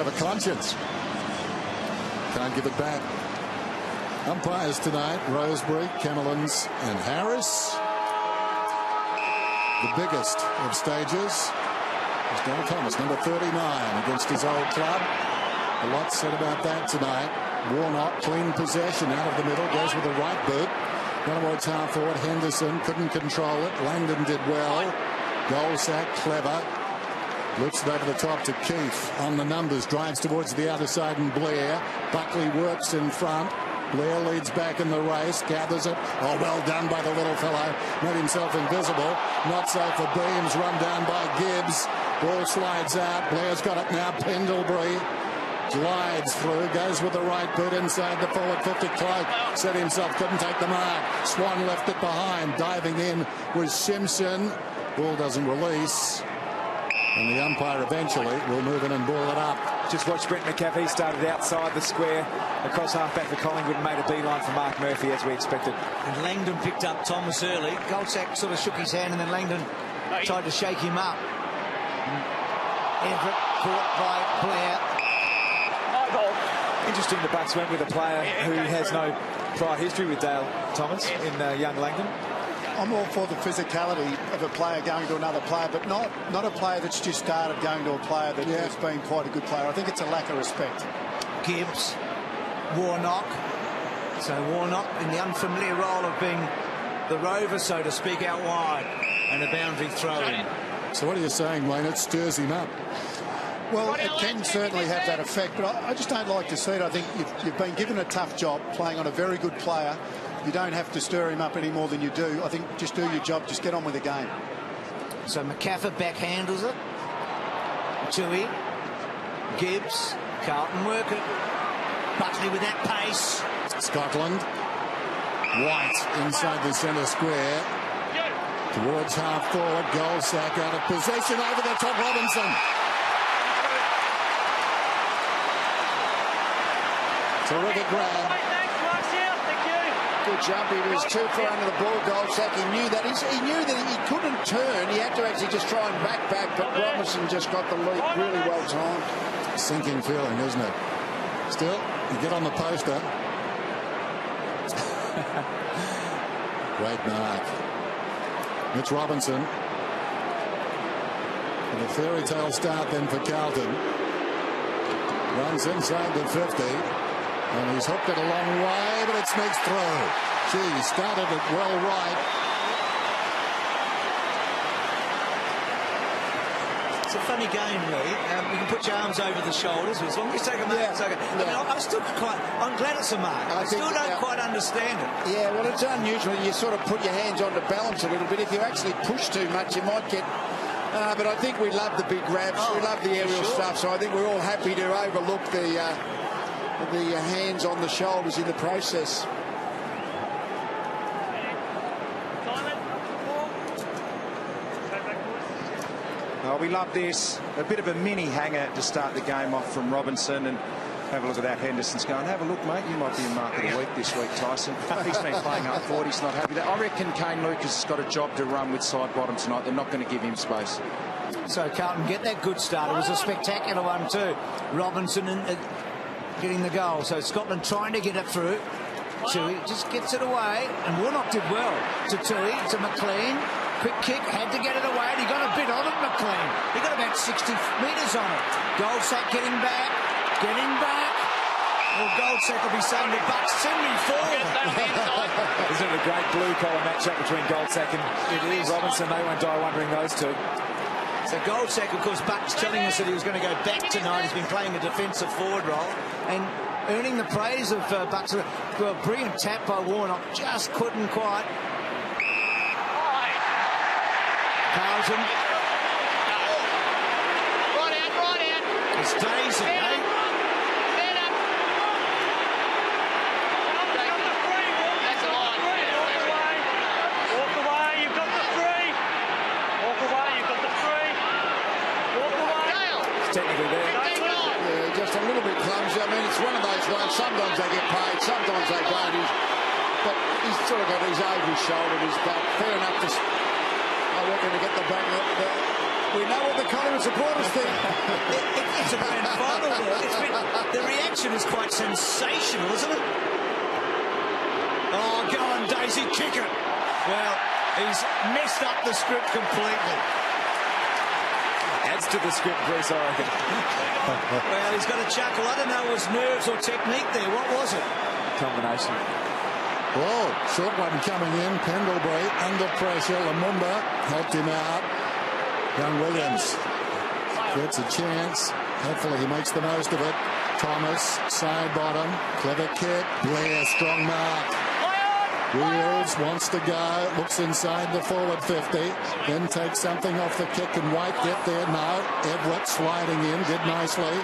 have a conscience. Can't give it back. Umpires tonight, Rosebery, Camelins and Harris. The biggest of stages is Donald Thomas, number 39, against his old club. A lot said about that tonight. Warnock, clean possession out of the middle, goes with the right boot. Collingwood's half forward, Henderson couldn't control it. Langdon did well. Goal sack, clever. Looks it over the top to Keefe on the numbers, drives towards the outer side, and Blair. Buckley works in front. Blair leads back in the race, gathers it. Oh, well done by the little fellow. Made himself invisible. Not so for Beams, run down by Gibbs. Ball slides out. Blair's got it now. Pendlebury glides through, goes with the right boot inside the forward 50. Cloak set himself, couldn't take the mark. Swan left it behind. Diving in was Simpson. Ball doesn't release. And the umpire eventually will move in and ball it up. Just watch Brent McAfee started outside the square, across half-back for Collingwood, and made a beeline for Mark Murphy, as we expected. And Langdon picked up Thomas early. Goldsack sort of shook his hand, and then Langdon tried to shake him up. Everett caught by Blair. Interesting, the Bucks went with a player who has no prior history with Dale Thomas in young Langdon. I'm all for the physicality of a player going to another player, but not a player that's just started going to a player that has been quite a good player. I think it's a lack of respect. Gibbs, Warnock. So Warnock in the unfamiliar role of being the rover, so to speak, out wide, and a boundary throw in. So what are you saying, Wayne? It stirs him up. Well, it can certainly have that effect, but I just don't like to see it. I think you've been given a tough job playing on a very good player. You don't have to stir him up any more than you do. I think just do your job, just get on with the game. So McAfee backhandles it. Tui, Gibbs, Carlton work it. Buckley with that pace. Scotland. White inside the centre square. Towards half forward. Goldsack out of possession over the top. Robinson. Terrific grab. Good jump. He was too far under the ball. Goldsack. He knew that. He knew that he couldn't turn. He had to actually just try and back. But Robinson just got the lead really well timed. Sinking feeling, isn't it? Still, you get on the poster. Great mark. Mitch Robinson. And a fairy tale start then for Carlton. Runs inside the 50. And he's hooked it a long way, but it sneaks through. Gee, started it well right. It's a funny game, Lee. You can put your arms over the shoulders as long as you take a mark. Yeah. I mean, I'm glad it's a mark. I still don't quite understand it. Yeah, well, it's unusual. You sort of put your hands on to balance a little bit. If you actually push too much, you might get... but I think we love the big grabs. We love the aerial stuff, so I think we're all happy to overlook the hands on the shoulders in the process. Oh, we love this. A bit of a mini hanger to start the game off from Robinson, and have a look at that. Henderson's going, have a look, mate. You might be in mark of the week this week, Tyson. He's been playing up forward. He's not happy. I reckon Kane Lucas has got a job to run with side bottom tonight. They're not going to give him space. So Carlton get that good start. It was a spectacular one too. Robinson getting the goal. So Scotland trying to get it through. Tui just gets it away, and Warnock did well. To Tui, to McLean. Quick kick, had to get it away, and he got a bit on it, McLean. He got about 60 metres on it. Goldsack getting back. Well, Goldsack will be saying the Bucks send me forward. Isn't it a great blue-collar matchup between Goldsack and Robinson? They won't die wondering, those two. So Goldsack, of course, Bucks telling us that he was going to go back tonight. He's been playing a defensive forward role and earning the praise of Bucks. Well, brilliant tap by Warnock, just couldn't quite. Carlton. Right out. It's Daisy, eh? Technically there. Yeah, just a little bit clumsy. I mean, it's one of those ones. Sometimes they get paid, sometimes they don't. But he's sort of got his over his shoulder, his back. Fair enough to, I reckon, to get the back. We know what the Collingwood supporters think. It's a grand final, reaction is quite sensational, isn't it? Oh, go on, Daisy, kick it. Well, he's messed up the script completely. Adds to the script, Bruce, I reckon. Well, he's got a chuckle. I don't know if it was nerves or technique there. What was it? Combination. Whoa, short one coming in. Pendlebury under pressure. Lumumba helped him out. Young Williams gets a chance. Hopefully he makes the most of it. Thomas, side bottom. Clever kick. Blair, strong mark. Wheels, wants to go. Looks inside the forward 50. Then takes something off the kick. And White get there? No. Edward sliding in. Did nicely.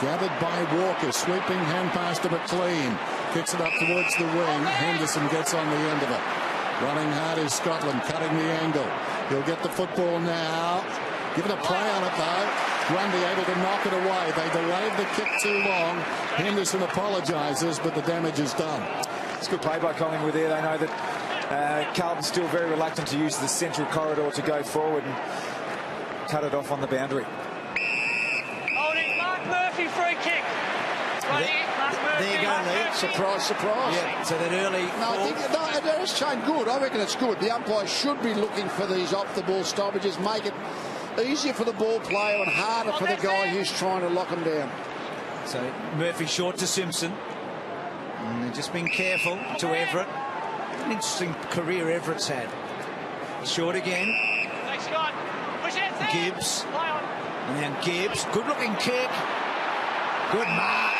Gathered by Walker. Sweeping hand pass to McLean. Kicks it up towards the wing. Henderson gets on the end of it. Running hard is Scotland. Cutting the angle. He'll get the football now. Given a play on it though. Grundy able to knock it away. They delayed the kick too long. Henderson apologises, but the damage is done. It's good play by Collingwood there. They know that Carlton's still very reluctant to use the central corridor to go forward and cut it off on the boundary. Holding Mark Murphy, free kick. There you go, Lee. Surprise, surprise. Yeah, so that early... No, I think that is chain good. I reckon it's good. The umpires should be looking for these off-the-ball stoppages, make it easier for the ball player and harder for the guy who's trying to lock him down. So Murphy short to Simpson. And they've just been careful to Everett. An interesting career Everett's had. Short again. Gibbs. And then Gibbs. Good-looking kick. Good mark.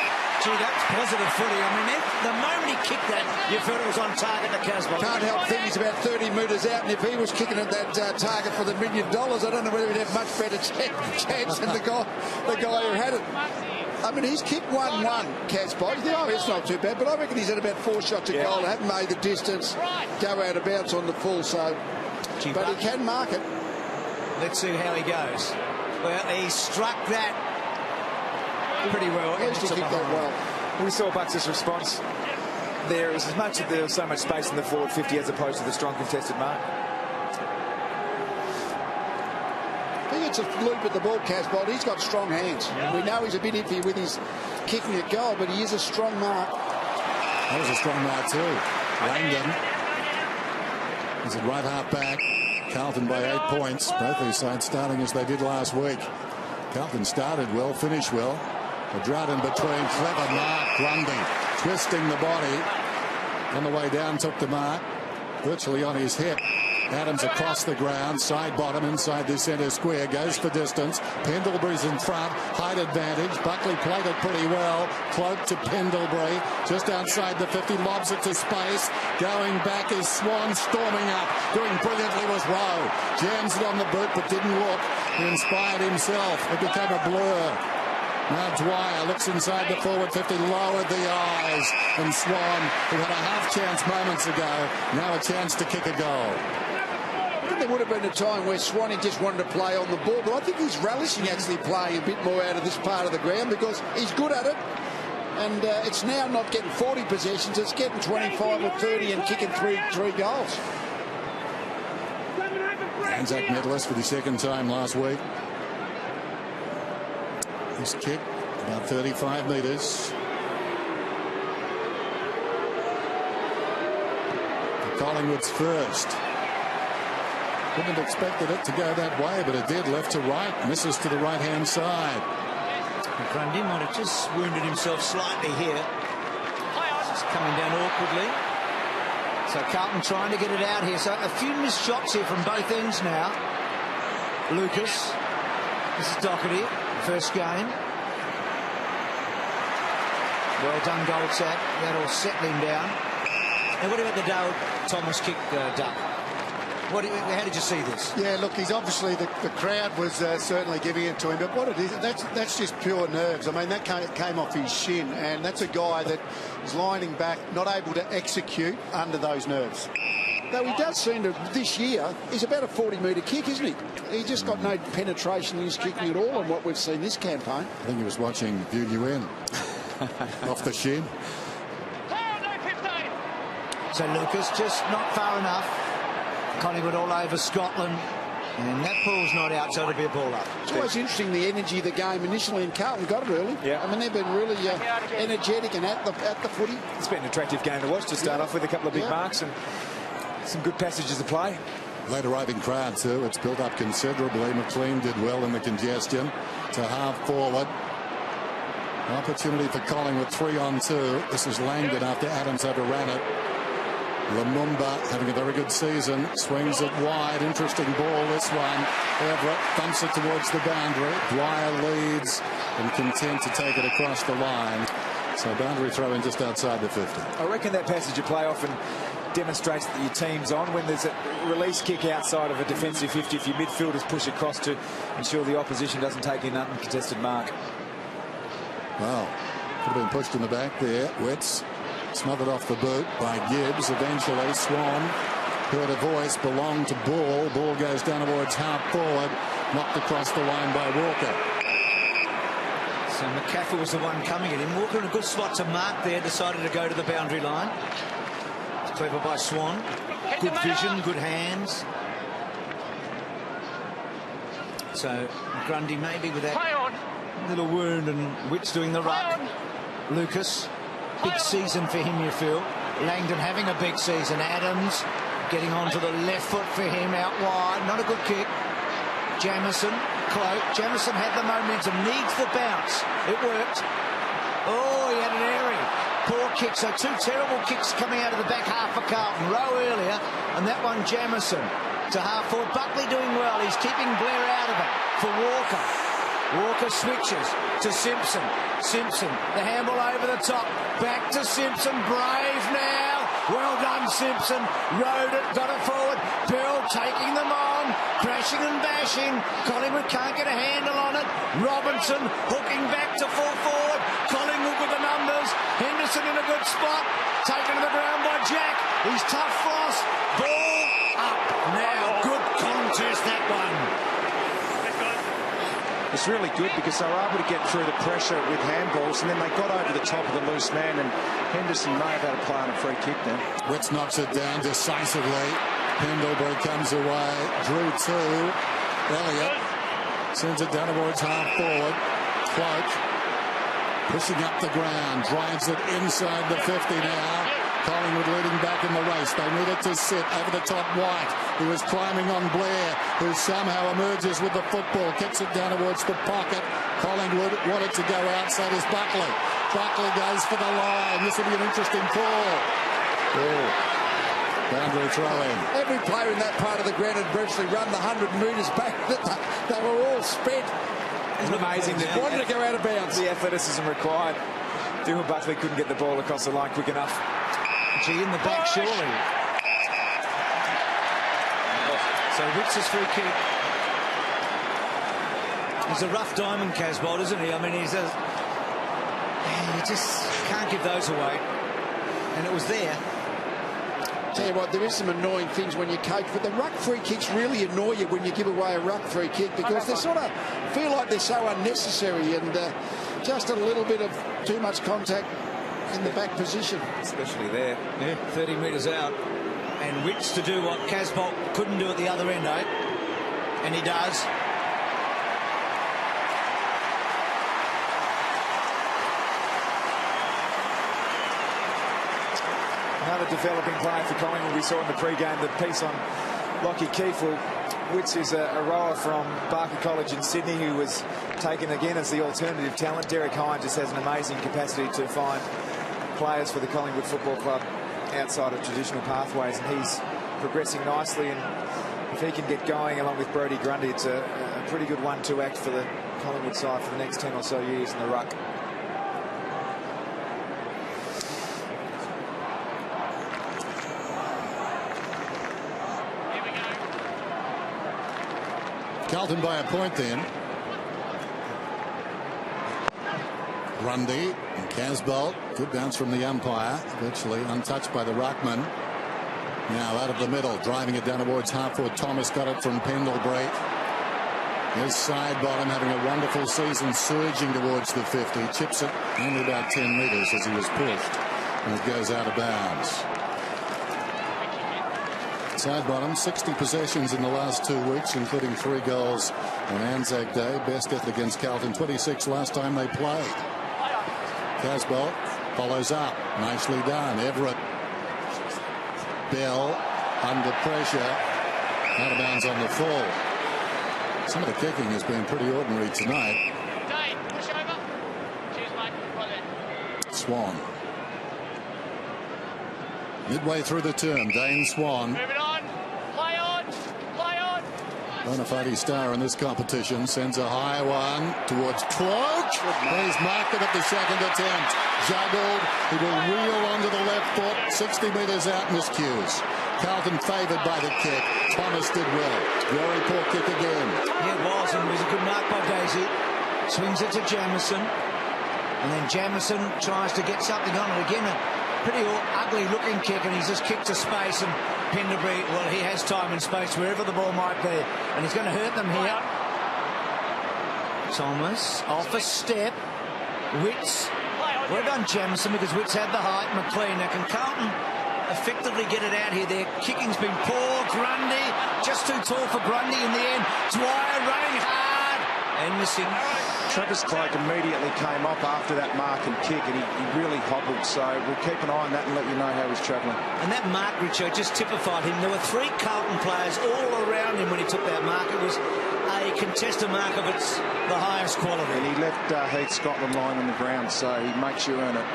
Gee, that's positive footy. I mean, the moment he kicked that, you felt it was on target to Casbolt. Can't help think he's about 30 metres out, and if he was kicking at that target for the $1 million, I don't know whether he'd have much better chance than the guy who had it. I mean, he's kicked 1-1, Casbolt. Oh, it's not too bad, but I reckon he's had about 4 shots at goal. Haven't made the distance, go out of bounds on the full, so... But he can mark it. Let's see how he goes. Well, he struck that pretty well. At least he kicked that well. We saw Bucks' response there. It was as much that there was so much space in the forward 50 as opposed to the strong contested mark. He gets a loop at the ball, Casbolt. He's got strong hands. We know he's a bit iffy with his kicking at goal, but he is a strong mark. That was a strong mark too. Langdon is at right half back. Carlton by 8 points. Both these sides starting as they did last week. Carlton started well, finished well. A drought in between. Clever mark. Grundy twisting the body. On the way down took the mark. Virtually on his hip. Adams across the ground. Side bottom inside the centre square. Goes for distance. Pendlebury's in front. Height advantage. Buckley played it pretty well. Cloak to Pendlebury. Just outside the 50. Lobs it to space. Going back is Swan storming up. Doing brilliantly was Rowe. Jams it on the boot but didn't look. He inspired himself. It became a blur. Now Dwyer looks inside the forward 50, lowered the eyes, and Swan, who had a half chance moments ago, now a chance to kick a goal. I think there would have been a time where Swanee just wanted to play on the ball, but I think he's relishing actually playing a bit more out of this part of the ground because he's good at it. And it's now not getting 40 possessions, it's getting 25 or 30 and kicking three goals. Anzac medalist for the second time last week. His kick about 35 metres. Collingwood's first. Wouldn't have expected it to go that way, but it did. Left to right, misses to the right-hand side. Grundy might have just wounded himself slightly here. Just coming down awkwardly. So Carlton trying to get it out here. So a few missed shots here from both ends now. Lucas. This is Doherty. First game. Well done, Goldsack. That all settling down. And what about the Dale Thomas kick, Duck? How did you see this? Yeah, look, he's obviously the crowd was certainly giving it to him, but what it is, that's just pure nerves. I mean, that came off his shin, and that's a guy that is lining back, not able to execute under those nerves. Though he does seem to, this year, he's about a 40-metre kick, isn't he? He's just got no penetration in his kicking at all in what we've seen this campaign. I think he was watching View You In. Off the shin. So Lucas just not far enough. Collingwood all over Scotland. And that ball's not out, so it'll be a ball up. It's always interesting, the energy of the game initially, and Carlton got it early. Yeah. I mean, they've been really energetic and at the footy. It's been an attractive game to watch to start off with, a couple of big marks and some good passages of play. Late arriving crowd too. It's built up considerably. McLean did well in the congestion. To half forward. Opportunity for Collingwood, 3-on-2. This is Langdon after Adams overran it. Lumumba having a very good season. Swings it wide. Interesting ball, this one. Everett thumps it towards the boundary. Dwyer leads and content to take it across the line. So boundary throw in just outside the 50. I reckon that passage of play often demonstrates that your team's on when there's a release kick outside of a defensive 50. If your midfielders push across to ensure the opposition doesn't take an uncontested mark. Well, could have been pushed in the back there. Wetz smothered off the boot by Gibbs. Eventually, Swan heard a voice, belonged to Ball. Ball goes down towards half forward, knocked across the line by Walker. So McCaffrey was the one coming at him. Walker in a good spot to mark there, decided to go to the boundary line. It's clever by Swan. Good vision, good hands. So Grundy maybe with that little wound, and Witts doing the ruck. Lucas, big season for him, you feel. Langdon having a big season. Adams getting onto the left foot for him, out wide. Not a good kick. Jamison, Cloak. Jamison had the momentum, needs the bounce. It worked. Oh, he had an airy. Poor kick. So two terrible kicks coming out of the back half for Carlton. Rowe earlier, and that one Jamison to half forward. Buckley doing well. He's keeping Blair out of it for Walker. Walker switches to Simpson. Simpson, the handball over the top. Back to Simpson. Brave now. Well done, Simpson. Rode it, got it forward. Bill taking them on. Crashing and bashing. Collingwood can't get a handle on it. Robinson hooking back to full forward. Collingwood with the numbers. Henderson in a good spot. Taken to the ground by Jack. He's tough, Frost. Ball up. Now, good contest, that one. It's really good because they were able to get through the pressure with handballs, and then they got over the top of the loose man, and Henderson may have had a play on a free kick then. Witts knocks it down decisively. Pendlebury comes away. Drew two. Elliott sends it down towards half forward. Cloak pushing up the ground. Drives it inside the 50 now. Collingwood leading back in the race. They needed to sit over the top. White, who was climbing on Blair, who somehow emerges with the football, kicks it down towards the pocket. Collingwood wanted to go out, so does Buckley. Buckley goes for the line. This will be an interesting call. Oh. Boundary throw-in. Every player in that part of the ground had virtually run the 100 metres back. They were all spent. It's amazing that wanted to go out of bounds. The athleticism required. Dylan Buckley couldn't get the ball across the line quick enough. Gee, in the back, surely. So Witts' free kick. He's a rough diamond, Casbolt, isn't he? I mean, you just can't give those away. And it was there. Tell you what, there is some annoying things when you coach, but the ruck free kicks really annoy you when you give away a ruck free kick, because they sort of feel like they're so unnecessary, and just a little bit of too much contact in the back position. Especially there. Yeah, 30 metres out. And Witts to do what Casbolt couldn't do at the other end, eh? And he does. Another developing player for Collingwood. We saw in the pre-game the piece on Lockie Keefe. Witts is a rower from Barker College in Sydney who was taken again as the alternative talent. Derek Hine just has an amazing capacity to find players for the Collingwood Football Club outside of traditional pathways, and he's progressing nicely, and if he can get going along with Brodie Grundy, it's a pretty good 1-2 act for the Collingwood side for the next 10 or so years in the ruck. Carlton by a point then. Grundy and Casbolt. Good bounce from the umpire. Virtually untouched by the ruckman. Now out of the middle, driving it down towards half-forward. Thomas got it from Pendlebury. His side bottom having a wonderful season, surging towards the 50. Chips it only about 10 metres as he was pushed. And it goes out of bounds. Sidebottom, 60 possessions in the last 2 weeks, including 3 goals on Anzac Day. Best effort against Carlton, 26 last time they played. Casbolt follows up. Nicely done. Everett. Bell under pressure. Out of bounds on the fall. Some of the kicking has been pretty ordinary tonight. Push over. Cheers, mate. Right there. Swan. Midway through the term, Dane Swan. Move it on. Play on. Play on. Bona fide star in this competition. Sends a high one towards Cloak. He's marked it at the second attempt. Juggled. He will reel onto the left foot. 60 metres out, miscues. Carlton favoured by the kick. Thomas did well. Very poor kick again. Yeah, it was, and it was a good mark by Daisy. Swings it to Jamison. And then Jamison tries to get something on it again. A pretty ugly looking kick, and he's just kicked to space. And Penderbury, well, he has time and space wherever the ball might be. And he's going to hurt them here. Thomas off a step. Witts. Well done, Jamison, because Witts had the height. McLean. Now, can Carlton effectively get it out here? Their kicking's been poor. Grundy, just too tall for Grundy in the end. Dwyer running hard and missing. Travis Cloak immediately came up after that mark and kick, and he really hobbled. So we'll keep an eye on that and let you know how he's travelling. And that mark, Richo, just typified him. There were 3 Carlton players all around him when he took that mark. It was a contested mark of the highest quality. And he left Heath Scotland lying on the ground, so he makes you earn it.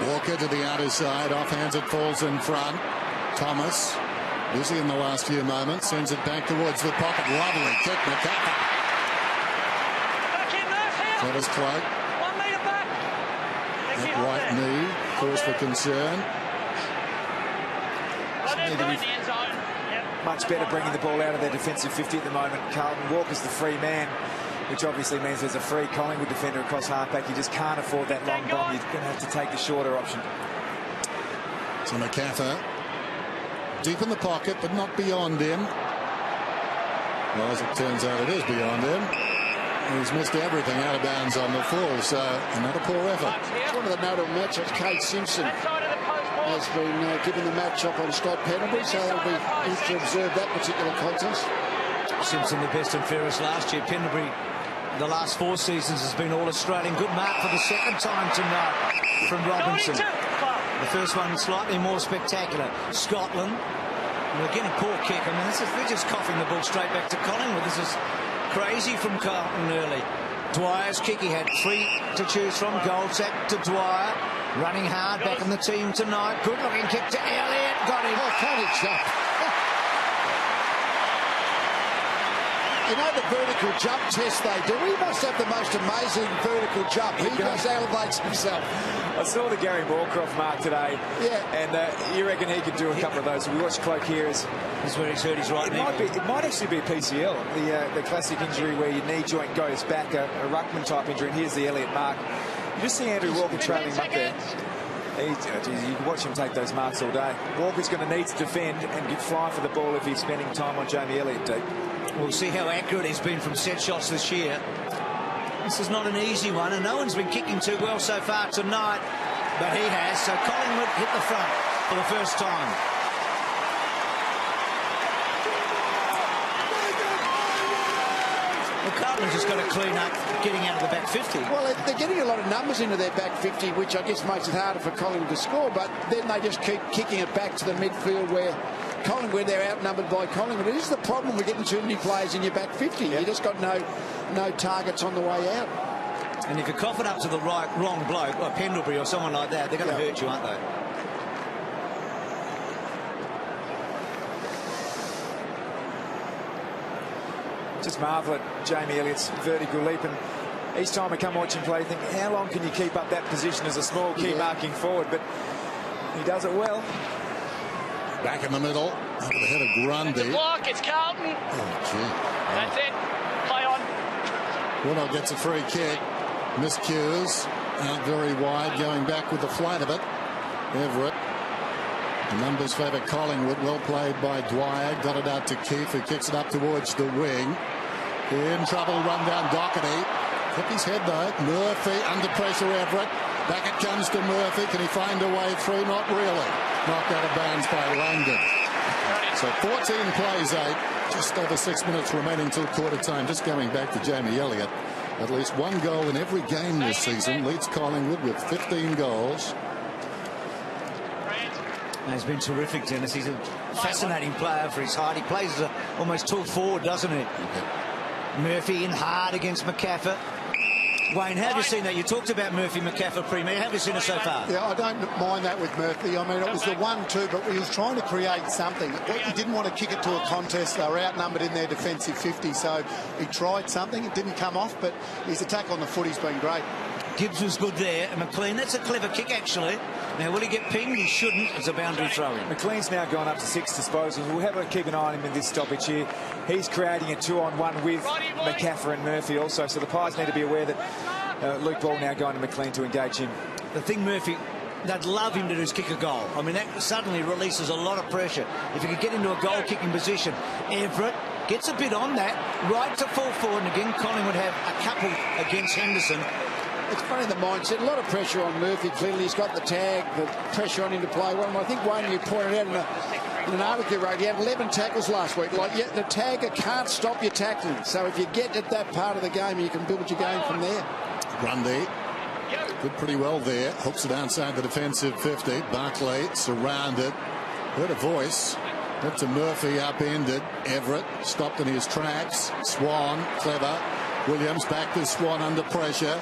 Walker to the outer side. Offhands it falls in front. Thomas, busy in the last few moments, sends it back towards the pocket. Lovely kick, McCaffrey. Travis Cloak. 1 metre back. That right knee, cause for concern. Much better bringing the ball out of their defensive 50 at the moment. Carlton. Walker's the free man, which obviously means there's a free Collingwood defender across halfback. You just can't afford that long bomb. You're going to have to take the shorter option. So McCaffrey deep in the pocket, but not beyond him. Well, as it turns out, it is beyond him. He's missed everything out of bounds on the full, so another poor effort. One of the notable matchups, Kate Simpson has been given the match-up on Scott Pendlebury, so it'll be interesting to observe that particular contest. Simpson the best and fairest last year. Pendlebury the last 4 seasons has been All-Australian. Good mark for the second time tonight from Robinson. The first one slightly more spectacular. Scotland. And again a poor kick. I mean, they're just coughing the ball straight back to Collingwood. This is crazy from Carlton early. Dwyer's kick, he had 3 to choose from. Goldsack to Dwyer, running hard back in the team tonight. Good looking kick to Elliott, got him. Oh, College up. You know the vertical jump test they do? He must have the most amazing vertical jump. He just elevates himself. I saw the Gary Moorcroft mark today. Yeah. And you reckon he could do a couple of those. We watched Cloak here. Is where he's hurt his right knee. It might actually be a PCL, the classic injury where your knee joint goes back, a ruckman type injury. And here's the Elliott mark. You just see Andrew Walker trailing him up there. You can watch him take those marks all day. Walker's going to need to defend and fly for the ball if he's spending time on Jamie Elliott deep. We'll see how accurate he's been from set shots this year. This is not an easy one, and no one's been kicking too well so far tonight, but he has. So Collingwood hit the front for the first time. Well, Carlton's just got to clean up getting out of the back 50. Well, they're getting a lot of numbers into their back 50, which I guess makes it harder for Collingwood to score, but then they just keep kicking it back to the midfield where Collingwood, they're outnumbered by Collingwood. It is the problem with getting too many players in your back 50. Yep. You just got no targets on the way out. And if you cough it up to the wrong bloke, like Pendlebury or someone like that, they're going to hurt you, aren't they? Just marvel at Jamie Elliott's vertical leap, and each time I come watch him play, I think, how long can you keep up that position as a small key marking forward? But he does it well. Back in the middle, over the head of Grundy. It's a block, it's Carlton. Oh, gee. That's it. Play on. Warnock gets a free kick. Miscues. Out very wide, going back with the flight of it. Everett. The numbers favour Collingwood. Well played by Dwyer. Got it out to Keefe, who kicks it up towards the wing. In trouble, run down Doherty. Took his head though. Murphy under pressure, Everett. Back it comes to Murphy. Can he find a way through? Not really. Knocked out of bounds by Langdon. So 14 plays 8, just over 6 minutes remaining till quarter time. Just going back to Jamie Elliott, at least one goal in every game this season, leads Collingwood with 15 goals. He's been terrific, Dennis. He's a fascinating player for his height. He plays as a almost tall forward, doesn't he? Murphy in hard against McCaffrey. Wayne, how have you seen that? You talked about Murphy McCaffrey pre-match. How have you seen it so far? Yeah, I don't mind that with Murphy. I mean, it was the 1-2, but he was trying to create something. He didn't want to kick it to a contest. They were outnumbered in their defensive 50, so he tried something. It didn't come off, but his attack on the footy's been great. Gibbs was good there, and McLean, that's a clever kick, actually. Now, will he get pinged? He shouldn't. It's a boundary throw-in. McLean's now gone up to 6 disposals. We'll have to keep an eye on him in this stoppage here. He's creating a 2-on-1 with McCaffrey and Murphy also, so the Pies need to be aware that Luke Ball now going to McLean to engage him. The thing, Murphy, they'd love him to do is kick a goal. I mean, that suddenly releases a lot of pressure. If he could get into a goal-kicking position, Everett gets a bit on that, right to full forward, and again, Collingwood have a couple against Henderson. It's funny, the mindset. A lot of pressure on Murphy. Clearly, he's got the tag, the pressure on him to play well. And I think, Wayne, you pointed out in an article you wrote, he had 11 tackles last week. Like, yeah, the tagger can't stop your tackling. So if you get at that part of the game, you can build your game from there. Grundy did pretty well there. Hooks it outside the defensive 50. Barclay surrounded. Heard a voice. Went to Murphy, upended. Everett stopped in his tracks. Swan, clever. Williams back to Swan under pressure.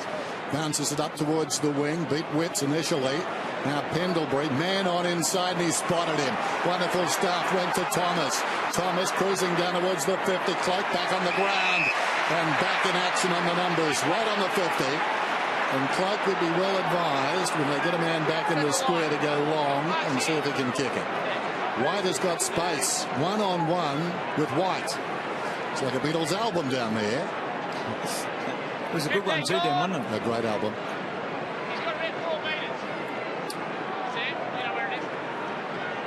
Bounces it up towards the wing. Beat Witts initially. Now Pendlebury, man on inside, and he spotted him. Wonderful stuff. Went to Thomas. Thomas cruising down towards the 50. Cloak back on the ground. And back in action on the numbers. Right on the 50. And Cloak would be well advised when they get a man back in the square to go long and see if he can kick it. White has got space. 1-on-1 with White. It's like a Beatles album down there. It was a good one too, Dan, wasn't it? A great album.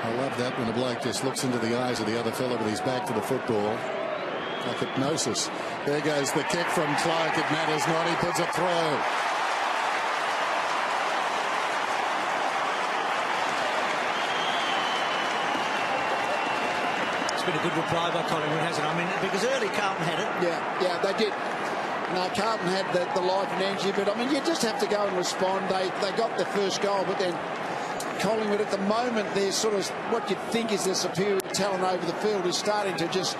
I love that when the bloke just looks into the eyes of the other fellow with his back to the football. Like hypnosis. There goes the kick from Clark. It matters not. He puts it through. It's been a good reply by Collingwood, hasn't it? I mean, because early Carlton had it. Yeah, they did. No, Carlton had the life and energy, but I mean, you just have to go and respond. They got their first goal, but then Collingwood at the moment, they're sort of what you'd think is their superior talent over the field is starting to just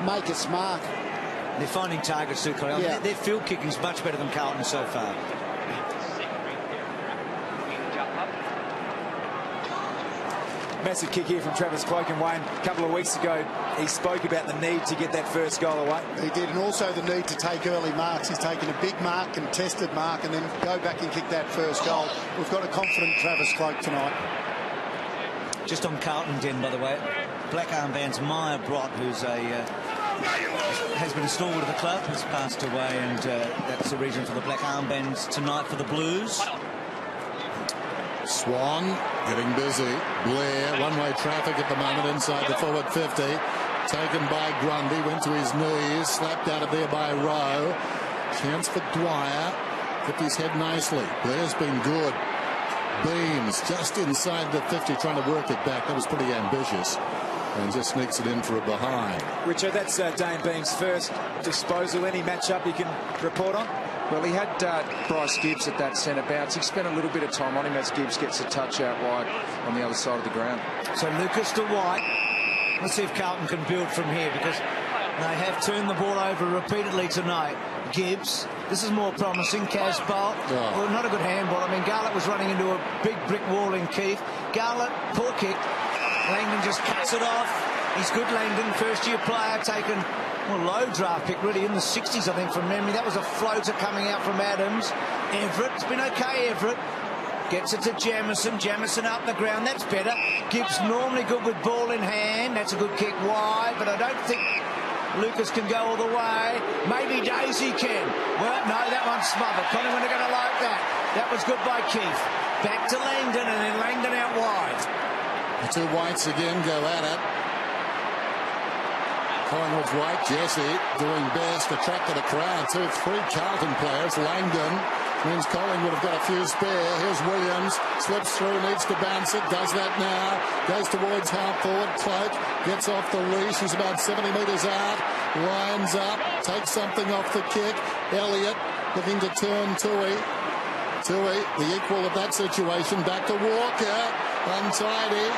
make its mark. They're finding targets too, Collingwood. Yeah. Their field kicking is much better than Carlton so far. Massive kick here from Travis Cloak, and Wayne, a couple of weeks ago, he spoke about the need to get that first goal away. He did, and also the need to take early marks. He's taken a big mark, contested mark, and then go back and kick that first goal. We've got a confident Travis Cloak tonight. Just on Carlton, Den, by the way, black armbands, Maya Brott, who's has been a stalwart of the club, has passed away, and that's the reason for the black armbands tonight for the Blues. Swan getting busy. Blair, one-way traffic at the moment inside the forward 50. Taken by Grundy, went to his knees, slapped out of there by Rowe. Chance for Dwyer. Kept his head nicely. Blair's been good. Beams just inside the 50 trying to work it back. That was pretty ambitious. And just sneaks it in for a behind. Richard, that's Dane Beam's first disposal. Any matchup you can report on? Well, he had Bryce Gibbs at that centre bounce. He spent a little bit of time on him as Gibbs gets a touch out wide on the other side of the ground. So Lucas to White. Let's see if Carlton can build from here, because they have turned the ball over repeatedly tonight. Gibbs, this is more promising. Casbolt, well, not a good handball. I mean, Garlett was running into a big brick wall in Keith. Garlett, poor kick. Langdon just cuts it off. He's good, Langdon, first-year player, taken, well, low draft pick, really, in the 60s, I think, from memory. That was a floater coming out from Adams. Everett, it's been okay, Everett. Gets it to Jamison. Jamison up the ground. That's better. Gibbs normally good with ball in hand. That's a good kick wide, but I don't think Lucas can go all the way. Maybe Daisy can. Well, no, that one's smothered. Collingwood are going to like that. That was good by Keith. Back to Langdon, and then Langdon out wide. The two Whites again go at it. Collingwood's White, Jesse doing best, attracted a crowd. 2-3 Carlton players. Langdon Means Collingwood have got a few spare. Here's Williams. Slips through, needs to bounce it. Does that now. Goes towards half forward. Cloak gets off the leash. He's about 70 metres out. Lines up. Takes something off the kick. Elliott looking to turn Tui. Tui, the equal of that situation. Back to Walker. Untidy.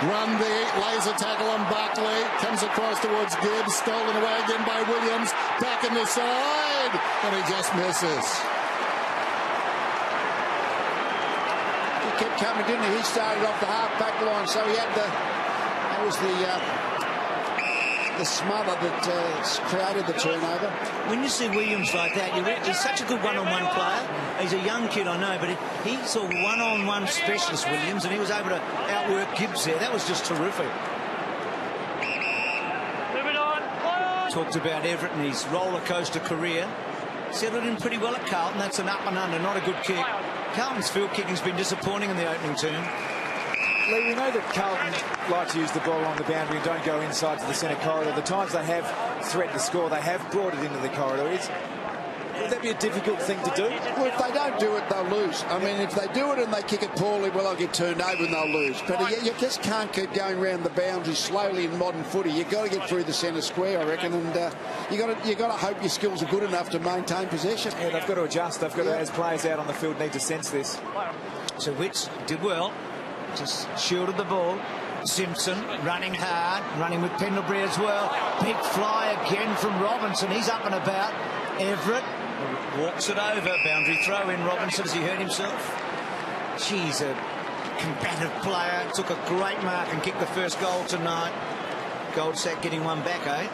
Grundy lays a tackle on Buckley. Comes across towards Gibbs. Stolen away again by Williams. Back in the side. And he just misses. He kept coming, didn't he? He started off the half-back line, so he had that was the smother that created the turnover. When you see Williams like that, he's such a good one-on-one player. He's a young kid, I know, but he's a one-on-one specialist, Williams, and he was able to outwork Gibbs there. That was just terrific. Moving on. Talked about Everett and his roller coaster career. Settled in pretty well at Carlton. That's an up and under, not a good kick. Carlton's field kicking's been disappointing in the opening term. Lee, we know that Carlton like to use the ball on the boundary and don't go inside to the centre corridor. The times they have threatened to score, they have brought it into the corridor. Would that be a difficult thing to do? Well, if they don't do it, they'll lose. I mean, if they do it and they kick it poorly, well, they'll get turned over and they'll lose. But you just can't keep going around the boundary slowly in modern footy. You've got to get through the centre square, I reckon, and you got to hope your skills are good enough to maintain possession. Yeah, they've got to adjust. They've got to, as players out on the field, need to sense this. So Witts did well. Just shielded the ball. Simpson running hard, running with Pendlebury as well. Big fly again from Robinson. He's up and about. Everett walks it over. Boundary throw in. Robinson, as he hurt himself. She's a combative player. Took a great mark and kicked the first goal tonight. Goldsack getting one back, eh?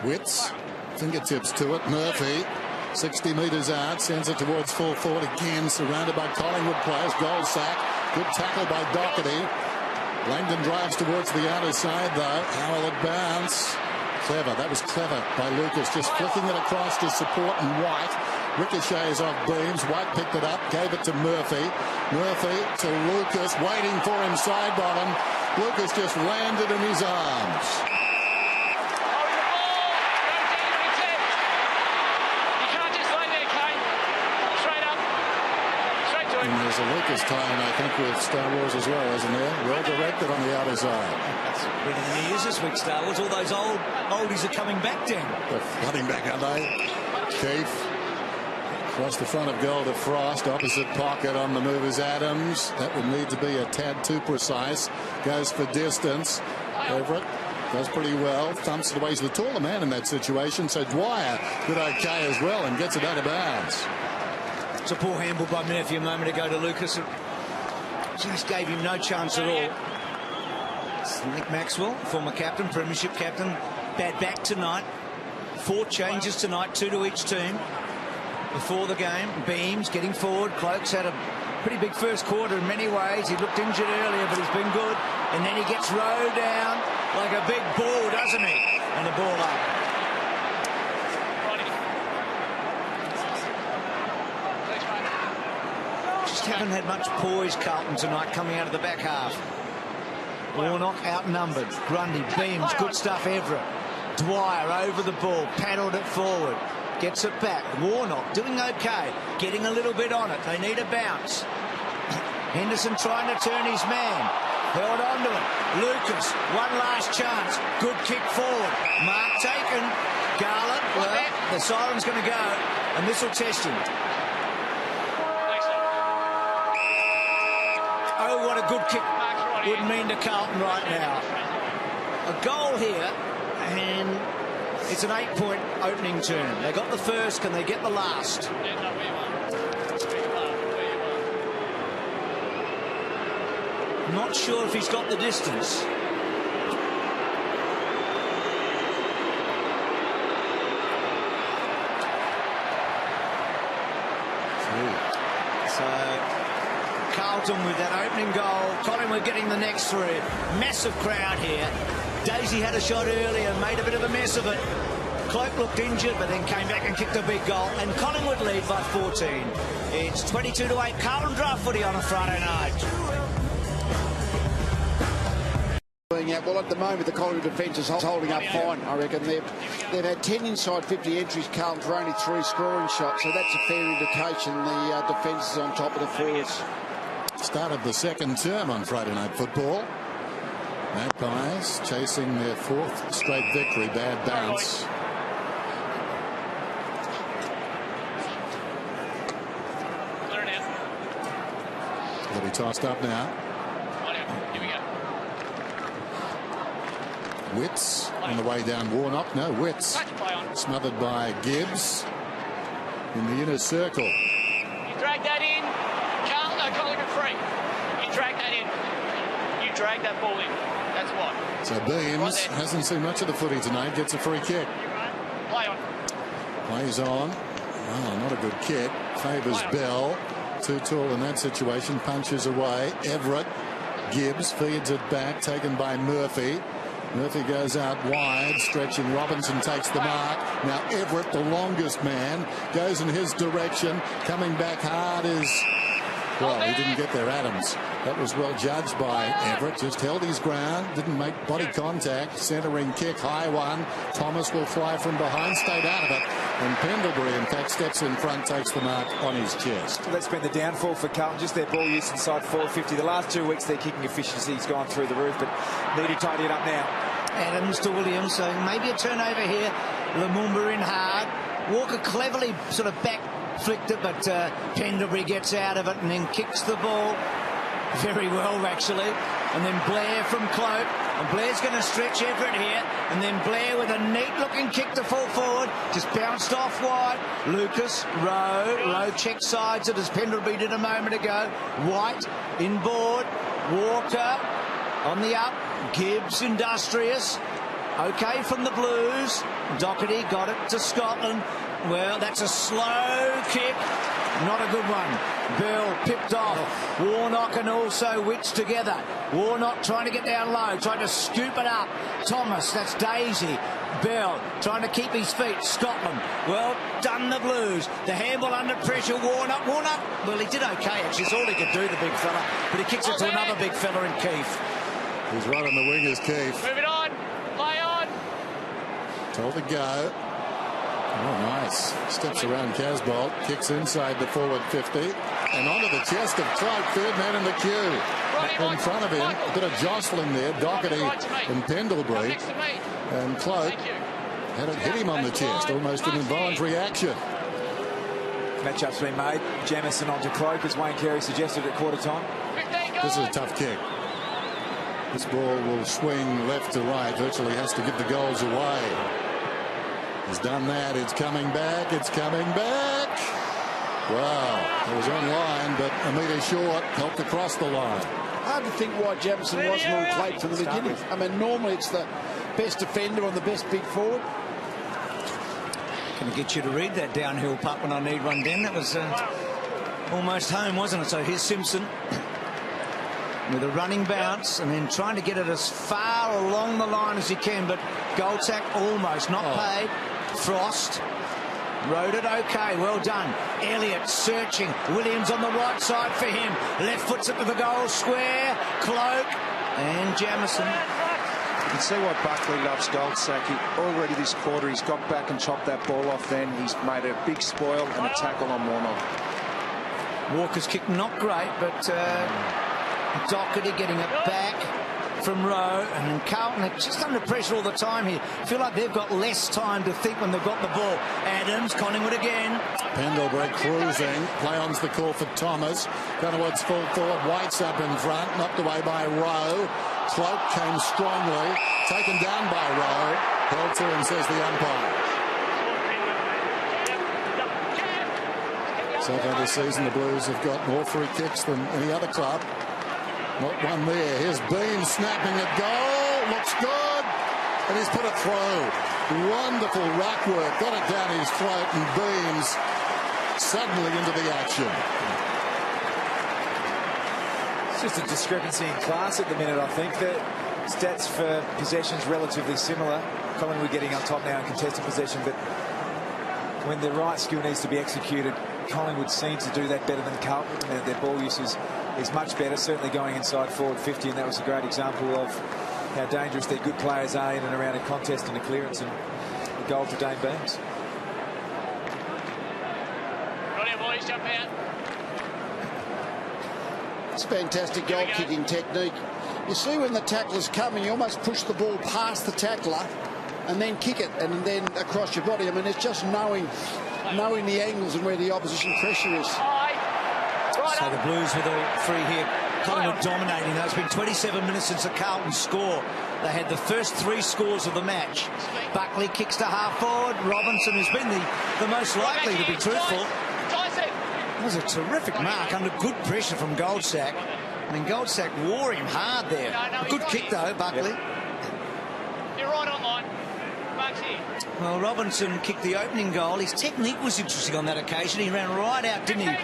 Witts, fingertips to it. Murphy, 60 metres out, sends it towards full forward again, surrounded by Collingwood players. Goldsack, good tackle by Doherty. Langdon drives towards the outer side, though. How will it bounce? Clever. That was clever by Lucas, just flicking it across to support and White. Ricochets off Beams. White picked it up, gave it to Murphy. Murphy to Lucas, waiting for him side bottom. Lucas just landed in his arms. And there's a Lucas tie-in, I think, with Star Wars as well, isn't there? Well directed on the outer side. That's better than he is this week, Star Wars. All those oldies are coming back down. They're flooding back, aren't they? Keefe across the front of goal to Frost. Opposite pocket on the move is Adams. That would need to be a tad too precise. Goes for distance. Everett does pretty well. Thumps it away. He's the taller man in that situation. So Dwyer did okay as well and gets it out of bounds. It's a poor handball by Murphy a moment ago to Lucas. Just gave him no chance at all. It's Nick Maxwell, former captain, premiership captain, bad back tonight. 4 changes tonight, 2 to each team. Before the game, Beams getting forward. Cloak's had a pretty big first quarter in many ways. He looked injured earlier, but he's been good. And then he gets rowed down like a big bull, doesn't he? And the ball up. Haven't had much poise, Carlton, tonight, coming out of the back half. Warnock outnumbered. Grundy, Beams, good stuff, Everett. Dwyer over the ball, paddled it forward, gets it back. Warnock doing okay, getting a little bit on it. They need a bounce. Henderson trying to turn his man. Held on to it. Lucas, one last chance. Good kick forward. Mark taken. Garland, well, the siren's going to go, and this will test him. Oh, what a good kick would mean to Carlton right now. A goal here, and it's an 8-point opening term. They got the first, can they get the last? Not sure if he's got the distance. So Carlton with that opening goal. Collingwood getting the next 3. Massive crowd here. Daisy had a shot earlier, made a bit of a mess of it. Cloak looked injured, but then came back and kicked a big goal. And Collingwood lead by 14. It's 22-8. Carlton draft footy on a Friday night. holding out. Well, at the moment, the Collingwood defence is holding up fine, I reckon. They've had 10 inside 50 entries, Carlton, for only 3 scoring shots, so that's a fair indication the defence is on top of the forwards. Started the second term on Friday Night Football. Magpies chasing their 4th straight victory. Bad bounce. They'll be tossed up now. Here we go. Witts on the way down. Warnock. No, Witts. Smothered by Gibbs in the inner circle. You drag that in. Collingwood free. You drag that in. You drag that ball in. That's what. So Beams hasn't seen much of the footy tonight. Gets a free kick. Play on. Plays on. Oh, not a good kick. Favours Bell. Too tall in that situation. Punches away. Everett. Gibbs feeds it back. Taken by Murphy. Murphy goes out wide. Stretching. Robinson takes the mark. Now Everett, the longest man, goes in his direction. Coming back hard is... Well, he didn't get there, Adams. That was well judged by Everett. Just held his ground. Didn't make body contact. Centering kick. High one. Thomas will fly from behind. Stayed out of it. And Pendlebury, in fact, steps in front. Takes the mark on his chest. Well, that's been the downfall for Carlton. Just their ball use inside 450. The last 2 weeks, their kicking efficiency's gone through the roof. But need to tidy it up now. Adams to Williams. So maybe a turnover here. Lumumba in hard. Walker cleverly sort of back flicked it, but Pendlebury gets out of it and then kicks the ball very well, actually. And then Blair from Cloak. And Blair's going to stretch Everett here. And then Blair with a neat-looking kick to fall forward. Just bounced off wide. Lucas, Rowe. Low check sides it as Pendlebury did a moment ago. White inboard. Walker on the up. Gibbs industrious. Okay from the Blues. Doherty got it to Scotland. Well, that's a slow kick. Not a good one. Bell pipped off. Warnock and also Witts together. Warnock trying to get down low, trying to scoop it up. Thomas, that's Daisy. Bell trying to keep his feet. Scotland. Well done, the Blues. The handball under pressure. Warnock. Well, he did okay, actually. It's all he could do, the big fella. But he kicks it to another big fella in Keefe. He's right on the wing as Keefe. Move it on. Play on. Told to go. Oh, nice. Steps around Casbolt. Kicks inside the forward 50. And onto the chest of Cloak. Third man in the queue. In front of him. A bit of jostling there. Doherty and Pendlebury. And Cloak had it hit him on the chest. Almost an involuntary action. Matchup's been made. Jamison onto Cloak, as Wayne Carey suggested at quarter time. This is a tough kick. This ball will swing left to right. Virtually has to give the goals away. He's done that. It's coming back. It's coming back. Wow. It was on line, but a metre short. Helped across the line. Hard to think why Jamison wasn't all played from the beginning. I mean, normally it's the best defender on the best big forward. Can I get you to read that downhill putt when I need one, Dan? That was almost home, wasn't it? So here's Simpson with a running bounce and then trying to get it as far along the line as he can, but Goldsack almost not paid. Frost rode it okay, well done. Elliott searching. Williams on the right side for him. Left foots it to the goal square. Cloak and Jamison. You can see why Buckley loves Goldsack. Already this quarter he's got back and chopped that ball off then. He's made a big spoil and a tackle on Warnock. Walker's kick not great, but Doherty getting it back from Rowe, and Carlton are just under pressure all the time here. Feel like they've got less time to think when they've got the ball. Adams, Collingwood again. Pendlebury cruising. Play-on's the call for Thomas. Collingwood's full forward. White's up in front. Knocked away by Rowe. Cloak came strongly. Taken down by Rowe. Held to him, says the umpire. So far this season, the Blues have got more free kicks than any other club. Not one there. Here's Bean snapping at goal. Looks good. And he's put it through. Wonderful ruck work. Got it down his throat, and Beans suddenly into the action. It's just a discrepancy in class at the minute, I think. The stats for possessions relatively similar. Collingwood getting on top now in contested possession, but when the right skill needs to be executed, Collingwood seem to do that better than Carlton. Their ball use is much better, certainly going inside forward 50, and that was a great example of how dangerous their good players are in and around a contest and a clearance, and the goal to Dane Beams. Right here, boys, jump out. It's fantastic goal kicking technique. You see when the tackler's coming, you almost push the ball past the tackler and then kick it and then across your body. I mean, it's just knowing the angles and where the opposition pressure is. So the Blues with a free here. Collingwood dominating. It's been 27 minutes since the Carlton score. They had the first 3 scores of the match. Buckley kicks to half forward. Robinson has been the most likely to be truthful. That was a terrific mark under good pressure from Goldsack. I mean, Goldsack wore him hard there. A good kick though, Buckley. You're right on line. Mark's here. Well, Robinson kicked the opening goal. His technique was interesting on that occasion. He ran right out, didn't he,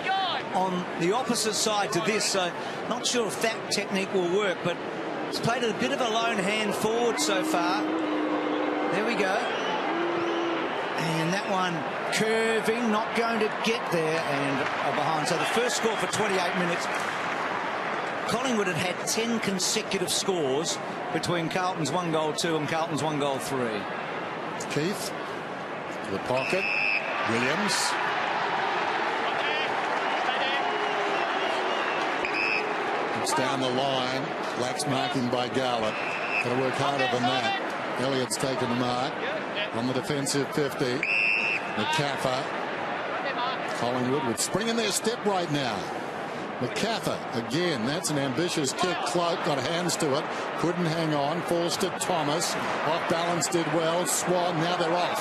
on the opposite side to this. So not sure if that technique will work, but he's played a bit of a lone hand forward so far. There we go. And that one curving, not going to get there, and behind. So the first score for 28 minutes. Collingwood had had 10 consecutive scores between Carlton's 1-2 and Carlton's 1-3. Keith to the pocket. Williams. It's down the line. Black's marking by Garlett. Got to work harder than that. Elliott's taken the mark on the defensive 50. McCaffer. Collingwood with spring in their step right now. McCaffer again. That's an ambitious kick. Cloak got hands to it. Couldn't hang on. Falls to Thomas. Off balance, did well. Swan. Now they're off.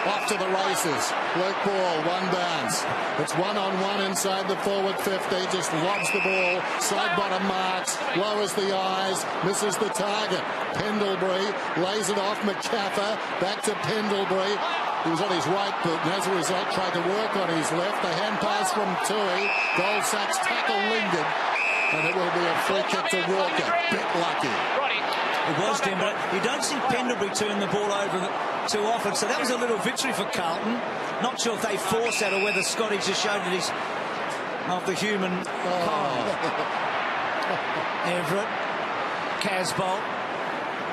Off to the races. Work ball. One bounce. It's 1-on-1 inside the forward 50. Just lobs the ball. Side bottom marks. Lowers the eyes. Misses the target. Pendlebury lays it off. McCaffer. Back to Pendlebury. He was on his right foot, and as a result tried to work on his left. The hand pass from Tui. Goldsack's tackle lingered, and it will be a free kick to Walker. Bit lucky. It was, Tim, but you don't see Pendlebury turn the ball over too often, so that was a little victory for Carlton. Not sure if they forced that or whether Scotty just showed that he's of the human kind. Everett, Casbolt.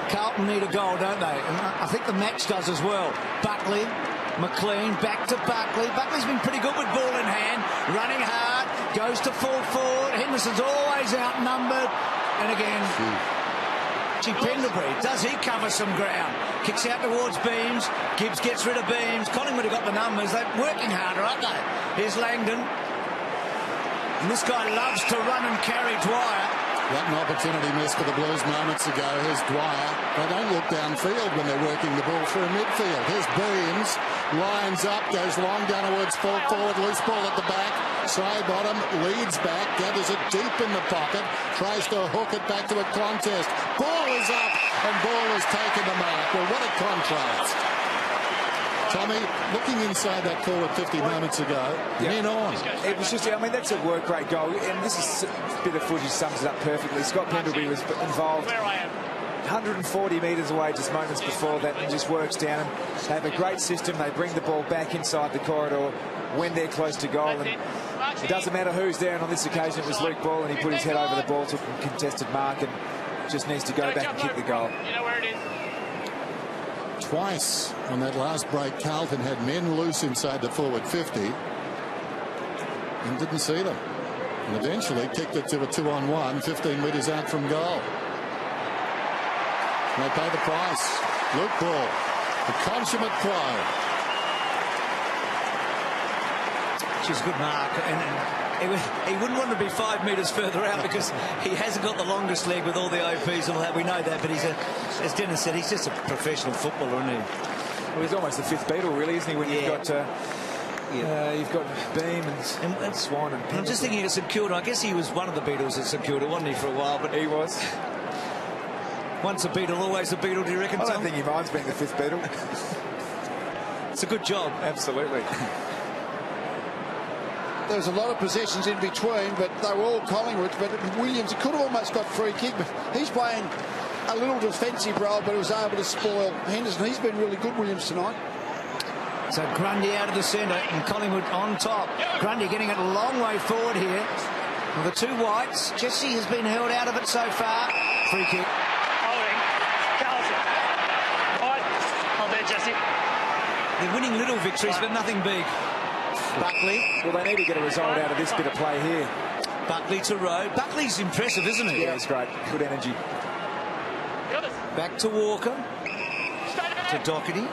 Carlton need a goal, don't they? And I think the match does as well. Buckley, McLean, back to Buckley. Buckley's been pretty good with ball in hand, running hard, goes to full forward. Henderson's always outnumbered. And again, Pendlebury, does he cover some ground? Kicks out towards Beams. Gibbs gets rid of Beams. Collingwood have got the numbers. They're working harder, aren't they? Here's Langdon. And this guy loves to run and carry Dwyer. What an opportunity missed for the Blues moments ago. Here's Dwyer. They don't look downfield when they're working the ball through midfield. Here's Beams. Lines up, goes long downwards, full forward, loose ball at the back. Side bottom, leads back, gathers it deep in the pocket, tries to hook it back to a contest. Ball is up, and Ball has taken the mark. Well, what a contrast. Tommy, looking inside that forward 50 moments ago, men on. It was just, I mean, that's a work rate goal, and this is a bit of footage sums it up perfectly. Scott Pendlebury was involved 140 metres away just moments before that, and just works down. They have a great system. They bring the ball back inside the corridor when they're close to goal, and it doesn't matter who's there. And on this occasion, it was Luke Ball, and he put his head over the ball, took a contested mark, and just needs to go back and kick the goal. You know where it is. Twice on that last break, Carlton had men loose inside the forward 50 and didn't see them. And eventually kicked it to a 2-on-1, 15 metres out from goal. And they pay the price. Luke Ball, the consummate pro. Which is a good mark. And he wouldn't want to be 5 metres further out because he hasn't got the longest leg with all the OPs and all that. We know that, but he's as Dennis said, he's just a professional footballer, isn't he? Well, he's almost the fifth Beatle, really, isn't he? When you've got you've got Beam and Swan and I'm just thinking of St Kilda. I guess he was one of the Beatles at St Kilda, wasn't he, for a while? But he was. Once a Beatle, always a Beatle, do you reckon, I Tom? don't think he minds being the fifth Beatle. It's a good job. Absolutely. There was a lot of possessions in between, but they were all Collingwood. But Williams, he could have almost got free kick, but he's playing a little defensive role, but he was able to spoil Henderson. He's been really good, Williams, tonight. So Grundy out of the centre and Collingwood on top. Grundy getting it a long way forward here. Well, the two whites. Jesse has been held out of it so far. Free kick. Holding. it. They're winning little victories, but nothing big. Buckley. Well, they need to get a result out of this bit of play here. Buckley to Rowe. Buckley's impressive, isn't he? Yeah, it's great. Good energy. Back to Walker. To Doherty.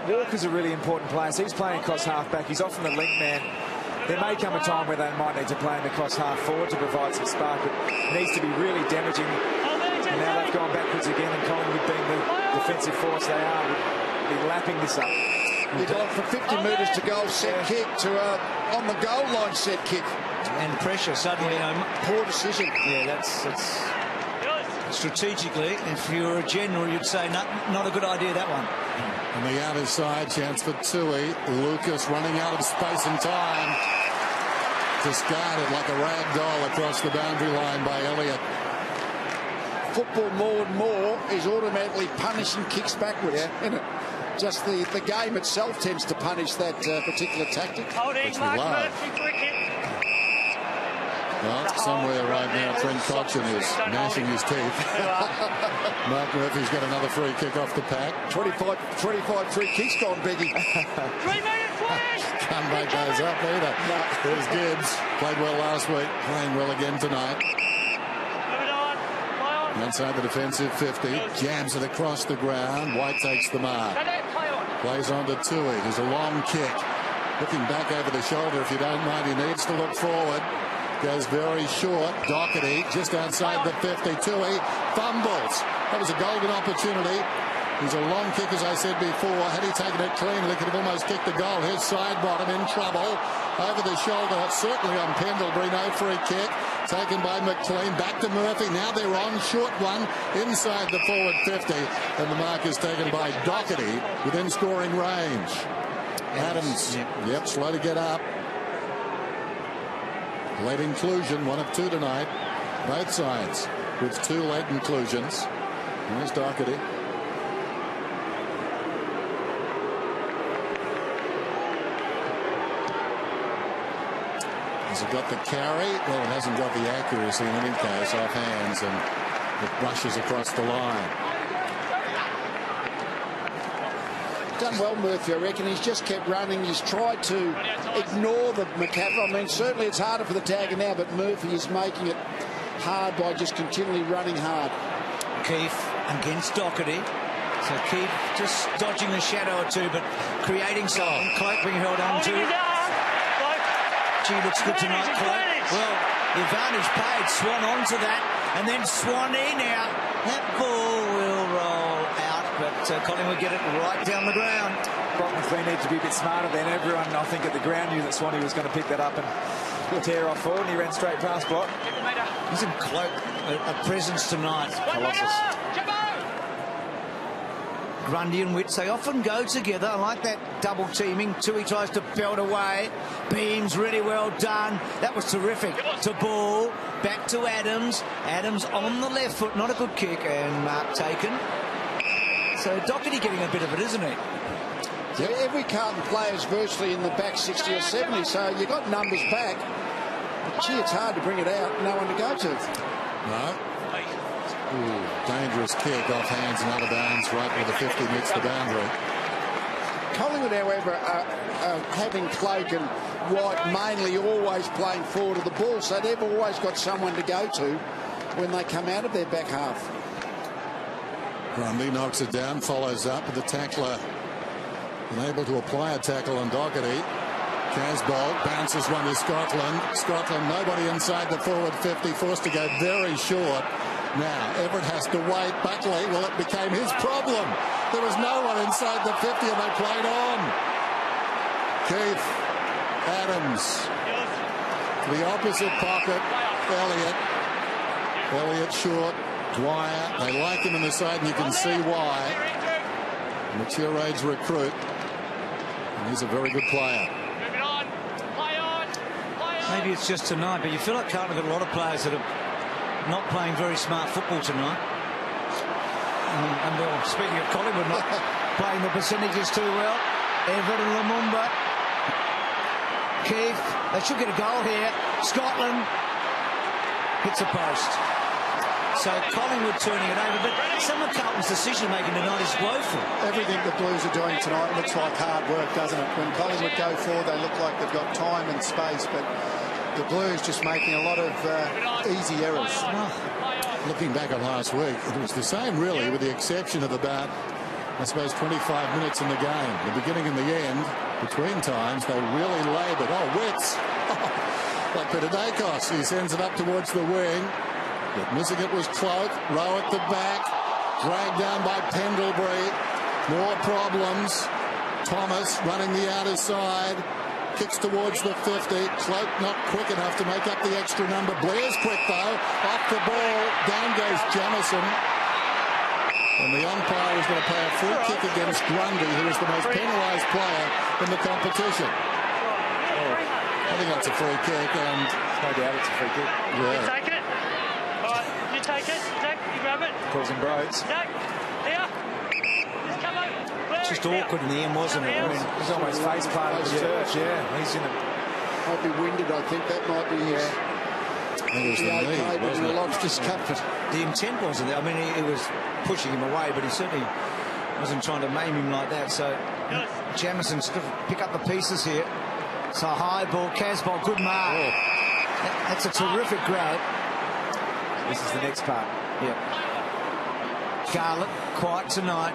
Walker's a really important player. So he's playing across half-back. He's often the link man. There may come a time where they might need to play him across half-forward to provide some spark, but it needs to be really damaging. And now they've gone backwards again, and Collingwood being the defensive force they are, will be lapping this up. You've gone from 50 metres to goal set kick to on the goal line set kick. And pressure suddenly. Poor decision. Yeah, that's strategically, if you were a general, you'd say not a good idea, that one. On the outer side, chance for Tui. Lucas running out of space and time. Discarded like a rag doll across the boundary line by Elliott. Football more and more is automatically punishing kicks backwards, isn't it? Just the game itself tends to punish that particular tactic. Which we love. Well, somewhere right now, Trent Cotchin is gnashing his teeth. Mark Murphy's got another free kick off the pack. 25 free kicks gone, Beggy. 3 minutes left. Can't make those up either. No. There's Gibbs. Played well last week. Playing well again tonight. Outside the defensive 50. Jams it across the ground. White takes the mark. Plays on to Tui. There's a long kick. Looking back over the shoulder, if you don't mind. He needs to look forward. Goes very short. Doherty just outside the 50. Tui fumbles. That was a golden opportunity. He's a long kick, as I said before. Had he taken it cleanly, could have almost kicked the goal. His side bottom in trouble. Over the shoulder, certainly on Pendlebury. No free kick. Taken by McLean. Back to Murphy. Now they're on. Short one inside the forward 50. And the mark is taken by Doherty within scoring range. Adams. Yep, slow to get up. Late inclusion, 1 of 2 tonight. Both sides with 2 late inclusions. Here's Doherty. Has it got the carry? Well, it hasn't got the accuracy in any case, off hands, and it brushes across the line. Done well, Murphy, I reckon. He's just kept running. He's tried to ignore the McCaffrey. I mean, certainly it's harder for the tagger now, but Murphy is making it hard by just continually running hard. Keefe against Doherty. So Keefe just dodging a shadow or two, but creating something. Cloak being held on to. Gee, looks good tonight, Cloak. Well, the advantage paid. Swan onto that, and then Swanee now. That ball will roll out, but Collingwood get it right down the ground. Brockman need to be a bit smarter than everyone. I think at the ground knew that Swanee was going to pick that up and tear off forward, and he ran straight past Block. Isn't Cloak a presence tonight? Colossus. Grundy and Witts, they often go together. I like that double teaming. Tui tries to belt away. Beams, really well done. That was terrific. To Ball, back to Adams. Adams on the left foot, not a good kick, and mark taken. So Doherty getting a bit of it, isn't he? Yeah, every Carlton player is virtually in the back 60 or 70, so you got numbers back. But gee, it's hard to bring it out. No one to go to. No. Ooh, dangerous kick off hands and out of bounds right where the 50 meets the boundary. Collingwood, however, are having Cloak and White mainly always playing forward of the ball, so they've always got someone to go to when they come out of their back half. Grundy knocks it down, follows up with the tackler. Unable to apply a tackle on Doherty. Casbolt bounces one to Scotland. Scotland, nobody inside the forward 50, forced to go very short. Now, Everett has to wait. Buckley, well, it became his problem. There was no one inside the 50 and they played on. Keefe, Adams, to the opposite pocket, Elliott. Elliott short, Dwyer. They like him in the side and you can see why. Mature age recruit. And he's a very good player. Maybe it's just tonight, but you feel like Carlton have got a lot of players that are not playing very smart football tonight. And well, speaking of Collingwood not playing the percentages too well. Everett and Lumumba. Keefe, they should get a goal here. Scotland hits a post. So Collingwood turning it over, but some of Carlton's decision-making tonight is woeful. Everything the Blues are doing tonight looks like hard work, doesn't it? When Collingwood go forward, they look like they've got time and space, but the Blues just making a lot of easy errors. Looking back on last week, it was the same really, with the exception of about, I suppose, 25 minutes in the game. The beginning and the end, between times, they really laboured. Oh, Wits! Like Peter Dacos, he sends it up towards the wing. But missing it was Cloak. Rowe at the back. Dragged down by Pendlebury. More problems. Thomas running the outer side. Kicks towards the 50. Cloak not quick enough to make up the extra number. Blair's quick though. Off the ball. Down goes Jamison. And the umpire is going to play a free kick against Grundy, who is the most penalised player in the competition. I think that's a free kick, and No doubt it's a free kick. yeah. You take it. All right, you take it. You grab it. Calls him Broads. No, here. Just come over. It's just awkward in the end, wasn't it? I mean, He's almost face planted the turf. Yeah, he's in it. Might be winded, I think. That might be his. I think it was the knee, but wasn't a it? lot's discomfort. the intent wasn't there. I mean, he was pushing him away, but he certainly wasn't trying to maim him like that. So Jamison's got to pick up the pieces here. So high ball, Casbolt, good mark. That's a terrific grab. This is the next part. Yeah. Garlick, quiet tonight.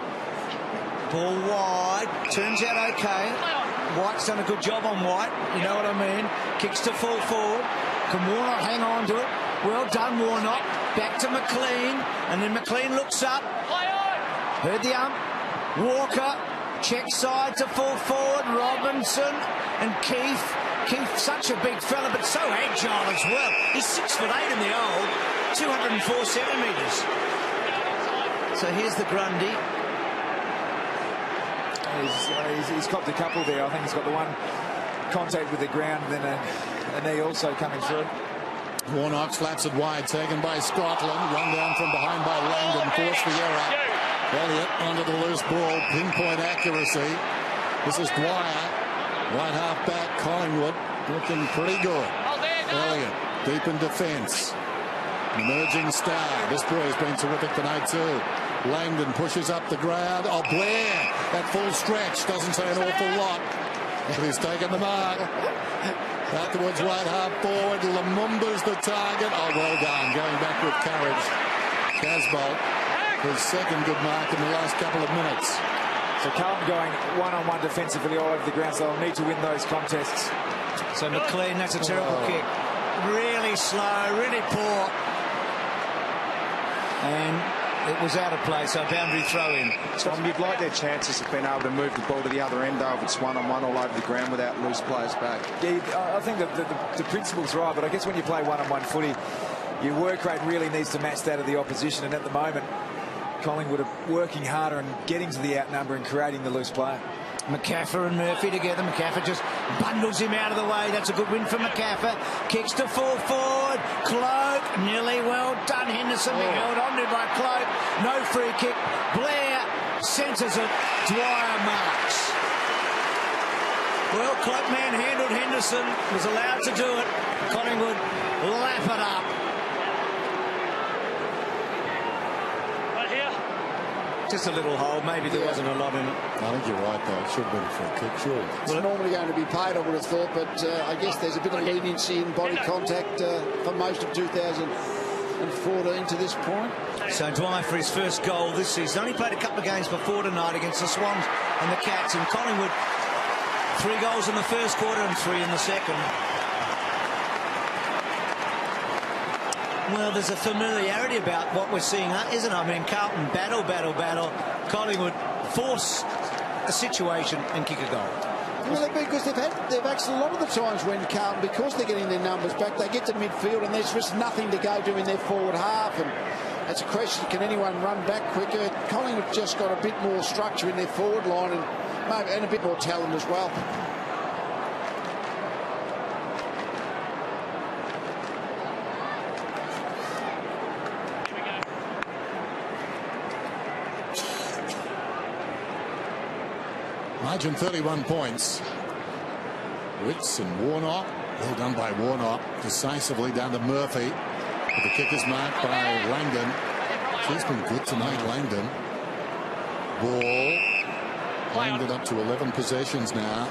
Ball wide, turns out okay. White's done a good job on White, you know what I mean? Kicks to full forward. Can Warnock hang on to it? Well done, Warnock. Back to McLean, and then McLean looks up. Heard the ump. Walker, check side to full forward. Robinson and Keith. Keith, such a big fella, but so agile as well. He's 6'8" in the old, 204 centimetres. So here's the Grundy. He's copped a couple there. I think he's got the one contact with the ground, and then a knee also coming through. Warnock slaps it wide, taken by Scotland. Run down from behind by Langdon, forced the error. Elliott onto the loose ball, pinpoint accuracy. This is Dwyer, right half back, Collingwood, looking pretty good. Elliott, deep in defence. Emerging star. This boy has been terrific tonight too. Langdon pushes up the ground. Oh, Blair, that full stretch doesn't say an awful lot, but he's taken the mark. Out towards right half forward. Lumumba's the target. Oh, well done. Going back with courage. Casbolt, his second good mark in the last couple of minutes. So Carlton going one-on-one defensively all over the ground, so they'll need to win those contests. So McLean, that's a terrible kick. Really slow, really poor. And it was out of play, so boundary throw in. Tom, you'd like their chances of being able to move the ball to the other end, though, if it's one-on-one all over the ground without loose players back. Yeah, I think the principle's right, but I guess when you play one-on-one footy, your work rate really needs to match that of the opposition, and at the moment, Collingwood are working harder and getting to the outnumber and creating the loose player. McCaffer and Murphy together. McCaffer just bundles him out of the way. That's a good win for McCaffer. Kicks to full forward. Cloak, nearly well done. Henderson being held on to by Cloak. No free kick. Blair centres it. Dwyer marks. Well, Cloak manhandled Henderson. Was allowed to do it. Collingwood lap it up. Just a little hole. Maybe there wasn't a lot in it. I think you're right, though. It should have been a free kick, sure. It's normally going to be paid, I would have thought, but I guess there's a bit of leniency in body contact for most of 2014 to this point. So Dwyer for his first goal this season. Only played a couple of games before tonight against the Swans and the Cats. In Collingwood, 3 goals in the first quarter and 3 in the second. Well, there's a familiarity about what we're seeing, isn't it? I mean, Carlton battle. Collingwood force a situation and kick a goal. Well, because they've actually a lot of the times when Carlton, because they're getting their numbers back, they get to midfield and there's just nothing to go to in their forward half. And it's a question: can anyone run back quicker? Collingwood just got a bit more structure in their forward line and a bit more talent as well. Margin 31 points. Witts and Warnock. Well done by Warnock. Decisively down to Murphy. But the kick is marked by Langdon. She's been good tonight, Langdon. Ball. Langdon up to 11 possessions now.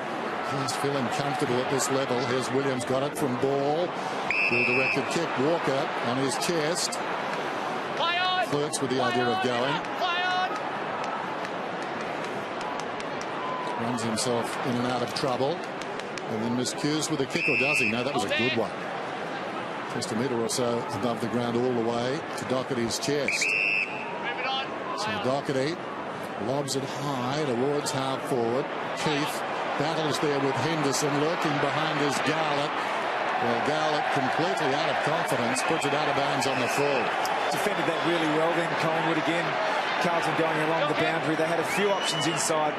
He's feeling comfortable at this level. Here's Williams, got it from Ball. Well-directed kick. Walker on his chest. Flirts with the idea of going. Runs himself in and out of trouble. And then miscues with a kick, or does he? No, that was a good one. Just a metre or so above the ground all the way to Doherty's chest. So Doherty lobs it high towards half forward. Keith battles there with Henderson, lurking behind his Garlett. Well, Garlett completely out of confidence, puts it out of bounds on the full. Defended that really well then. Collingwood again. Carlton going along the boundary. They had a few options inside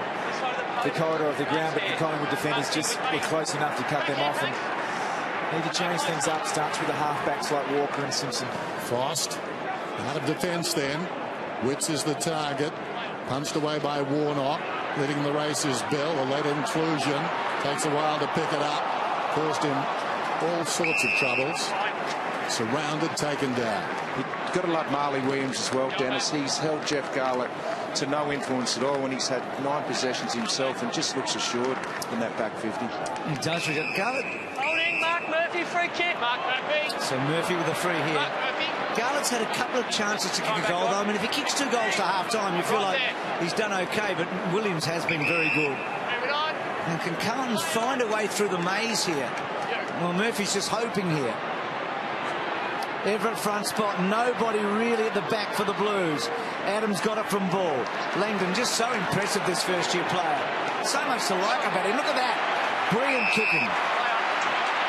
the corridor of the ground, but the Collingwood defenders just were close enough to cut them off and need to change things up. Starts with the halfbacks like Walker and Simpson. Frost out of defence then. Witts is the target. Punched away by Warnock. Leading the race is Bell. A late inclusion. Takes a while to pick it up. Caused him all sorts of troubles. Surrounded, taken down. You've got to love Marley Williams as well, Dennis. He's held Jeff Garlett to no influence at all when he's had 9 possessions himself and just looks assured in that back 50. He does. We got Garlett. Holding, Mark Murphy, free kick. Mark Murphy. So Murphy with a free here. Mark Murphy. Garlett's had a couple of chances to kick a goal, though. I mean, if he kicks 2 goals to half-time, you feel like he's done OK, but Williams has been very good. Moving on. And can Carlton find a way through the maze here? Well, Murphy's just hoping here. Everett front spot, nobody really at the back for the Blues. Adams got it from Ball. Langdon just so impressive, this first-year player. So much to like about him. Look at that. Brilliant kicking.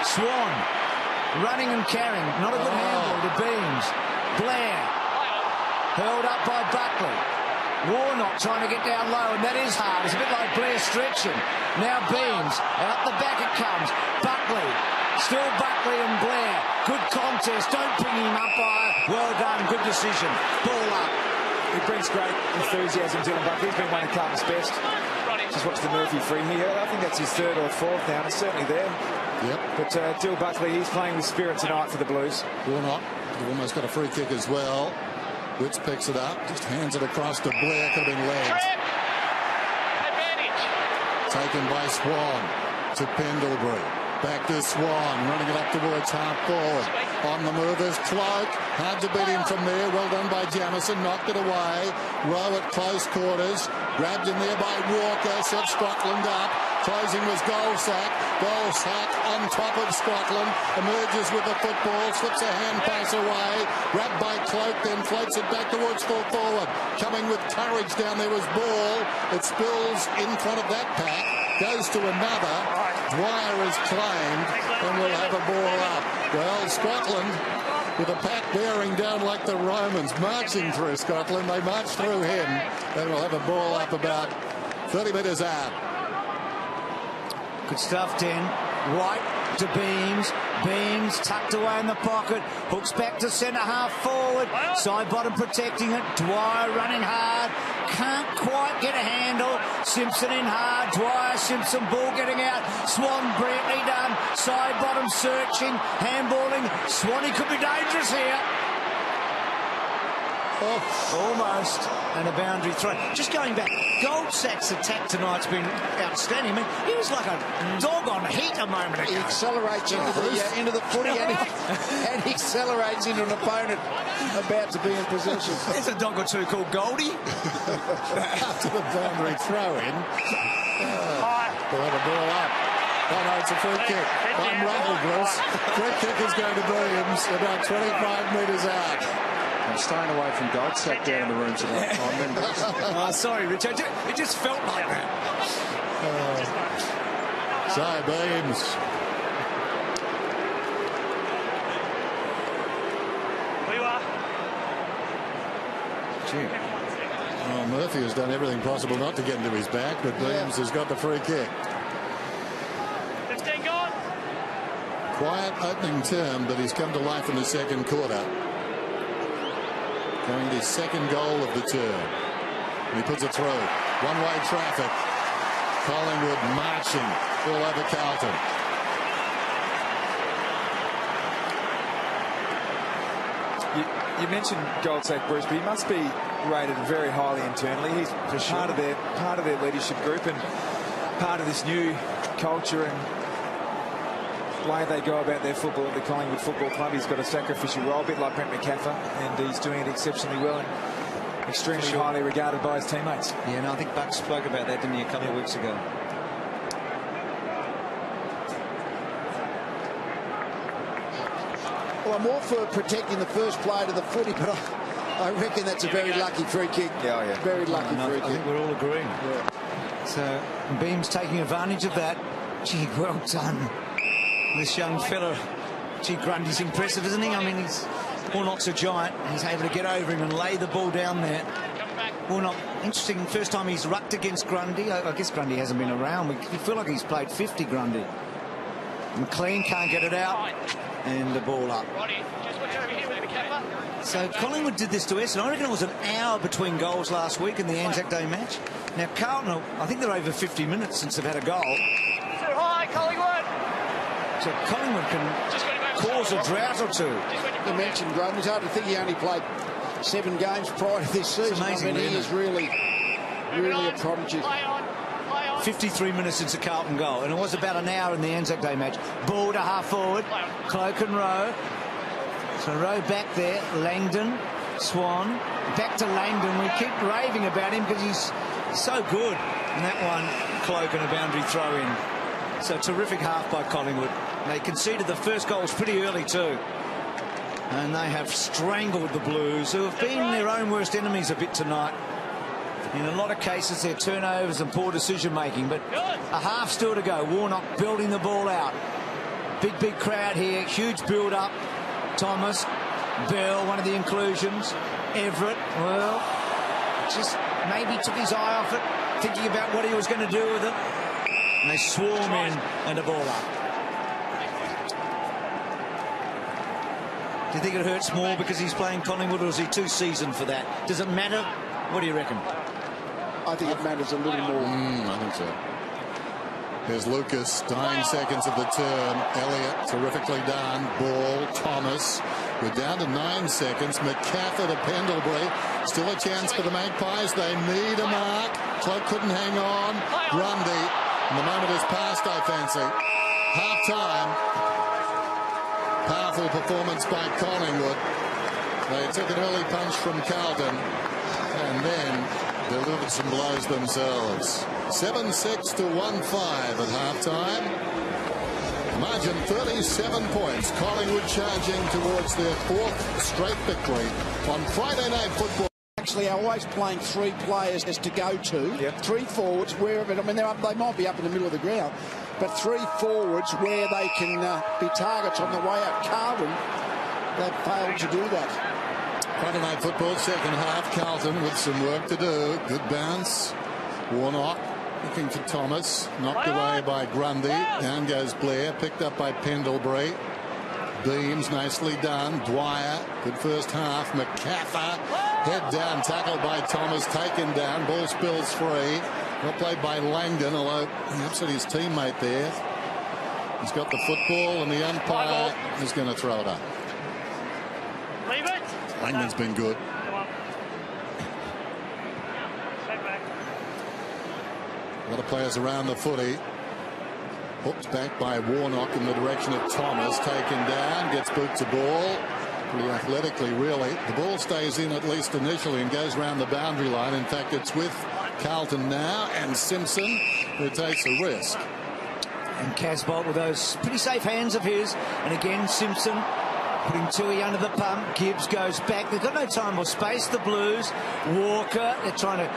Swan running and carrying. Not a good handle to Beams. Blair held up by Buckley. Warnock trying to get down low, and that is hard. It's a bit like Blair stretching. Now Beams, out the back it comes. Buckley, still Buckley and Blair. Good contest, don't ping him up by. Well done, good decision. Ball up. He brings great enthusiasm, Dylan Buckley. He's been one of Carlton's best. Just watch the Murphy free here. I think that's his 3rd or 4th now. It's certainly there. Yep. But Dill Buckley, he's playing with spirit tonight for the Blues. Warnock, you've almost got a free kick as well. Witts picks it up, just hands it across to Blair. Could have been legs. Advantage. Taken by Swan to Pendlebury. Back to Swan, running it up towards half forward. On the move is Cloak. Hard to beat him from there. Well done by Jamison. Knocked it away. Rowe at close quarters. Grabbed in there by Walker. Set Scotland up. Closing was Goldsack. Goldsack on top of Scotland. Emerges with the football. Slips a hand pass away. Grabbed by Cloak. Then floats it back towards full forward. Coming with courage down there was Ball. It spills in front of that pack. Goes to another. Dwyer is claimed and will have a ball up. Well, Scotland with a pack bearing down like the Romans, marching through Scotland. They march through him and will have a ball up about 30 metres out. Good stuff, Den. White to Beams. Beams tucked away in the pocket. Hooks back to centre half forward. Side bottom protecting it. Dwyer running hard. Can't quite get a handle. Simpson in hard. Dwyer, Simpson, ball getting out. Swan brilliantly done. Side bottom searching. Handballing. Swanee could be dangerous here. Oh, almost. And a boundary throw. Just going back, Goldsack's attack tonight's been outstanding. I mean, he was like a dog on heat a moment ago. He accelerates into the footy and he accelerates into an opponent about to be in possession. There's a dog or two called Goldie. After the boundary throw in. We'll have a ball up. Oh no, it's a free kick. Unruffled, Bruce. Free kick is going to Williams about 25 metres out. I'm staying away from Goldsack down in the rooms at that time. Oh, sorry, Richard. It just felt like that. So, Beams. Well, Murphy has done everything possible not to get into his back, but Beams has got the free kick. 15 gone. Quiet opening term, but he's come to life in the second quarter. Going his second goal of the term. And he puts it through. One-way traffic. Collingwood marching all over Carlton. You mentioned Goldsack Bruce, but he must be rated very highly internally. He's part of their leadership group and part of this new culture and way they go about their football at the Collingwood Football Club. He's got a sacrificial role, a bit like Brent McCaffrey, and he's doing it exceptionally well and extremely highly regarded by his teammates. Yeah, and I think Buck spoke about that, didn't he, a couple of weeks ago. Well, I'm all for protecting the first play to the footy, but I reckon that's a very lucky free kick. Yeah, yeah. Very lucky free kick. I think we're all agreeing. Yeah. So Beam's taking advantage of that. Gee, well done, this young fella. Gee, Grundy's impressive, isn't he? I mean, Warnock's a giant. He's able to get over him and lay the ball down there. Warnock, interesting, first time he's rucked against Grundy. I guess Grundy hasn't been around. We feel like he's played 50, Grundy. McLean can't get it out. And the ball up. So Collingwood did this to us, and I reckon it was an hour between goals last week in the Anzac Day match. Now Carlton, I think they're over 50 minutes since they've had a goal. Too high, Collingwood. So Collingwood can cause a drought or two. You mentioned Grundy. It's hard to think he only played 7 games prior to this season. Amazing, I mean, he is really a prodigy. 53 minutes since a Carlton goal, and it was about an hour in the Anzac Day match. Ball to half forward, Cloak and Rowe. So Rowe back there, Langdon, Swan, back to Langdon. We keep raving about him because he's so good. And that one, Cloak and a boundary throw in. So terrific half by Collingwood. They conceded the first goals pretty early too. And they have strangled the Blues, who have been their own worst enemies a bit tonight. In a lot of cases, their turnovers and poor decision-making, but a half still to go. Warnock building the ball out. Big crowd here, huge build-up. Thomas, Bell, one of the inclusions. Everett, well, just maybe took his eye off it, thinking about what he was going to do with it. And they swarm in and the ball up. Do you think it hurts more because he's playing Collingwood, or is he too seasoned for that? Does it matter? What do you reckon? I think it matters a little more. I think so. Here's Lucas, dying seconds of the term. Elliott, terrifically done. Ball, Thomas. We're down to 9 seconds. McCaffrey to Pendlebury. Still a chance for the Magpies. They need a mark. Cloak couldn't hang on. Grundy. And the moment has passed, I fancy. Half-time. Powerful performance by Collingwood. They took an early punch from Carlton and then delivered some blows themselves. 7-6 to 1-5 at halftime. Margin 37 points. Collingwood charging towards their 4th straight victory on Friday Night Football. Actually, are always playing 3 players as to go to. Yep. 3 forwards wherever. I mean, they might be up in the middle of the ground, but 3 forwards where they can be targets on the way out. Carlton, they've failed to do that. Friday Night Football, second half. Carlton with some work to do. Good bounce. Warnock looking for Thomas. Knocked away by Grundy. Down goes Blair. Picked up by Pendlebury. Beams, nicely done. Dwyer, good first half. McCaffrey, head down. Tackled by Thomas. Taken down. Ball spills free. Well played by Langdon, although he upset his teammate there. He's got the football, and the umpire is going to throw it up. Leave it. Langdon's been good. A lot of players around the footy. Hooked back by Warnock in the direction of Thomas. Taken down. Gets boot to ball. Pretty athletically, really. The ball stays in at least initially and goes around the boundary line. In fact, it's with Carlton now and Simpson, who takes a risk. And Casbolt with those pretty safe hands of his. And again, Simpson putting Tui under the pump. Gibbs goes back. They've got no time or space, the Blues. Walker, they're trying to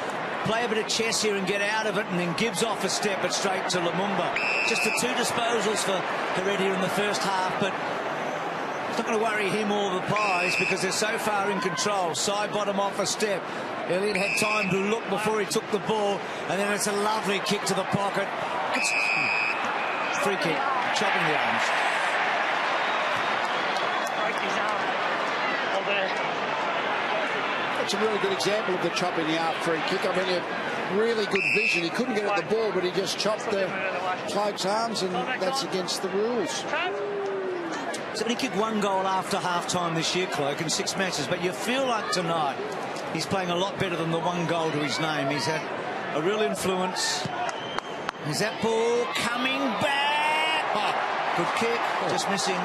play a bit of chess here and get out of it, and then Gibbs off a step but straight to Lumumba. Just the 2 disposals for Heredia in the first half, but it's not going to worry him or the Pies because they're so far in control. Side bottom off a step. Elliott had time to look before he took the ball, and then it's a lovely kick to the pocket. It's free kick, chopping the arms. It's a really good example of the chop in the arm free kick. I mean, a really good vision. He couldn't get at the ball, but he just chopped the Cloak's arms, and that's against the rules. He's only kicked 1 goal after half-time this year, Cloak, in 6 matches. But you feel like tonight he's playing a lot better than the 1 goal to his name. He's had a real influence. Is that ball coming back? Oh, good kick, just missing.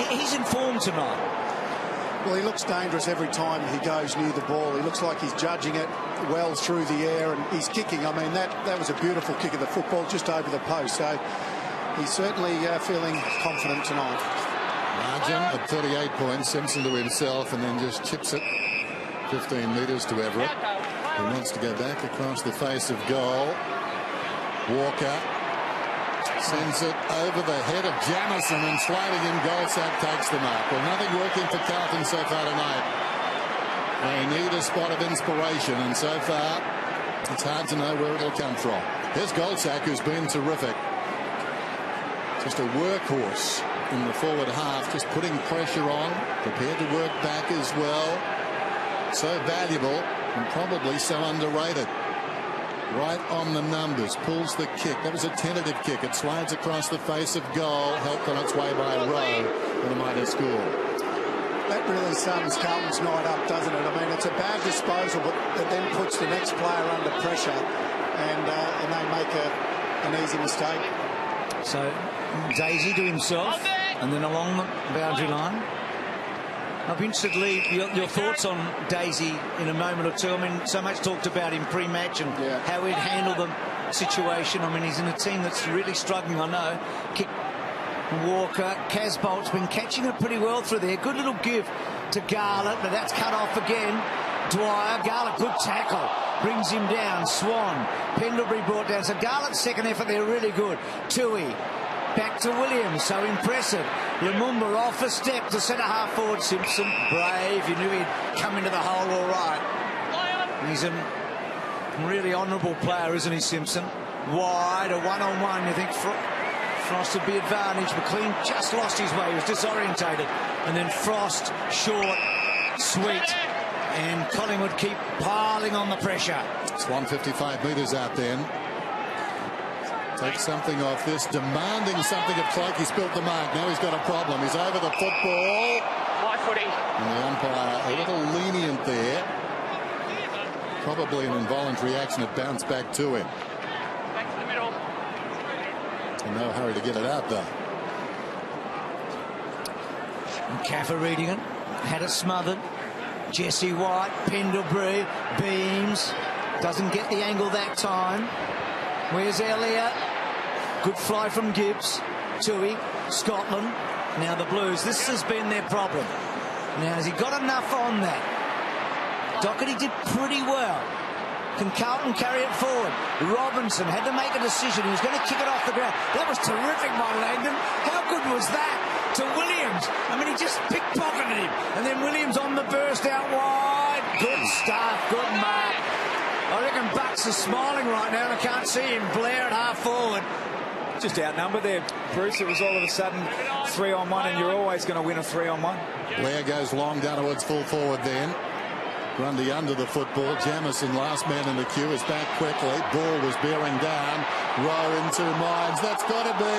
He's in form tonight. Well, he looks dangerous every time he goes near the ball. He looks like he's judging it well through the air, and he's kicking. I mean, that was a beautiful kick of the football just over the post. So he's certainly feeling confident tonight. Margin at 38 points. Simpson to himself, and then just chips it 15 metres to Everett. He wants to go back across the face of goal. Walker sends it over the head of Jamison, and sliding in, Goldsack takes the mark. Well, nothing working for Carlton so far tonight. They need a spot of inspiration, and so far it's hard to know where it'll come from. Here's Goldsack, who's been terrific. Just a workhorse in the forward half, just putting pressure on, prepared to work back as well. So valuable and probably so underrated. Right on the numbers, pulls the kick. That was a tentative kick. It slides across the face of goal, helped on its way by Rowe, and a minor score. That really sums Carlton's night up, doesn't it? I mean, it's a bad disposal, but it then puts the next player under pressure, and they make an easy mistake. So Daisy to himself, and then along the boundary line. I'd be interested, Lee, your thoughts on Daisy in a moment or two. I mean, so much talked about him pre-match and how he'd handle the situation. I mean, he's in a team that's really struggling, I know. Kick Walker. Casbolt's been catching it pretty well through there. Good little give to Garlett, but that's cut off again. Dwyer, Garlett, good tackle. Brings him down. Swan. Pendlebury brought down. So Garlett's second effort there, really good. Tui. Back to Williams, so impressive. Lumumba off a step to centre half forward. Simpson, brave. You knew he'd come into the hole all right. He's a really honourable player, isn't he, Simpson? Wide, a one-on-one. You think Frost would be advantaged. McLean just lost his way. He was disorientated. And then Frost, short, sweet. And Collingwood keep piling on the pressure. It's 155 metres out then. Take something off this, demanding something of Cloak. He's built the mark. Now he's got a problem. He's over the football. High footy. And the umpire a little lenient there. Probably an involuntary action. It bounced back to him. Back to the middle. In no hurry to get it out, though. And Caffer reading it. Had it smothered. Jesse White, Pendlebury, Beams. Doesn't get the angle that time. Where's Elliott? Good fly from Gibbs. Tui, Scotland. Now the Blues. This has been their problem. Now, has he got enough on that? Doherty did pretty well. Can Carlton carry it forward? Robinson had to make a decision. He was going to kick it off the ground. That was terrific by Langdon. How good was that to Williams? I mean, he just pickpocketed him. And then Williams on the burst out wide. Good stuff. Good mark. I reckon Bucks is smiling right now, and I can't see him. Blair at half forward. Just outnumbered there, Bruce. It was all of a sudden 3-on-1, and you're always going to win a 3-on-1. Blair goes long down towards full forward then. Grundy under the football. Jamison, last man in the queue, is back quickly. Ball was bearing down. Rowe in 2 minds. That's got to be.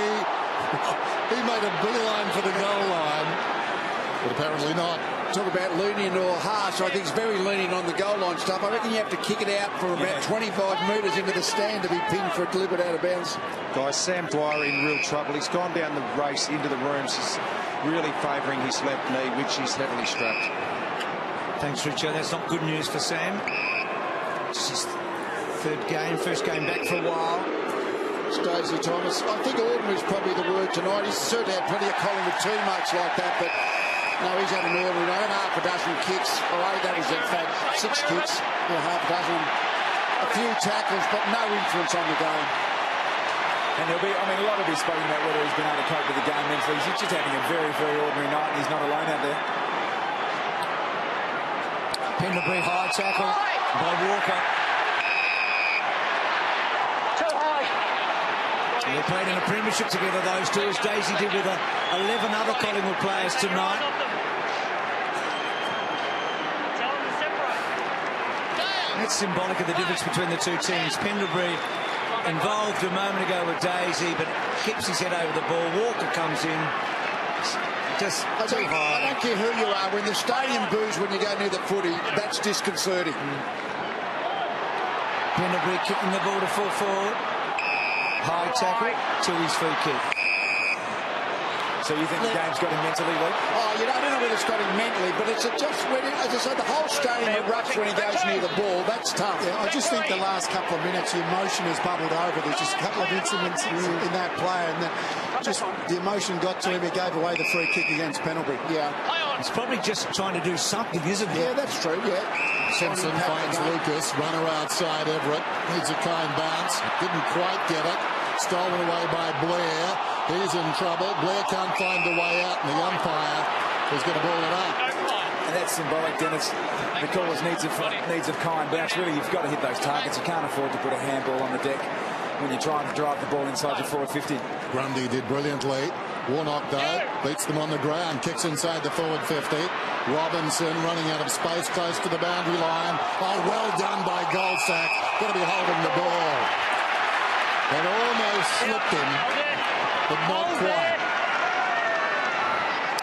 He made a beeline for the goal line, but apparently not. Talk about lenient or harsh. I think he's very lenient on the goal line stuff. I reckon you have to kick it out for about 25 metres into the stand to be pinned for a deliberate out of bounds. Guys, Sam Dwyer in real trouble. He's gone down the race into the rooms. He's really favouring his left knee, which is heavily strapped. Thanks, Richard. That's not good news for Sam. It's his first game back for a while. Stacey Thomas. I think ordinary is probably the word tonight. He's certainly had plenty of Collingwood too much like that, but no, he's had an ordinary night. Half a dozen kicks. Oh, that was in fact 6 kicks. Half a dozen. A few tackles, but no influence on the game. And there'll be, I mean, a lot of he's spoken about whether he's been able to cope with the game mentally. He's just having a very, very ordinary night, and he's not alone out there. Pendlebury high tackle by Walker. Too high. They played in a premiership together, those two, as Daisy did with 11 other Collingwood players tonight. That's symbolic of the difference between the two teams. Pendlebury involved a moment ago with Daisy, but keeps his head over the ball. Walker comes in. just I too high. don't care who you are. When the stadium boos when you go near the footy, that's disconcerting. Pendlebury kicking the ball to full forward. High tackle to his free kick. So you think the game's got him mentally, Lee? Oh, I don't know whether it's got him mentally, but it's just when, as I said, the whole stadium erupts when he goes near the ball. That's tough. Yeah, I just think the last couple of minutes, the emotion has bubbled over. There's just a couple of incidents in that play, and just the emotion got to him. He gave away the free kick against Pendlebury. Yeah. He's probably just trying to do something, isn't he? Yeah, that's true, yeah. Simpson finds Lucas, runner outside Everett. Needs a kind bounce. Didn't quite get it. Stolen away by Blair. He's in trouble. Blair can't find the way out, and the umpire is going to ball it up. And that's symbolic, Dennis. The callers needs a kind bounce. Really, you've got to hit those targets. You can't afford to put a handball on the deck when you're trying to drive the ball inside your forward 50. Grundy did brilliantly. Warnock, though, beats them on the ground. Kicks inside the forward 50. Robinson running out of space close to the boundary line. Oh, well done by Goldsack. Got to be holding the ball. It almost slipped him, but not quite.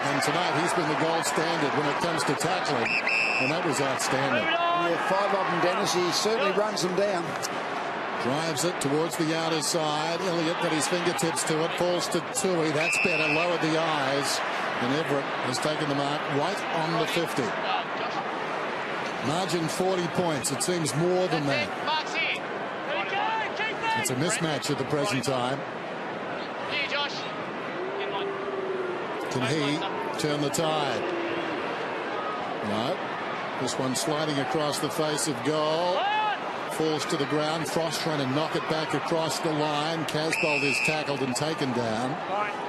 And tonight he's been the gold standard when it comes to tackling, and that was outstanding. Yeah, 5 of them, Dennis. He certainly runs them down. Drives it towards the outer side. Elliott got his fingertips to it. Falls to Tui. That's better. Lowered the eyes. And Everett has taken the mark right on the 50. Margin 40 points. It seems more than that. It's a mismatch at the present time. Can he turn the tide? No. This one sliding across the face of goal. Falls to the ground. Frost trying to knock it back across the line. Casbolt is tackled and taken down.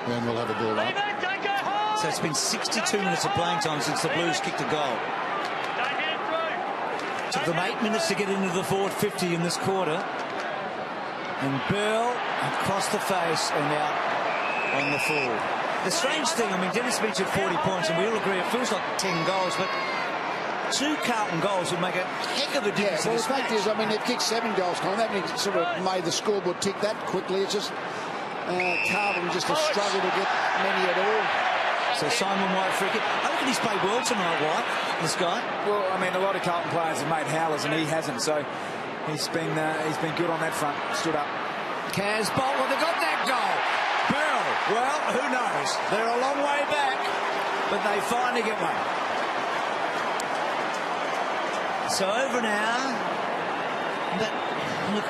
And we'll have a ball up. So it's been 62 minutes of playing time since the Blues kicked a goal. Took them 8 minutes to get into the forward 50 in this quarter. And Burl across the face and out on the full. The strange thing, I mean, Dennis mentioned 40 points, and we all agree it feels like 10 goals, but 2 Carlton goals would make a heck of a difference. Yeah, well, the fact is, I mean, they've kicked 7 goals, Colin. That means sort of made the scoreboard tick that quickly. It's just Carlton just a struggle to get many at all. So Simon White free kick. I reckon he's played well tonight, White, this guy. Well, I mean, a lot of Carlton players have made howlers, and he hasn't, so he's been good on that front. Stood up. Casbolt, well, they got that goal. Burl, well, who knows? They're a long way back, but they finally get one. So over now, but look,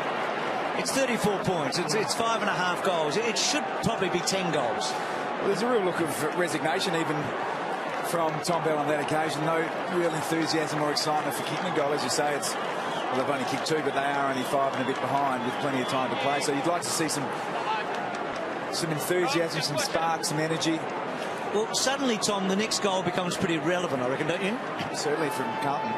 it's 34 points. It's 5.5 goals. It should probably be 10 goals. Well, there's a real look of resignation even from Tom Bell on that occasion. No real enthusiasm or excitement for kicking a goal. As you say, well, they've only kicked 2, but they are only 5 and a bit behind with plenty of time to play. So you'd like to see some enthusiasm, some spark, some energy. Well, suddenly, Tom, the next goal becomes pretty relevant, I reckon, don't you? Certainly from Carlton.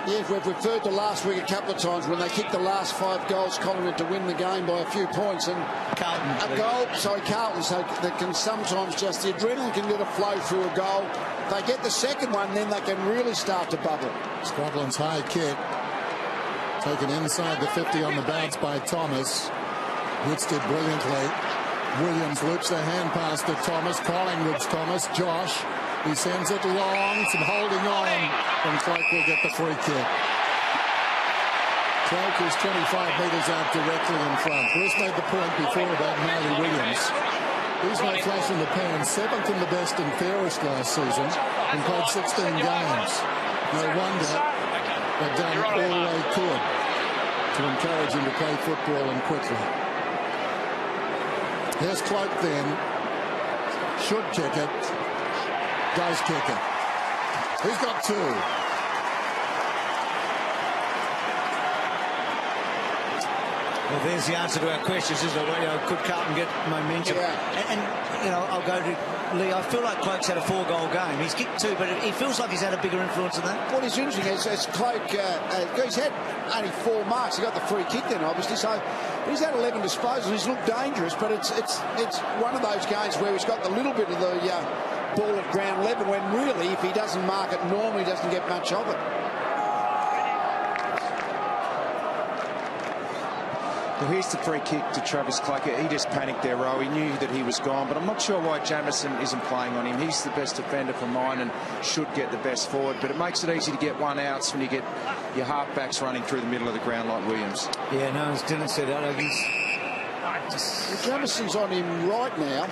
Yeah, we've referred to last week a couple of times when they kicked the last 5 goals, Collingwood to win the game by a few points. And Carlton. Carlton. So they can sometimes just, the adrenaline can let it flow through a goal. If they get the second one, then they can really start to bubble. Scotland's high kick. Taken inside the 50 on the bounce by Thomas. Woods did brilliantly. Williams loops a hand pass to Thomas. Collingwood's Thomas. Josh. He sends it long. Some holding on. And Cloak will get the free kick. Cloak is 25 metres out directly in front. Bruce made the point before about Marley Williams. He's no flash in the pan. 7th in the best and fairest last season. And played 16 games. No wonder they've done all they could to encourage him to play football and quickly. Here's Cloak then. Should kick it. Does kick it. He's got 2. Well, there's the answer to our questions, isn't it? You know, could Carlton get momentum? Yeah. And you know, I'll go to Lee. I feel like Cloak's had a 4-goal game. He's kicked 2, but he feels like he's had a bigger influence than that. What is interesting is Cloak, he's had only 4 marks. He got the free kick then, obviously. So he's had 11 disposals. He's looked dangerous, but it's one of those games where he's got the little bit of the ball at ground level, when really, if he doesn't mark it, normally doesn't get much of it. Well, here's the free kick to Travis Clacker. He just panicked there, Rowe. He knew that he was gone, but I'm not sure why Jamieson isn't playing on him. He's the best defender for mine and should get the best forward, but it makes it easy to get one outs when you get your half-backs running through the middle of the ground like Williams. Yeah, no, as Dylan said, Jamison's on him right now.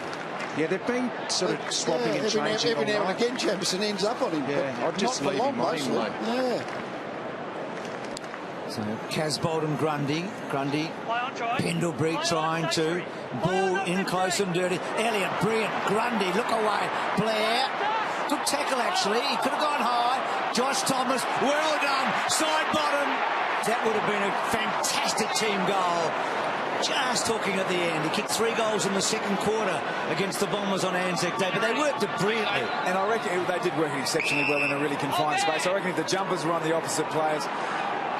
Yeah, they've been sort of swapping and changing. Every now and again, Jamieson ends up on him. Yeah, I'd just leave him on him, mate. Yeah. So Casbolt and Grundy, Pendlebury trying to ball in close and dirty. Elliott, brilliant. Grundy, look away. Blair, good tackle actually. He could have gone high. Josh Thomas, well done. Side bottom. That would have been a fantastic team goal. Just talking at the end. He kicked 3 goals in the second quarter against the Bombers on Anzac Day, but they worked it brilliantly. And I reckon they did work it exceptionally well in a really confined space. I reckon if the jumpers were on the opposite players,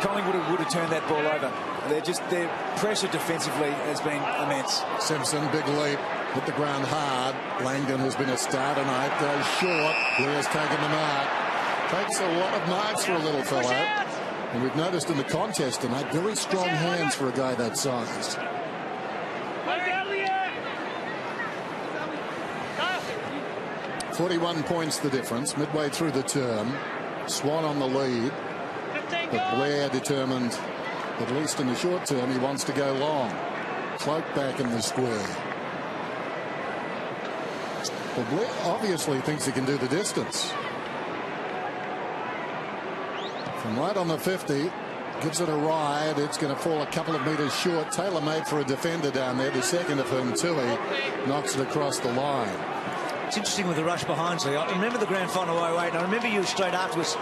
Collingwood would have turned that ball over. Their pressure defensively has been immense. Simpson, big leap, hit the ground hard. Langdon has been a star tonight, goes short. Blair's taken the mark. Takes a lot of marks for a little fellow. And we've noticed in the contest tonight, very strong hands for a guy that size. 41 points the difference, midway through the term. Swan on the lead. But Blair determined, at least in the short term, he wants to go long. Cloak back in the square. Well, Blair obviously thinks he can do the distance. From right on the 50, gives it a ride. It's going to fall a couple of metres short. Tailor-made for a defender down there, the second of whom, Tui, knocks it across the line. It's interesting with the rush behind. So I remember the grand final 08, and I remember you straight afterwards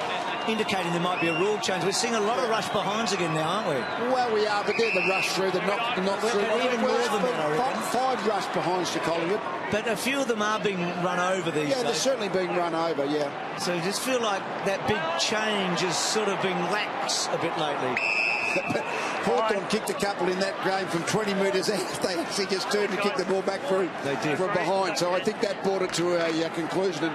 indicating there might be a rule change. We're seeing a lot of rush behinds again now, aren't we? Well, we are, but they're the rush through, the knock through. Even more than that, I reckon. 5 rush behinds to Collingwood. But a few of them are being run over these days. Yeah, they're certainly being run over, yeah. So you just feel like that big change has sort of been lax a bit lately. Hawthorn kicked a couple in that game from 20 metres out. They actually just turned and kicked the ball back through from behind. So I think that brought it to a conclusion.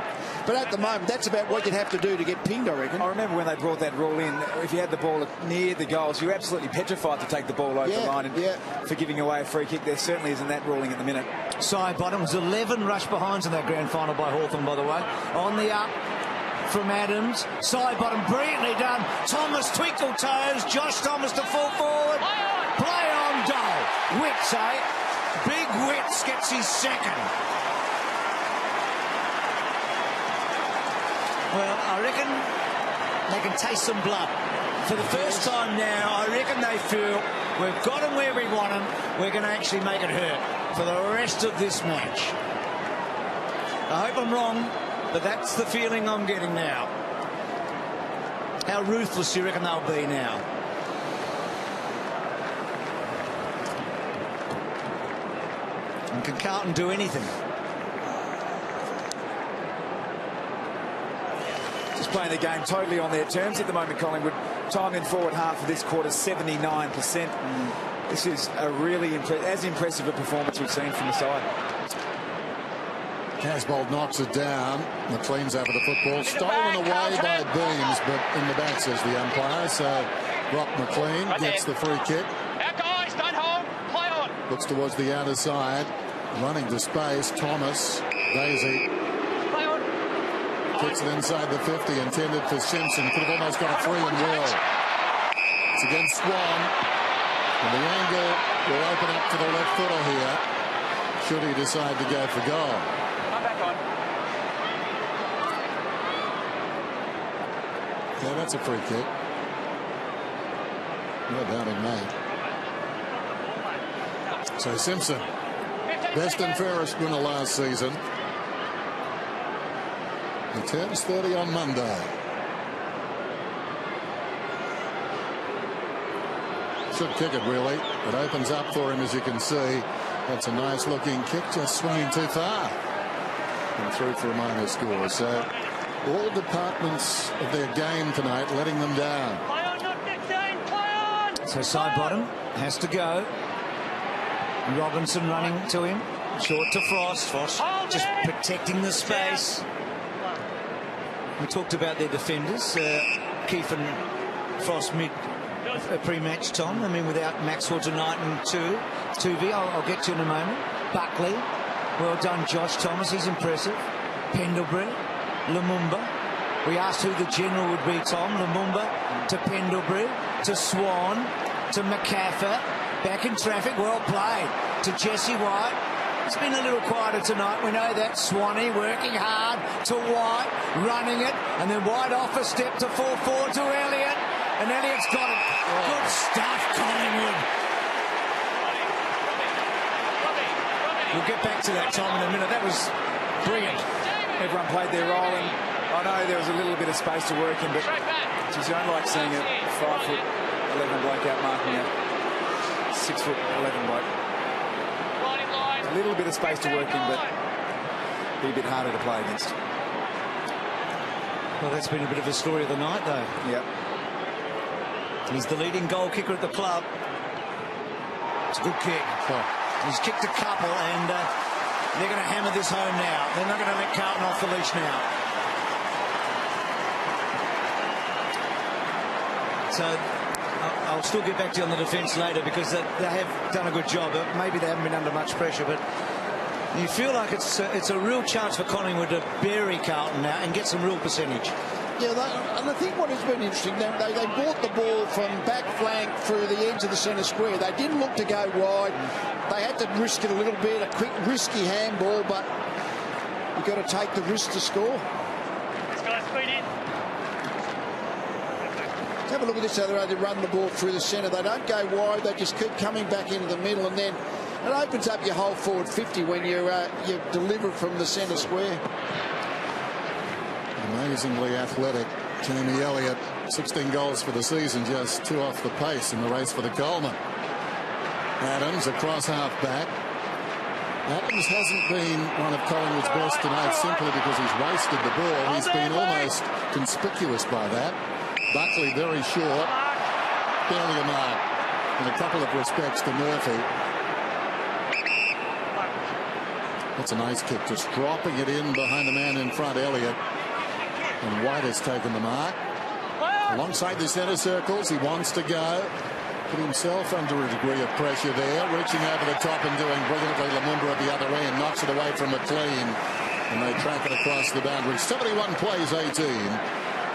But at the moment, that's about what you'd have to do to get pinged, I reckon. I remember when they brought that rule in, if you had the ball near the goals, you're absolutely petrified to take the ball over the line. And for giving away a free kick, there certainly isn't that ruling at the minute. Side bottom was 11 rush behinds in that grand final by Hawthorn, by the way. On the up from Adams. Side bottom, brilliantly done. Thomas twinkle toes. Josh Thomas to full forward. Play on goal. Witts, eh? Big Witts gets his second. Well, I reckon they can taste some blood. For the first time now, I reckon they feel we've got them where we want them. We're going to actually make it hurt for the rest of this match. I hope I'm wrong, but that's the feeling I'm getting now. How ruthless do you reckon they'll be now? And can Carlton do anything? Just playing the game totally on their terms at the moment, Collingwood. Time in forward half of this quarter, 79%. This is a really as impressive a performance we've seen from the side. Casbolt knocks it down. McLean's over the football. Stolen away by Beams, but in the back, says the umpire. So Brock McLean gets the free kick. Our guys, don't hold. Play on. Looks towards the outer side. Running to space. Thomas. Daisy. Play on. Kicks it inside the 50. Intended for Simpson. Could have almost got a free and will. It's against Swan. And the angle will open up to the left footer here, should he decide to go for goal. Back on. Yeah, that's a free kick. No doubt in that. So Simpson, best and fairest winner last season. He turns 30 on Monday. Should kick it, really. It opens up for him, as you can see. That's a nice looking kick, just swinging too far. And through for a minor score. So all departments of their game tonight letting them down. Play on, not 15. Play on. So side bottom has to go. Robinson running to him. Short to Frost. Frost just protecting the space. We talked about their defenders. Keefe and Frost pre-match, Tom. I mean, without Maxwell tonight and Tuvey, I'll get to in a moment. Buckley, well done, Josh Thomas. He's impressive. Pendlebury, Lumumba. We asked who the general would be, Tom. Lumumba to Pendlebury, to Swan, to McCaffer. Back in traffic, well played. To Jesse White. It's been a little quieter tonight. We know that. Swanee working hard to White, running it, and then White off a step to fall forward to Elliott. And Elliott's got it. Good stuff, Collingwood. We'll get back to that, Tom, in a minute. That was brilliant. Everyone played their role, and I know there was a little bit of space to work in, but geez, you don't like seeing a 5'11" bloke out marking a 6'11" bloke. A little bit of space to work in, but be a bit harder to play against. Well, that's been a bit of a story of the night, though. Yep. He's the leading goal kicker at the club. It's a good kick. He's kicked a couple, and they're going to hammer this home now. They're not going to let Carlton off the leash now. So I'll still get back to you on the defence later, because they have done a good job. Maybe they haven't been under much pressure, but you feel like it's a real chance for Collingwood to bury Carlton now and get some real percentage. Yeah, and I think what has been interesting, they brought the ball from back flank through the edge of the centre square. They didn't look to go wide. They had to risk it a little bit, a quick, risky handball, but you've got to take the risk to score. Let's go, speed in. Have a look at this other way. They run the ball through the centre. They don't go wide. They just keep coming back into the middle, and then it opens up your whole forward 50 when you deliver from the centre square. Amazingly athletic Jamie Elliott, 16 goals for the season, just 2 off the pace in the race for the Coleman. Adams across half back. Adams hasn't been one of Collingwood's best tonight simply because he's wasted the ball. He's been almost conspicuous by that. Buckley very short, barely a mark in a couple of respects to Murphy. That's a nice kick, just dropping it in behind the man in front, Elliott. And White has taken the mark. Alongside the centre circles, he wants to go. Put himself under a degree of pressure there, reaching over the top and doing brilliantly. Lumumba at the other end knocks it away from McLean, and they track it across the boundary. 71 plays 18,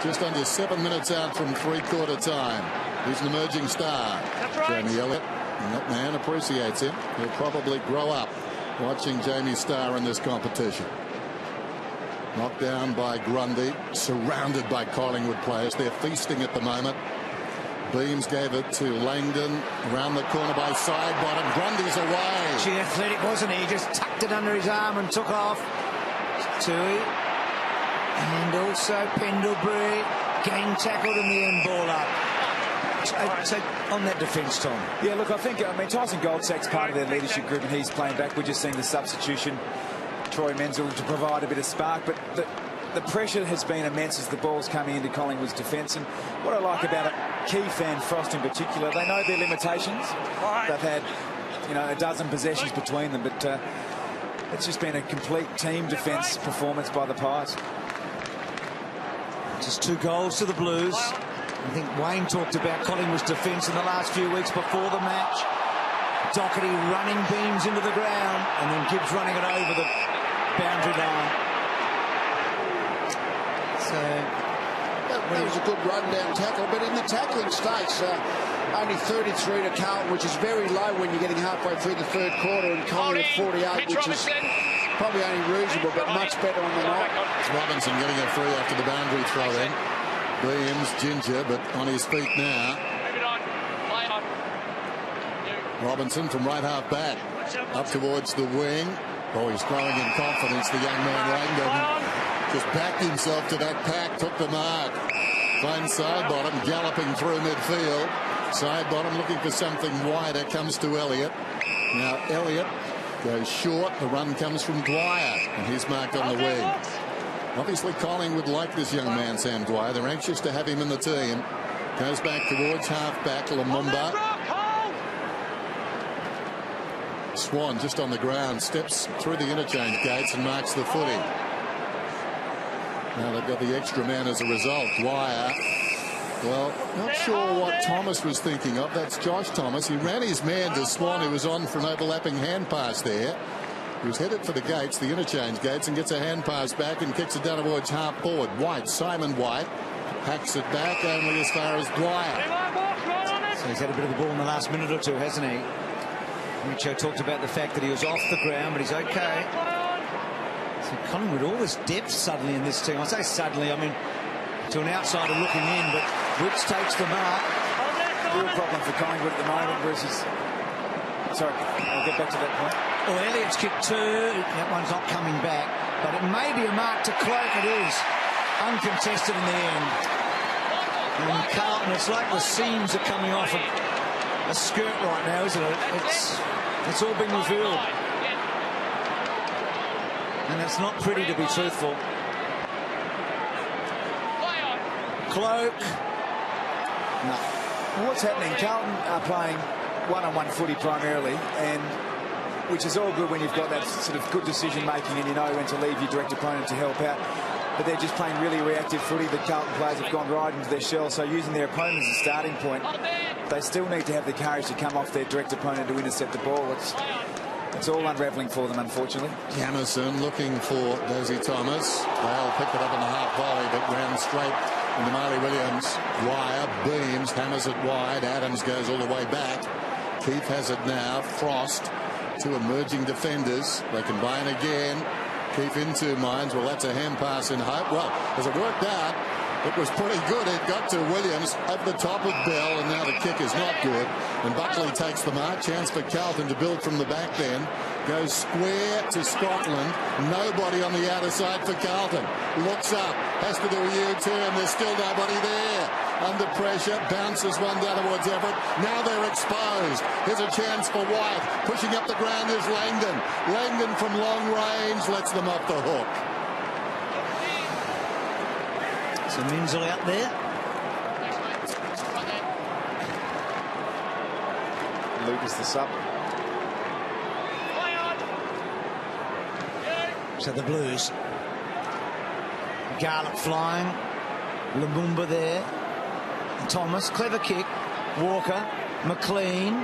just under 7 minutes out from three-quarter time. He's an emerging star, Jamie Elliott, and that man appreciates him. He'll probably grow up watching Jamie star in this competition. Knocked down by Grundy, surrounded by Collingwood players. They're feasting at the moment. Beams gave it to Langdon, around the corner by side bottom. Grundy's away. Gee, athletic, wasn't he? He just tucked it under his arm and took off. Tui. And also Pendlebury. Gang tackled and the end ball up. So on that defence, Tom. Yeah, look, I mean, Tyson Goldsack's part of their leadership group, and he's playing back. We're just seeing the substitution. Troy Menzel to provide a bit of spark, but the pressure has been immense as the ball's coming into Collingwood's defence. And what I like about it, Key Fan Frost in particular, they know their limitations. They've had, a dozen possessions between them, but it's just been a complete team defence performance by the Pies. Just 2 goals to the Blues. I think Wayne talked about Collingwood's defence in the last few weeks before the match. Doherty running beams into the ground, and then Gibbs running it over the boundary line. So that was a good run-down tackle, but in the tackling stakes, only 33 to Carlton, which is very low when you're getting halfway through the third quarter, and Collingwood 48, which is probably only reasonable, but much better on the night. It's Robinson getting it free after the boundary throw in. Williams, Ginger, but on his feet now. Robinson from right half back, up towards the wing. Oh, he's growing in confidence, the young man Langdon. Just backed himself to that pack, took the mark. Finds side bottom, galloping through midfield. Side bottom looking for something wider, comes to Elliott. Now Elliott goes short, the run comes from Dwyer, and he's marked on the wing. Obviously Collingwood like this young man, Sam Dwyer. They're anxious to have him in the team. Goes back towards half back, Lumumba. Swan just on the ground, steps through the interchange gates and marks the footy. Now they've got the extra man as a result. Dwyer Well, not sure what Thomas was thinking of. That's Josh Thomas. He ran his man to Swan, who was on for an overlapping hand pass there. He was headed for the gates, the interchange gates, and gets a hand pass back and kicks it down towards half forward. White, Simon White, hacks it back only as far as Dwyer. So he's had a bit of the ball in the last minute or two, hasn't he? Richo talked about the fact that he was off the ground, but he's okay. So Collingwood, all this depth suddenly in this team. I say suddenly, I mean to an outsider looking in, but Wicks takes the mark. Real problem for Collingwood at the moment versus... Sorry, I'll get back to that point. Oh, Elliott's kicked two. That one's not coming back, but it may be a mark to Cloak. It is uncontested in the end. And Carlton, it's like the seams are coming off a skirt right now, isn't it? It's all been revealed, and it's not pretty, to be truthful. Cloak. No. Well, what's happening? Carlton are playing one-on-one footy primarily, and which is all good when you've got that sort of good decision making and you know when to leave your direct opponent to help out. But they're just playing really reactive footy. The Carlton players have gone right into their shell, so using their opponent as a starting point, they still need to have the courage to come off their direct opponent to intercept the ball. It's all unravelling for them, unfortunately. Jamison looking for Dozy Thomas. They'll pick it up in the half volley, but ran straight into Marley Williams. Dwyer beams, hammers it wide. Adams goes all the way back. Keefe has it now. Frost, two emerging defenders. They combine again. Keefe in two minds. Well, that's a hand pass in hope. Well, as it worked out, it was pretty good. It got to Williams over the top of Bell, and now the kick is not good. And Buckley takes the mark. Chance for Carlton to build from the back then. Goes square to Scotland. Nobody on the outer side for Carlton. Looks up. Has to do a U-turn. There's still nobody there. Under pressure. Bounces one down towards Everett. Now they're exposed. Here's a chance for White. Pushing up the ground is Langdon. Langdon from long range lets them off the hook. So Menzel out there. Lucas the sub. So the Blues. Garlick flying. Lumumba there. Thomas, clever kick. Walker, McLean,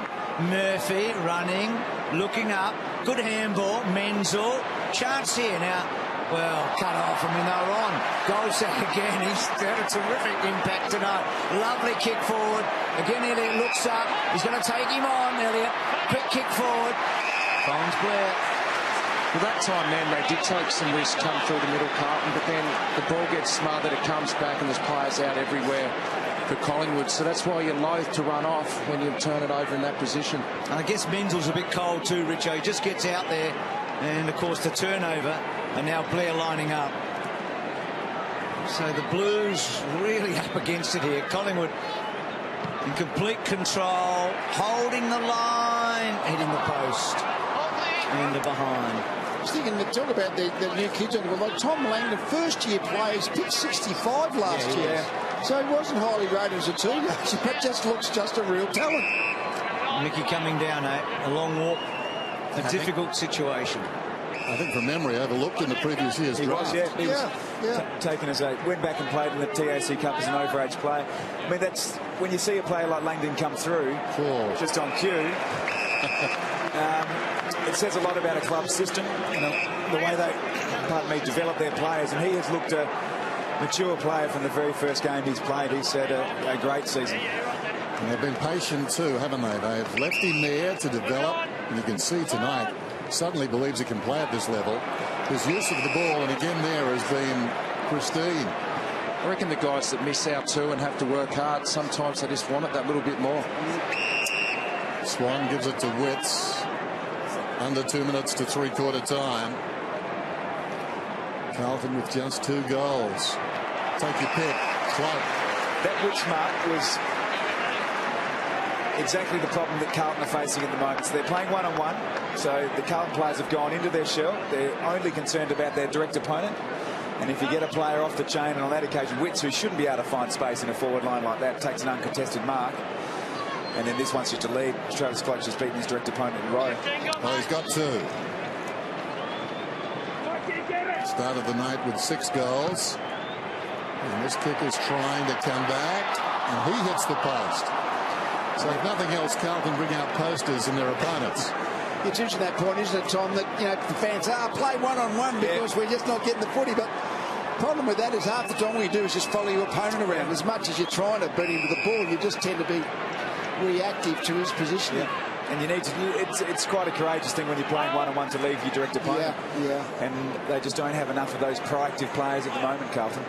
Murphy running, looking up. Good handball. Menzel. Chance here now. Well, cut off. I mean, they were on. Goldsack again. He's had a terrific impact tonight. Lovely kick forward. Again, Elliott looks up. He's going to take him on, Elliott. Quick kick forward. Finds Blair. Well, that time then they did take some risk, come through the middle, Carlton, but then the ball gets smothered, it comes back, and there's players out everywhere for Collingwood. So that's why you're loath to run off when you turn it over in that position. And I guess Menzel's a bit cold too, Richo. He just gets out there, and of course the turnover, and now Blair lining up. So the Blues really up against it here. Collingwood in complete control, holding the line, hitting the post, and the behind. I was thinking, talk about the new kids on the like Tom Langdon, first-year players, picked 65 last year. Yeah. So he wasn't highly rated as a teenager, but just looks just a real talent. Mickey coming down, a long walk, a difficult situation. I think from memory overlooked in the previous year's draft. He was taken as went back and played in the TAC Cup as an overage player. I mean, that's when you see a player like Langdon come through, just on cue. It says a lot about a club system, the way they, develop their players. And he has looked a mature player from the very first game he's played. He's had a great season. And they've been patient too, haven't they? They've left him there to develop, and you can see tonight, suddenly believes he can play at this level. His use of the ball, and again there, has been pristine. I reckon the guys that miss out too and have to work hard, sometimes they just want it that little bit more. Swan gives it to Witts. Under 2 minutes to three-quarter time. Carlton with just 2 goals. Take your pick. Cloak. That Witts mark was exactly the problem that Carlton are facing at the moment. So they're playing one-on-one. So the Carlton players have gone into their shell. They're only concerned about their direct opponent. And if you get a player off the chain, and on that occasion Witts, who shouldn't be able to find space in a forward line like that, takes an uncontested mark. And then this one's just a lead. Travis Cloak's just beaten his direct opponent in a row. Well, he's got 2. Started the night with 6 goals. And this kick is trying to come back. and he hits the post. So if nothing else, Carlton bring out posters in their opponents. It's interesting, that point, isn't it, Tom, that the fans play one-on-one because we're just not getting the footy. But the problem with that is half the time what you do is just follow your opponent around. As much as you're trying to beat him with the ball, you just tend to be reactive to his positioning. Yeah. And you need to. It's quite a courageous thing when you're playing one-on-one to leave your direct opponent. Yeah. And they just don't have enough of those proactive players at the moment, Carlton.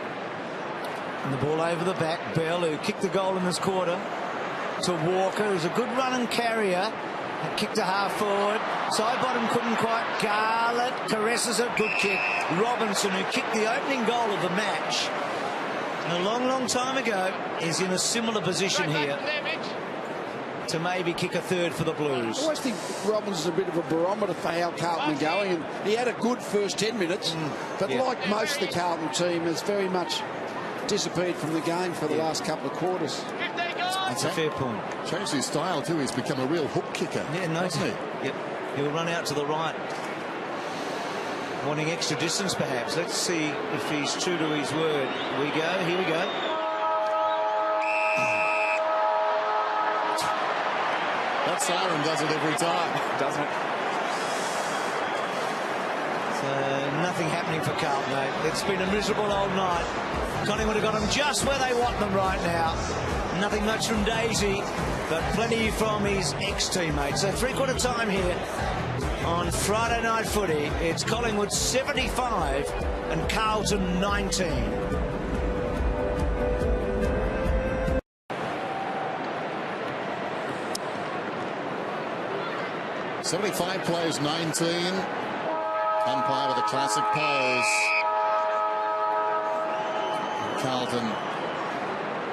And the ball over the back. Bell, who kicked the goal in this quarter, to Walker, who's a good run and carrier. Kicked to half forward. Sidebottom couldn't quite. Garlett caresses a good kick. Robinson, who kicked the opening goal of the match a long, long time ago, is in a similar position here to maybe kick a third for the Blues. I always think Robinson's a bit of a barometer for how Carlton are going, and he had a good first 10 minutes, but like most of the Carlton team, has very much disappeared from the game for the last couple of quarters. That's a fair point. Changed his style too. He's become a real hook kicker. Yeah, no, hasn't he? Yep. He'll run out to the right, wanting extra distance perhaps. Let's see if he's true to his word. Here we go. That siren does it every time, doesn't it? So nothing happening for Carlton, mate. It's been a miserable old night. Collingwood have got them just where they want them right now. Nothing much from Daisy, but plenty from his ex-teammates. So three-quarter time here on Friday Night Footy. It's Collingwood 75 and Carlton 19. .75 plays 19. Umpire with a classic pose. Carlton,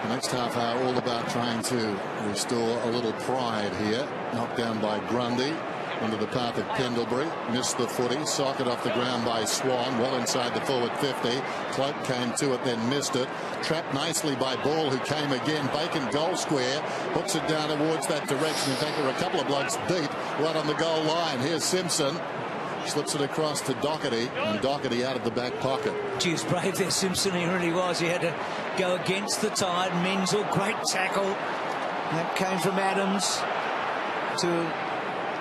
the next half hour, all about trying to restore a little pride here. Knocked down by Grundy into the path of Pendlebury. Missed the footy. Socket off the ground by Swan. Well inside the forward 50. Cloak came to it, then missed it. Trapped nicely by Ball, who came again. Bacon goal square. Hooks it down towards that direction. In fact, there were a couple of blokes deep right on the goal line. Here's Simpson. Slips it across to Doherty, and Doherty out of the back pocket. He was brave there, Simpson. He really was. He had to go against the tide. Menzel, great tackle. That came from Adams to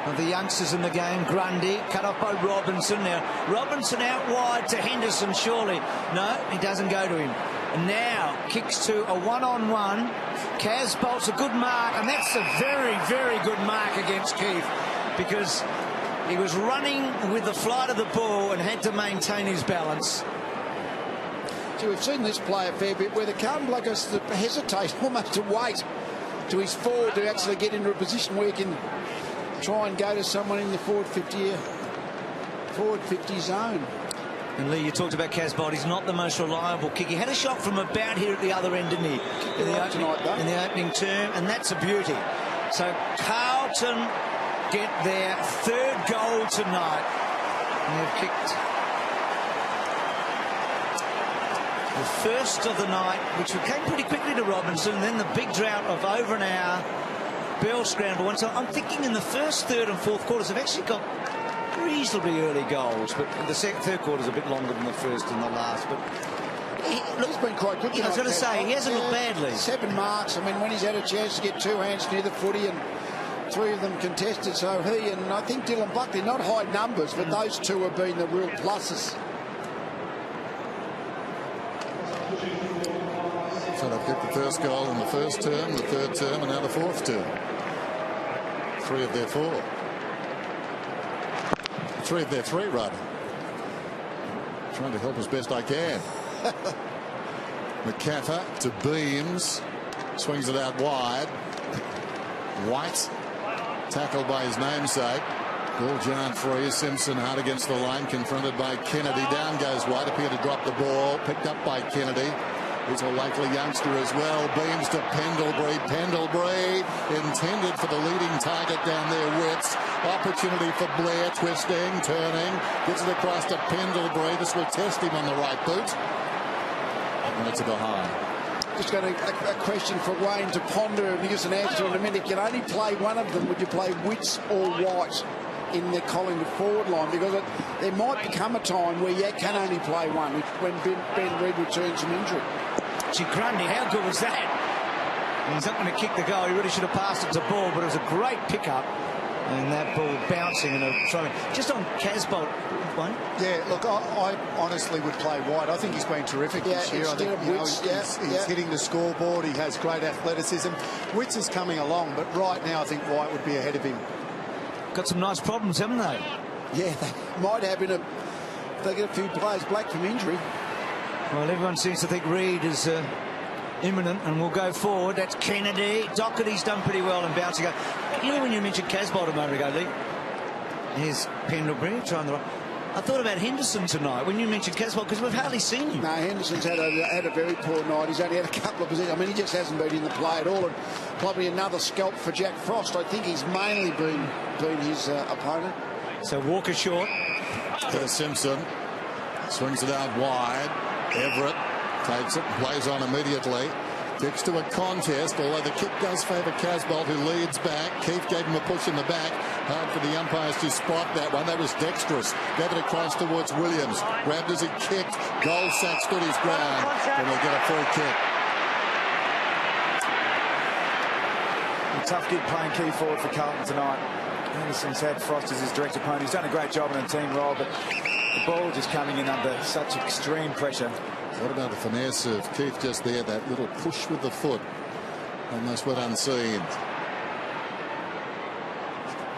one of the youngsters in the game, Grundy, cut off by Robinson. Now, Robinson out wide to Henderson, surely. No, he doesn't go to him. And now kicks to a one-on-one. Kaz bolts a good mark, and that's a very, very good mark against Keith, because he was running with the flight of the ball and had to maintain his balance. So we've seen this play a fair bit where the Carlton bloke has to hesitate almost to wait to his forward to actually get into a position where he can try and go to someone in the forward 50 zone. And Lee, you talked about Casbolt. He's not the most reliable kick. He had a shot from about here at the other end, didn't he? In the opening term, and that's a beauty. So Carlton get their third goal tonight. And they've kicked the first of the night, which came pretty quickly to Robinson, and then the big drought of over an hour. Bell scramble. And so I'm thinking in the first, third and fourth quarters, they've actually got reasonably early goals, but the third quarter is a bit longer than the first and the last. But he's been quite good. I was going to say, he hasn't looked badly. 7 marks. I mean, when he's had a chance to get 2 hands near the footy, and 3 of them contested. So he and I think Dylan Buckley, not high numbers, but those 2 have been the real pluses. So they've kicked the first goal in the first term, the third term, and now the fourth term. 3 of their 4. 3 of their 3, rather. Trying to help as best I can. McCaffer to Beams. Swings it out wide. White. Tackled by his namesake. Ball jarred free. Simpson hard against the line. Confronted by Kennedy. Down goes White. Appeared to drop the ball. Picked up by Kennedy. He's a likely youngster as well. Beams to Pendlebury. Pendlebury intended for the leading target down there. Wits. Opportunity for Blair. Twisting. Turning. Gets it across to Pendlebury. This will test him on the right boot. And it's a behind. Just got a question for Wayne to ponder and give us an answer in a minute. You can only play one of them. Would you play Wits or White in the Collingwood forward line? Because there might become a time where you can only play one when Ben Reid returns from injury. Gee, Grundy, how good was that? He's not going to kick the goal. He really should have passed it to Ball, but it was a great pickup. And that ball bouncing and a throw. Just on Casbolt, one. Yeah, look, I honestly would play White. I think he's been terrific this year. I think he's hitting the scoreboard. He has great athleticism. Witts is coming along, but right now I think White would be ahead of him. Got some nice problems, haven't they? Yeah, they might have in a... They get a few players black from injury. Well, everyone seems to think Reid is imminent and will go forward. That's Kennedy. Doherty's done pretty well in bouncing. You know, when you mentioned Casbolt a moment ago, Lee, here's Pendlebury trying the right. I thought about Henderson tonight when you mentioned Casbolt, because we've hardly seen him. No, Henderson's had a very poor night. He's only had a couple of positions. I mean, he just hasn't been in the play at all. And probably another scalp for Jack Frost. I think he's mainly been his opponent. So Walker short. Simpson swings it out wide. Everett takes it and plays on immediately. Kicks to a contest, although the kick does favour Casbolt, who leads back. Keefe gave him a push in the back. Hard for the umpires to spot that one. That was dexterous. Gave it across towards Williams. Grabbed as he kicked. Goldsack stood his ground. And he'll get a free kick. A tough gig playing key forward for Carlton tonight. Henderson's had Frost as his direct opponent. He's done a great job in a team role, but the ball just coming in under such extreme pressure. What about the finesse of Keith just there? That little push with the foot. Almost went unseen.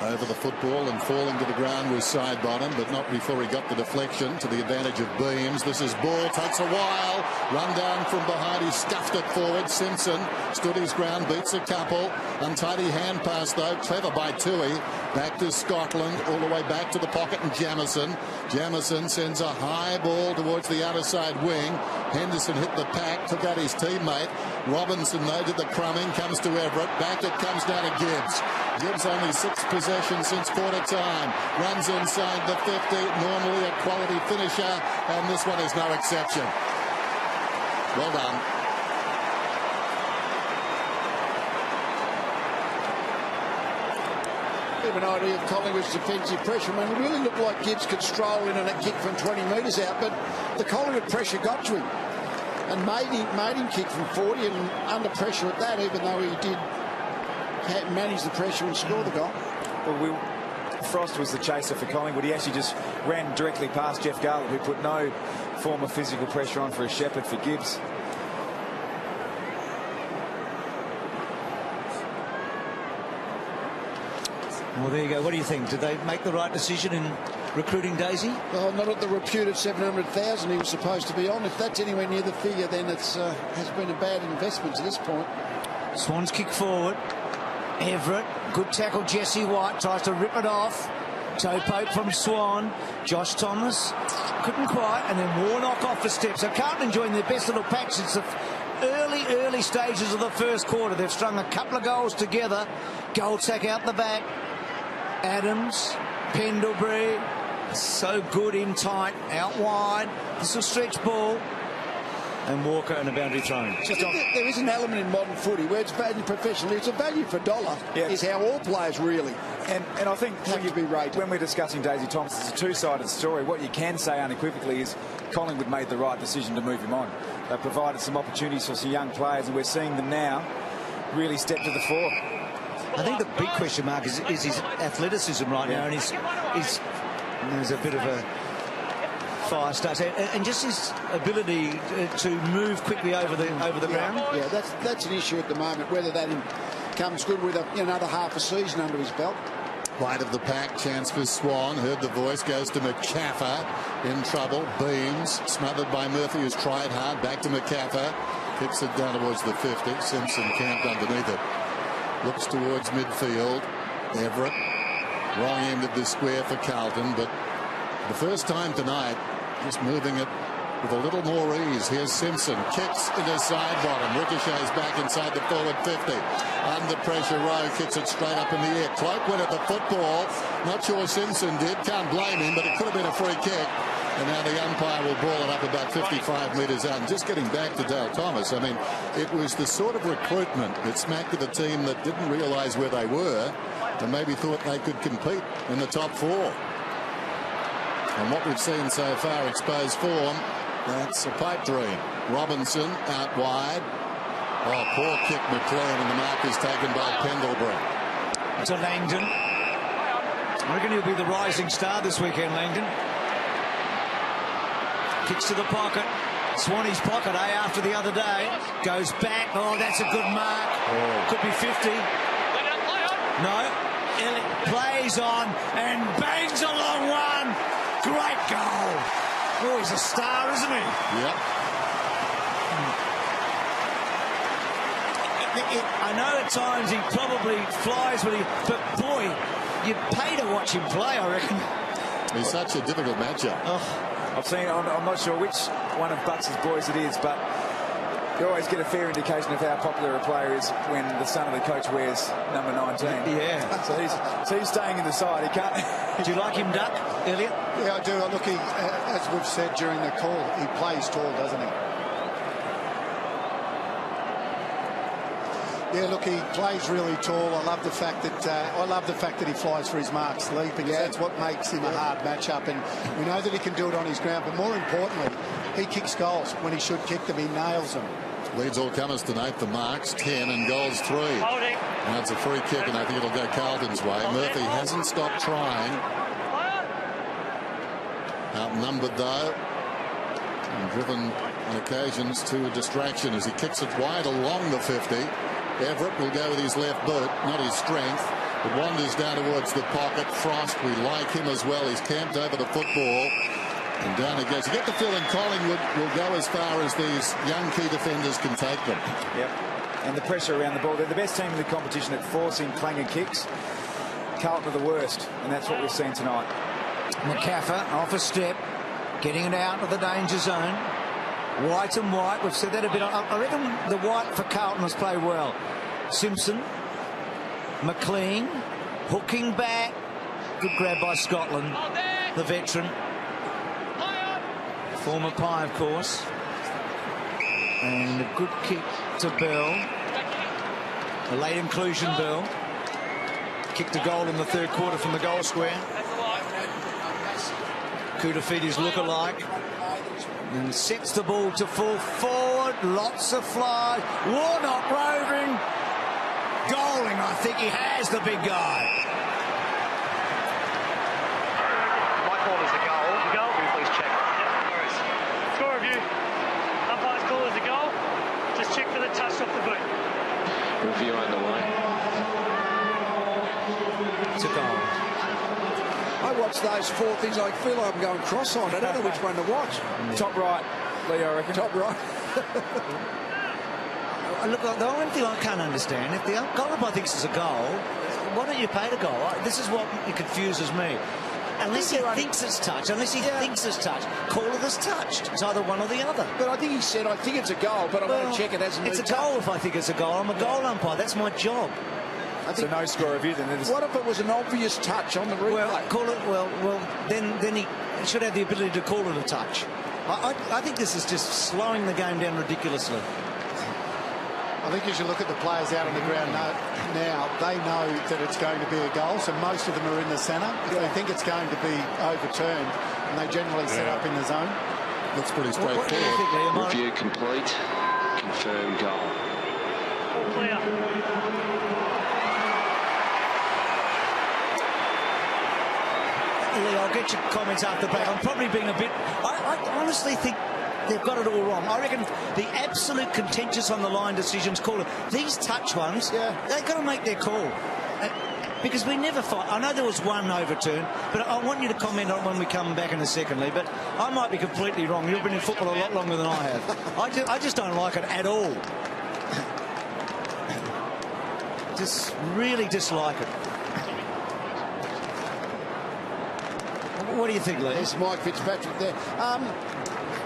Over the football and falling to the ground was side bottom, but not before he got the deflection to the advantage of Beams. This is Ball. Takes a while. Run down from behind. He stuffed it forward. Simpson stood his ground. Beats a couple. Untidy hand pass though. Clever by Tui. Back to Scotland. All the way back to the pocket and Jamison. Jamison sends a high ball towards the outer side wing. Henderson hit the pack. Took out his teammate. Robinson though did the crumbing. Comes to Everett. Back it comes down to Gibbs. Gibbs only 6 possessions since quarter time. Runs inside the 50. Normally a quality finisher. And this one is no exception. Well done. We have an idea of Collingwood's defensive pressure. I mean, it really looked like Gibbs could stroll in on a kick from 20 metres out, but the Collingwood pressure got to him and made him kick from 40 and under pressure at that, even though he did manage the pressure and score the goal. Well, Frost was the chaser for Collingwood. He actually just ran directly past Jeff Garlett, who put no form of physical pressure on for a shepherd for Gibbs. Well, there you go. What do you think? Did they make the right decision in recruiting Daisy? Well, not at the reputed 700,000 he was supposed to be on. If that's anywhere near the figure, then it's has been a bad investment to this point. Swans kick forward. Everett, good tackle. Jesse White tries to rip it off. Toe poke from Swan. Josh Thomas couldn't quite, and then Warnock off the step. So Carlton enjoying their best little patch since the early stages of the first quarter. They've strung a couple of goals together. Goldsack out the back. Adams, Pendlebury, so good in tight, out wide. This is a stretch ball. And Walker and a boundary thrown. There is an element in modern footy where it's value professionally. It's a value for dollar. Yeah. Is how all players really and I think have to be rated. When we're discussing Daisy Thompson, it's a two-sided story. What you can say unequivocally is Collingwood made the right decision to move him on. They provided some opportunities for some young players, and we're seeing them now really step to the fore. I think the big question mark is his athleticism right now, and there's a bit of a fire starts out, and just his ability to move quickly over the ground. Yeah, that's an issue at the moment. Whether that comes good with another half a season under his belt. Wide of the pack, chance for Swan. Heard the voice, goes to McCaffer. In trouble. Beams smothered by Murphy, who's tried hard. Back to McCaffer. Kicks it down towards the 50. Simpson camped underneath it. Looks towards midfield. Everett. Wrong end of the square for Carlton, but the first time tonight, just moving it with a little more ease. Here's Simpson. Kicks into side bottom. Ricochets back inside the forward 50. Under pressure, Rowe kicks it straight up in the air. Cloak went at the football. Not sure Simpson did. Can't blame him, but it could have been a free kick. And now the umpire will ball it up about 55 metres out. And just getting back to Dale Thomas, I mean, it was the sort of recruitment that smacked at a team that didn't realise where they were and maybe thought they could compete in the top 4. And what we've seen so far, exposed form, that's a pipe dream. Robinson out wide. Oh, poor kick, McLean, and the mark is taken by Pendlebury. To Langdon. I reckon he'll be the rising star this weekend, Langdon. Kicks to the pocket. Swanee's pocket, after the other day. Goes back. Oh, that's a good mark. Oh. Could be 50. No. Elliott plays on and bangs a long one. Great goal. Oh, he's a star, isn't he? Yep. I know at times he probably flies with him, but boy, you'd pay to watch him play, I reckon. He's such a difficult matchup. Oh. I've seen, I'm not sure which one of Bucks' boys it is, but you always get a fair indication of how popular a player is when the son of the coach wears number 19. Yeah. So he's staying in the side. He can't. Do you like him, Duck, Elliot? Yeah, I do. Look, as we've said during the call, he plays tall, doesn't he? Yeah, look, he plays really tall. I love the fact that he flies for his marks leaping. Yeah. That's what makes him a hard matchup, and we know that he can do it on his ground. But more importantly, he kicks goals when he should kick them. He nails them. Leads all comers tonight. The marks 10 and goals 3. Holding. Now it's a free kick, and I think it'll go Carlton's way. Murphy hasn't stopped trying. Outnumbered though, and driven on occasions to a distraction as he kicks it wide along the 50. Everett will go with his left boot, not his strength. It wanders down towards the pocket. Frost, we like him as well. He's camped over the football. And down he goes. You get the feeling Collingwood will go as far as these young key defenders can take them. Yep. And the pressure around the ball. They're the best team in the competition at forcing clanger kicks. Carlton are the worst, and that's what we've seen tonight. McCaffer off a step, getting it out of the danger zone. White and White, we've said that a bit. I reckon the White for Carlton has played well. Simpson, McLean, hooking back. Good grab by Scotland, the veteran. Former Pie, of course. And a good kick to Bell. A late inclusion, Bell. Kicked a goal in the third quarter from the goal square. Koutafiti's look-alike. And sets the ball to full forward. Lots of flies. Warnock roving. Goaling, I think he has the big guy. My call is a goal. The goal? Will you please check? Score review. Umpire's call is a goal. Just check for the touch off the boot. Review underway. It's a goal. I watch those 4 things. I feel like I'm going cross-eyed. I don't know which one to watch. Top right, Lee, I reckon. Top right. Look, the only thing I can't understand, if the goal umpire thinks it's a goal, why don't you pay the goal? This is what confuses me. Unless he thinks it's touched, call it as touched. It's either one or the other. But I think he said, I think it's a goal, but I want to check it hasn't been It's a goal if I think it's a goal. I'm a goal umpire. That's my job. So no score review then. What if it was an obvious touch on the replay? Well, call it. Well, then he should have the ability to call it a touch. I think this is just slowing the game down ridiculously. I think as you look at the players out on the ground now, they know that it's going to be a goal, so most of them are in the centre. If they think it's going to be overturned, and they generally set up in the zone. Looks pretty straightforward. What do you think, Liam? Review complete. Confirmed goal. All clear. Lee, I'll get your comments after the break. I'm probably being a bit... I honestly think they've got it all wrong. I reckon the absolute contentious on the line decisions caller, these touch ones, they've got to make their call. Because we never fight. I know there was one overturn, but I want you to comment on it when we come back in a second, Lee. But I might be completely wrong. You've been in football a lot longer than I have. I just don't like it at all. Just really dislike it. What do you think, Lee? There's Mike Fitzpatrick there.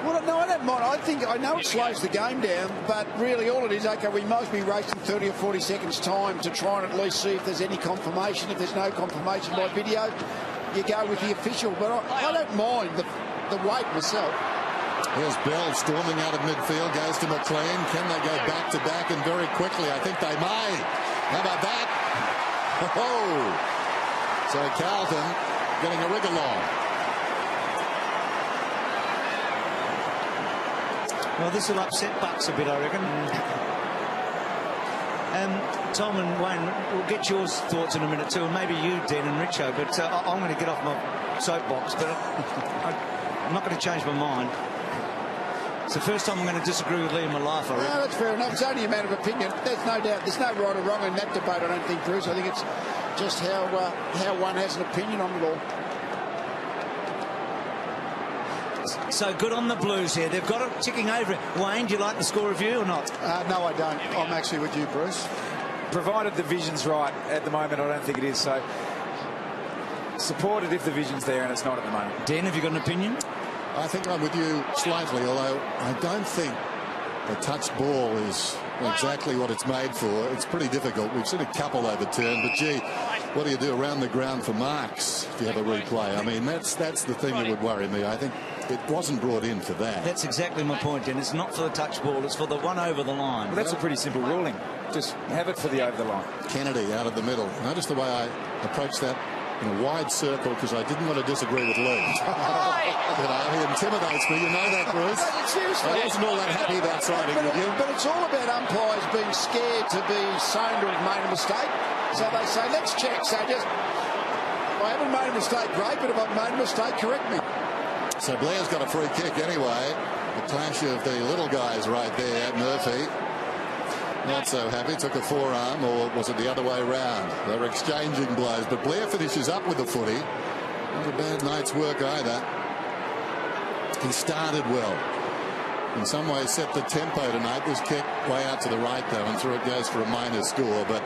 Well, no, I don't mind. I know it slows the game down, but really all it is, okay, we must be racing 30 or 40 seconds time to try and at least see if there's any confirmation. If there's no confirmation by video, you go with the official. But I don't mind the wait myself. Here's Bell storming out of midfield, goes to McLean. Can they go back to back and very quickly? I think they may. How about that? Oh! So Carlton getting a wriggle on. Well, this will upset Bucks a bit, I reckon. Tom and Wayne, we'll get your thoughts in a minute too, and maybe you, Dan and Richo, but I'm going to get off my soapbox, but I'm not going to change my mind. It's the first time I'm going to disagree with Lee in my life, I reckon. No, that's fair enough. It's only a matter of opinion. There's no doubt. There's no right or wrong in that debate, I don't think, Bruce. I think it's just how one has an opinion on it all. So good on the Blues here. They've got it ticking over it. Wayne, do you like the score review or not? No, I don't. I'm actually with you, Bruce. Provided the vision's right at the moment, I don't think it is. So support it if the vision's there, and it's not at the moment. Dan, have you got an opinion? I think I'm with you slightly, although I don't think a touch ball is exactly what it's made for. It's pretty difficult. We've seen a couple overturned, but gee, what do you do around the ground for marks if you have a replay? I mean, that's the thing that would worry me. I think it wasn't brought in for that. That's exactly my point, Dan. It's not for the touch ball. It's for the one over the line. Well, that's a pretty simple ruling. Just have it for the over the line. Kennedy out of the middle. Notice the way I approached that in a wide circle because I didn't want to disagree with Lee. He intimidates me. You know that, Bruce. Seriously. I wasn't all that happy about siding with you. But it's all about umpires being scared to be shown to have made a mistake. So they say, let's check. So just, I haven't made a mistake, great, but if I've made a mistake, correct me. So Blair's got a free kick anyway. The clash of the little guys right there. Murphy not so happy, took a forearm, or was it the other way around? They were exchanging blows, but Blair finishes up with the footy. Not a bad night's work either. He started well. In some ways set the tempo tonight. This kick way out to the right though, and through it goes for a minor score, but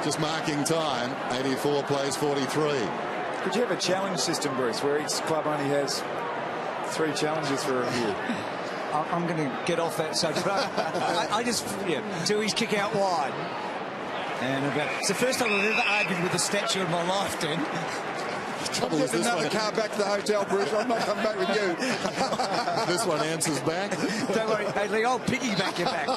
just marking time. 84 plays 43. Could you have a challenge system, Bruce, where each club only has 3 challenges for a review? I'm going to get off that subject. I just, do his kick out wide. And it's the first time I've ever argued with a statue in my life, Dan. Trouble is this another car back to the hotel, Bruce. I'm not coming back with you. This one answers back. Don't worry, hey Lee, I'll piggyback you back.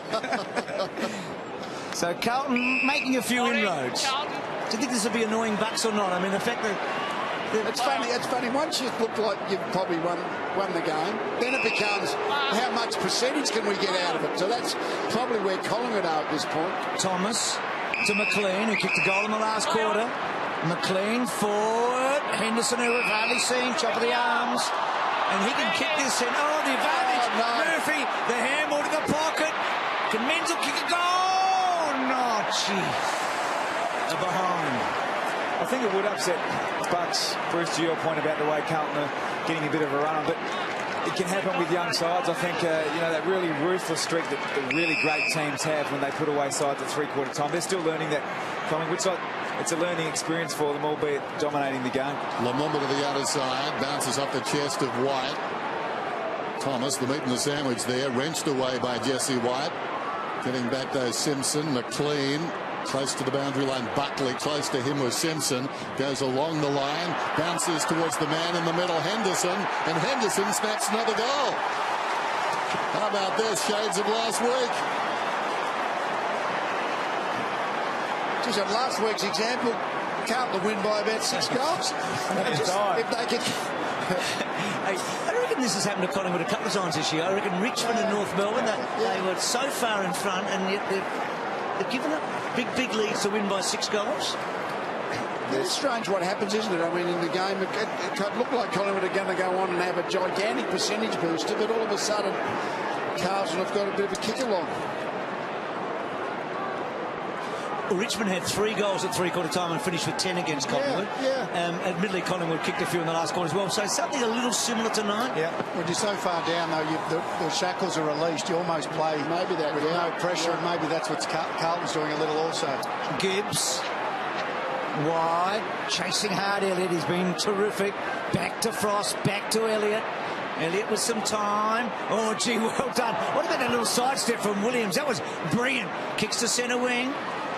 So Carlton making a few inroads. Do you think this will be annoying Bucks or not? I mean, the fact that it's funny. Once you look like you've probably won the game, then it becomes how much percentage can we get out of it? So that's probably where Collingwood are at this point. Thomas to McLean, who kicked a goal in the last quarter. McLean forward. Henderson, who we've hardly seen, chop of the arms. And he can kick this in. Oh, the advantage. Oh, no. Murphy, the handball to the pocket. Can Menzel kick a goal? No, gee. Behind. I think it would upset Bucks, Bruce, to your point about the way Carlton are getting a bit of a run on, but it can happen with young sides. I think, that really ruthless streak that the really great teams have when they put away sides at three-quarter time. They're still learning that Collingwood side. It's a learning experience for them, albeit dominating the game. Lamumba to the other side, bounces off the chest of White. Thomas, the meat and the sandwich there, wrenched away by Jesse White. Getting back though, Simpson, McLean. Close to the boundary line, Buckley close to him was Simpson, goes along the line, bounces towards the man in the middle, Henderson, and Henderson snaps another goal. How about this? Shades of last week. Just on last week's example, Carlton win by about 6 goals. If they could. I reckon this has happened to Collingwood a couple of times this year. I reckon Richmond and North Melbourne, they were so far in front, and yet they've given up big leads to win by 6 goals. It's strange what happens, isn't it? I mean, in the game, it looked like Collingwood are going to go on and have a gigantic percentage booster, but all of a sudden, Carlton have got a bit of a kick along. Well, Richmond had 3 goals at three-quarter time and finished with 10 against Collingwood. Admittedly, Collingwood kicked a few in the last quarter as well. So something a little similar tonight. Yeah. When you're so far down, though, the shackles are released. You almost play with no pressure, and maybe that's what Carlton's doing a little also. Gibbs. Wide. Chasing hard, Elliott. He's been terrific. Back to Frost. Back to Elliott. Elliott with some time. Oh, gee, well done. What about that little sidestep from Williams? That was brilliant. Kicks to centre wing.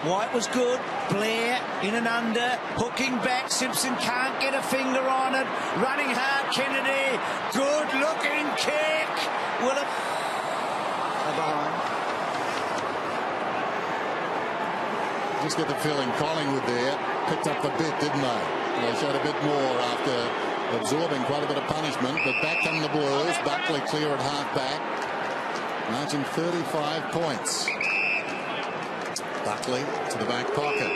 White was good. Blair in and under. Hooking back. Simpson can't get a finger on it. Running hard. Kennedy. Good looking kick. Will it? Behind. Just get the feeling Collingwood there picked up the bit, didn't they? They showed a bit more after absorbing quite a bit of punishment, but back come the Blues. Buckley clear at half back. Margin 35 points. Buckley to the back pocket.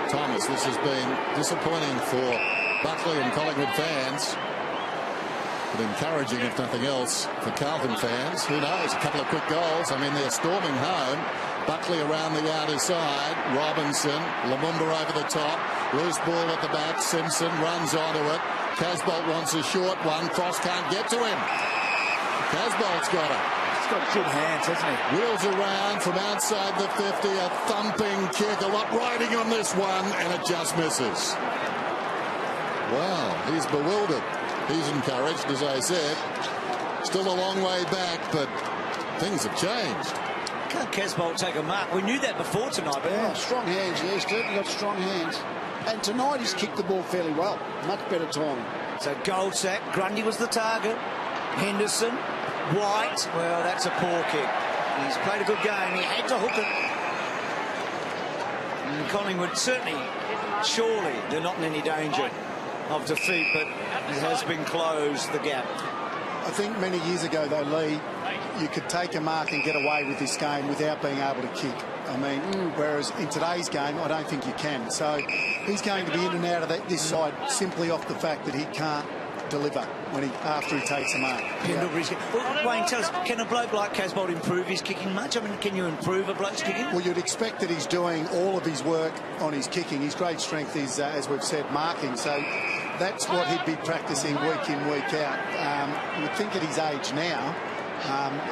Thomas, this has been disappointing for Buckley and Collingwood fans, but encouraging, if nothing else, for Carlton fans. Who knows? A couple of quick goals. I mean, they're storming home. Buckley around the outer side. Robinson, Lumumba over the top. Loose ball at the back. Simpson runs onto it. Casbolt wants a short one. Cross can't get to him. Casbolt's got it. He's got good hands, hasn't he? Wheels around from outside the 50. A thumping kick. A lot riding on this one, and it just misses. Wow, he's bewildered. He's encouraged, as I said. Still a long way back, but things have changed. Can't Casbolt take a mark? We knew that before tonight, but Yeah, strong hands. Yeah, he's certainly got strong hands. And tonight he's kicked the ball fairly well. Much better timing. So Goldsack, Grundy was the target. Henderson, White. Well, that's a poor kick. He's played a good game. He had to hook it. And Collingwood certainly, surely, they're not in any danger of defeat, but it has been closed, the gap. I think many years ago, though, Lee, you could take a mark and get away with this game without being able to kick. I mean, whereas in today's game, I don't think you can. So he's going to be in and out of this side simply off the fact that he can't deliver after he takes a mark. Pendlebury's well, Wayne, tell us, can a bloke like Casbolt improve his kicking much? I mean, can you improve a bloke's kicking? Well, you'd expect that he's doing all of his work on his kicking. His great strength is, as we've said, marking. So that's what he'd be practicing week in, week out. You would think at his age now,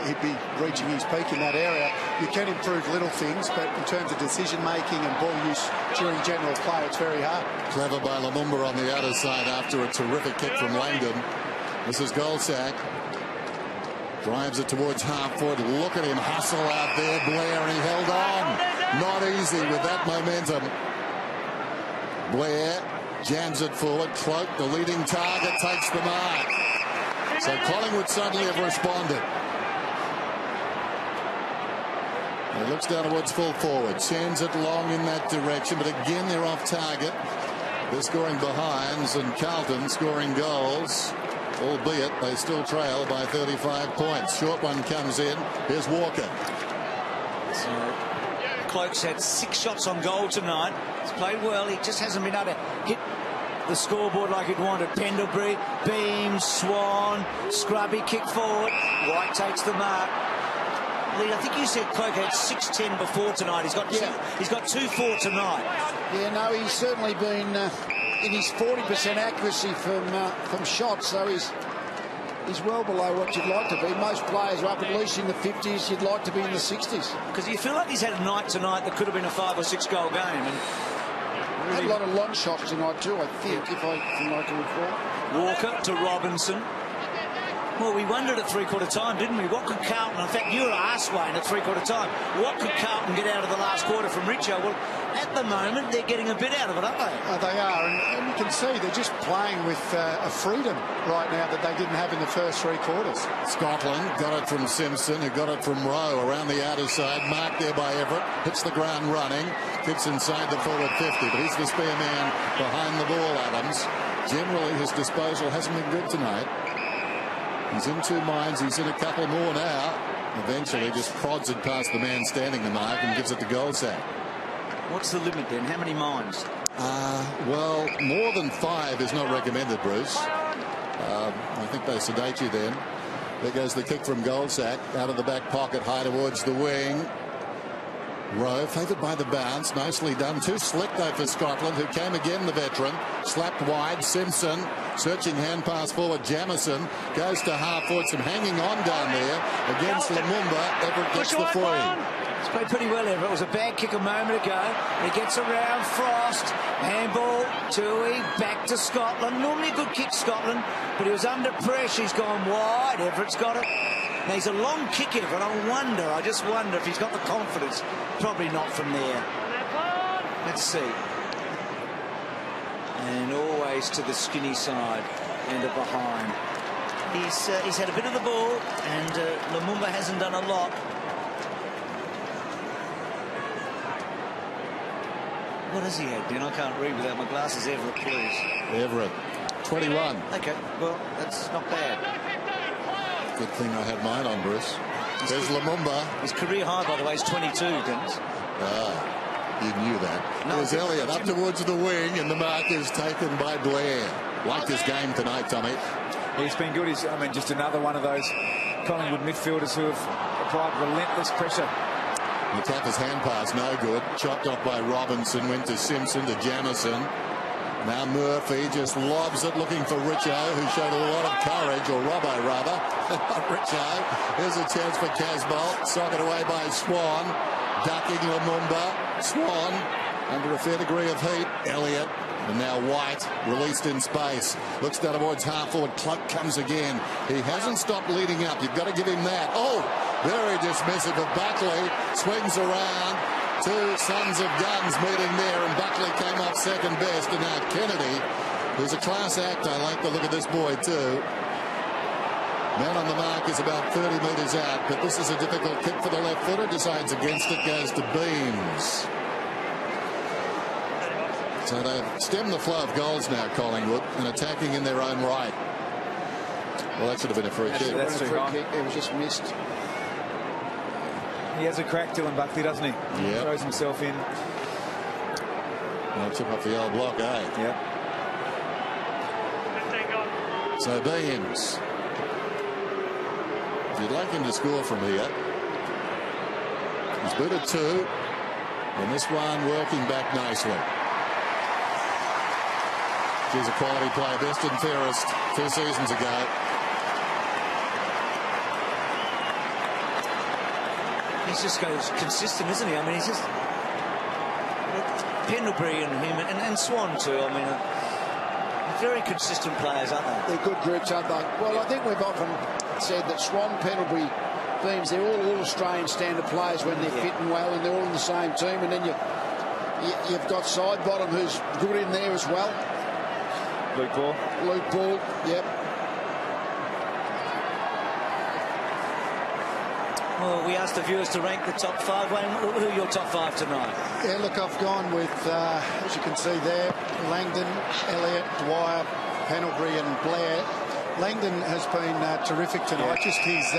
he'd be reaching his peak in that area. You can improve little things, but in terms of decision-making and ball use during general play, it's very hard. Clever by Lumumba on the outer side after a terrific kick from Langdon. This is Goldsack. Drives it towards half forward. Look at him hustle out there, Blair, and he held on. Not easy with that momentum. Blair jams it forward. Cloak, the leading target, takes the mark. So Collingwood suddenly have responded. He looks down towards full forward, sends it long in that direction, but again they're off target. They're scoring behinds, and Carlton scoring goals, albeit they still trail by 35 points. Short one comes in. Here's Walker. So Cloak's had 6 shots on goal tonight. He's played well. He just hasn't been able to hit the scoreboard like he'd wanted. Pendlebury, Beam, Swan, Scrubby kick forward. White takes the mark. Lee, I think you said Cloak had 6-10 before tonight. He's got he's got 2-4 tonight. Yeah, no, he's certainly been in his 40% accuracy from shots, so he's well below what you'd like to be. Most players are up at least in the 50s. You'd like to be in the 60s. Because you feel like he's had a night tonight that could have been a 5 or 6 goal game. And really had a lot of long shots tonight too, I think, if I can recall. Walker to Robinson. Well, we wondered at three-quarter time, didn't we? What could Carlton, in fact, you were asked, Wayne, at three-quarter time, what could Carlton get out of the last quarter from Richo? Well, at the moment, they're getting a bit out of it, aren't they? They are, and you can see they're just playing with a freedom right now that they didn't have in the first 3 quarters. Scotland got it from Simpson, who got it from Rowe around the outer side, marked there by Everett, hits the ground running, gets inside the forward 50, but he's the spear man behind the ball, Adams. Generally, his disposal hasn't been good tonight. He's in 2 minds. He's in a couple more now. Eventually just prods it past the man standing the mark and gives it to Goldsack. What's the limit then? How many minds? Well, more than 5 is not recommended, Bruce. I think they sedate you then. There goes the kick from Goldsack out of the back pocket, high towards the wing. Rowe favoured by the bounce, nicely done. Too slick though for Scotland, who came again, the veteran. Slapped wide. Simpson searching hand pass forward. Jamison goes to half forward. Some hanging on down there against Lumumba. Everett gets the free. He's played pretty well, Everett. It was a bad kick a moment ago. He gets around Frost. Handball, Tui, back to Scotland. Normally a good kick, Scotland, but he was under pressure. He's gone wide. Everett's got it. Now, he's a long kick, Everett. I just wonder if he's got the confidence. Probably not from there. Let's see. And always to the skinny side and a behind. He's had a bit of the ball, and Lumumba hasn't done a lot. What has he had, Ben? I can't read without my glasses. Everett, please. Everett, 21. Okay, well, that's not bad. Good thing I had mine on, Bruce. There's Lumumba. His career high, by the way, is 22, Dennis. You knew that. There's Elliott up towards the wing, and the mark is taken by Blair. Like this game tonight, Tommy. He's been good. I mean, just another one of those Collingwood midfielders who have applied relentless pressure. The toughest hand pass, no good. Chopped off by Robinson, went to Simpson, to Jamison. Now Murphy just lobs it, looking for Richo, who showed a lot of courage, or Robbo rather. Richo. Here's a chance for Casbolt. Socket away by Swan. Ducking Lumumba. Swan under a fair degree of heat. Elliott. And now White released in space. Looks down towards half forward. Cluck comes again. He hasn't stopped leading up. You've got to give him that. Oh, very dismissive of Buckley. Swings around. Two sons of guns meeting there, and Buckley came up second best. And now Kennedy, who's a class act. I like the look of this boy too. Man on the mark is about 30 metres out, but this is a difficult kick for the left footer. Decides against it, goes to Beams. So they've stemmed the flow of goals now, Collingwood, and attacking in their own right. Well, that should have been a free kick. That's a free kick. It was just missed. He has a crack, Dylan Buckley, doesn't he? Yeah. Throws himself in. Well, chip off the old block, eh? Yep. So Beams. If you'd like him to score from here, he's booted two, and this one working back nicely. He's a quality player, best and fairest 2 seasons ago. He's just goes consistent, isn't he? I mean, he's just Pendlebury and him and Swan too. I mean, very consistent players, aren't they? They're good groups, aren't they? Well, I think we've often said that Swan, Pendlebury, Beams, they're all Australian standard players when they're fitting well, and they're all in the same team. And then you've got Sidebottom, who's good in there as well. Luke Ball, yep. Well, we asked the viewers to rank the top five. Wayne, who are your top five tonight? Yeah, look, I've gone with, as you can see there, Langdon, Elliott, Dwyer, Pendlebury and Blair. Langdon has been terrific tonight. Just his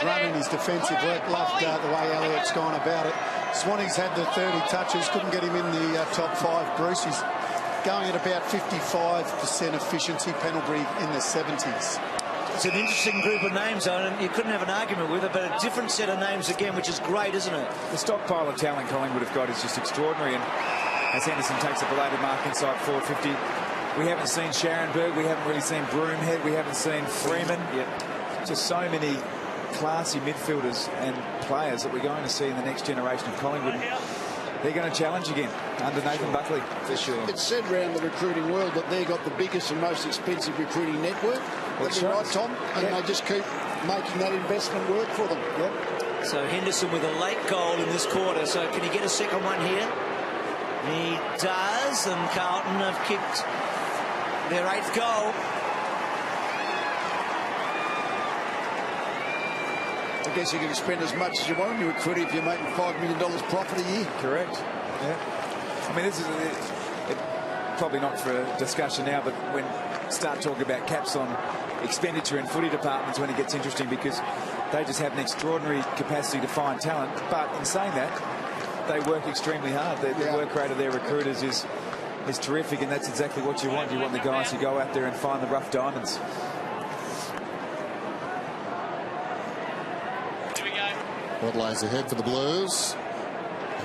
run and his defensive work. Loved the way Elliott's gone about it. Swanee's had the 30 touches. Couldn't get him in the top five. Bruce is going at about 55% efficiency. Pendlebury in the 70s. It's an interesting group of names, though, and you couldn't have an argument with it, but a different set of names again, which is great, isn't it? The stockpile of talent Collingwood have got is just extraordinary, and as Henderson takes a belated mark inside 450, we haven't seen Scharenberg, we haven't really seen Broomhead, we haven't seen Freeman. Yep. Just so many classy midfielders and players that we're going to see in the next generation of Collingwood. They're going to challenge again under Nathan Buckley, for sure. It's said around the recruiting world that they've got the biggest and most expensive recruiting network. That's right, Tom. And they just keep making that investment work for them. Yep. So Henderson with a late goal in this quarter. So can he get a second one here? He does, and Carlton have kicked their 8th goal. I guess you can spend as much as you want on your recruiting if you're making $5 million profit a year. Correct. Yeah. I mean, this is probably not for a discussion now, but when start talking about caps on expenditure in footy departments, when it gets interesting, because they just have an extraordinary capacity to find talent. But in saying that, they work extremely hard. The work rate of their recruiters is terrific, and that's exactly what you want. You want the guys who go out there and find the rough diamonds. What lies ahead for the Blues?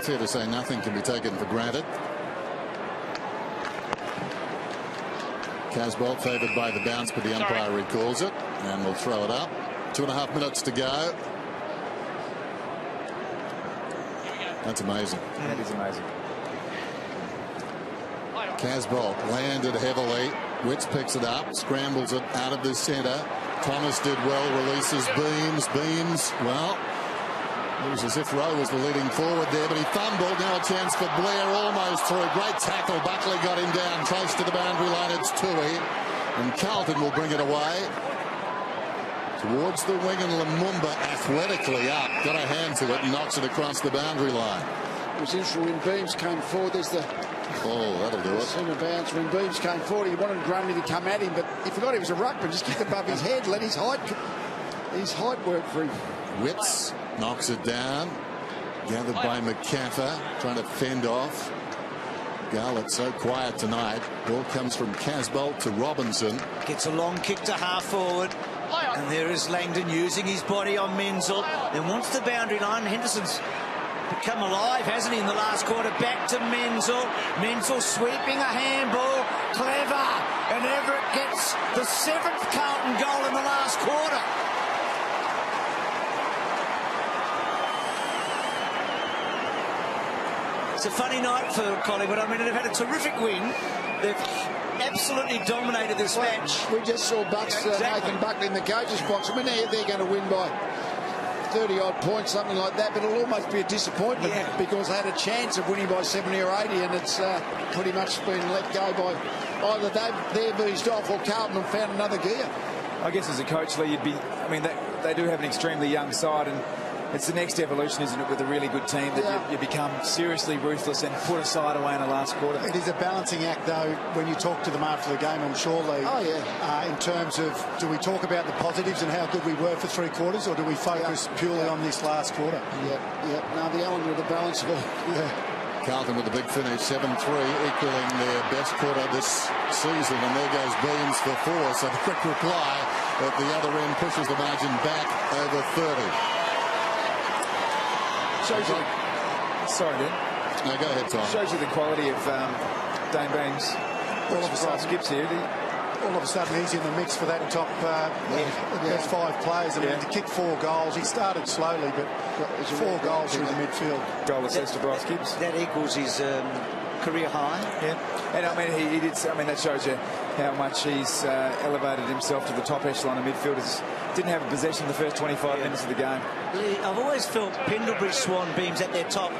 Fair to say nothing can be taken for granted. Casbolt favoured by the bounce, but the umpire recalls it, and will throw it up. 2.5 minutes to go. That's amazing. That is amazing. Casbolt landed heavily. Witts picks it up, scrambles it out of the centre. Thomas did well, releases Beams. Beams, well, it was as if Rowe was the leading forward there, but he fumbled. Now a chance for Blair, almost through. Great tackle. Buckley got him down close to the boundary line. It's Tui, and Carlton will bring it away towards the wing, and Lumumba athletically up, got a hand to it and knocks it across the boundary line. It was interesting when Beams came forward. There's the that'll do it. Centre bounce. When Beams came forward, he wanted Grundy to come at him, but he forgot he was a ruckman. Just kicked above his head, let his height work for him. Witts knocks it down. Gathered by McCaffer, trying to fend off. Garlett so quiet tonight. Ball comes from Casbolt to Robinson. Gets a long kick to half forward. And there is Langdon using his body on Menzel. Then wants the boundary line. Henderson's become alive, hasn't he, in the last quarter? Back to Menzel. Menzel sweeping a handball. Clever. And Everett gets the 7th Carlton goal in the last quarter. It's a funny night for Collingwood. I mean, they've had a terrific win. They've absolutely dominated this match. We just saw Bucks, Nathan Buckley in the coach's box. I mean, they're going to win by 30-odd points, something like that, but it'll almost be a disappointment because they had a chance of winning by 70 or 80, and it's pretty much been let go by either they've eased off or Carlton have found another gear. I guess as a coach, Lee, I mean, they do have an extremely young side, and it's the next evolution, isn't it, with a really good team that you become seriously ruthless and put a side away in the last quarter. It is a balancing act, though, when you talk to them after the game, I'm sure, Lee. Oh, yeah. In terms of, do we talk about the positives and how good we were for 3 quarters, or do we focus purely on this last quarter? Yeah. Now, the element of the balance of it. Carlton with a big finish, 7-3, equaling their best quarter this season. And there goes Beams for 4. So the quick reply at the other end pushes the margin back over 30. Shows you, sorry, Dan. No, go ahead, Tom. Shows you the quality of Dane Beams. All of a sudden, skips here. All of a sudden, he's in the mix for that top best 5 players. I mean, to kick 4 goals, he started slowly, but 4 goals through the midfield. Goal assist to Bryce Gibbs. That equals his career high. Yeah, and I mean, he did. I mean, that shows you how much he's elevated himself to the top echelon of midfielders. Didn't have a possession in the first 25 minutes of the game. I've always felt Pendlebury, Swan, Beams at their top.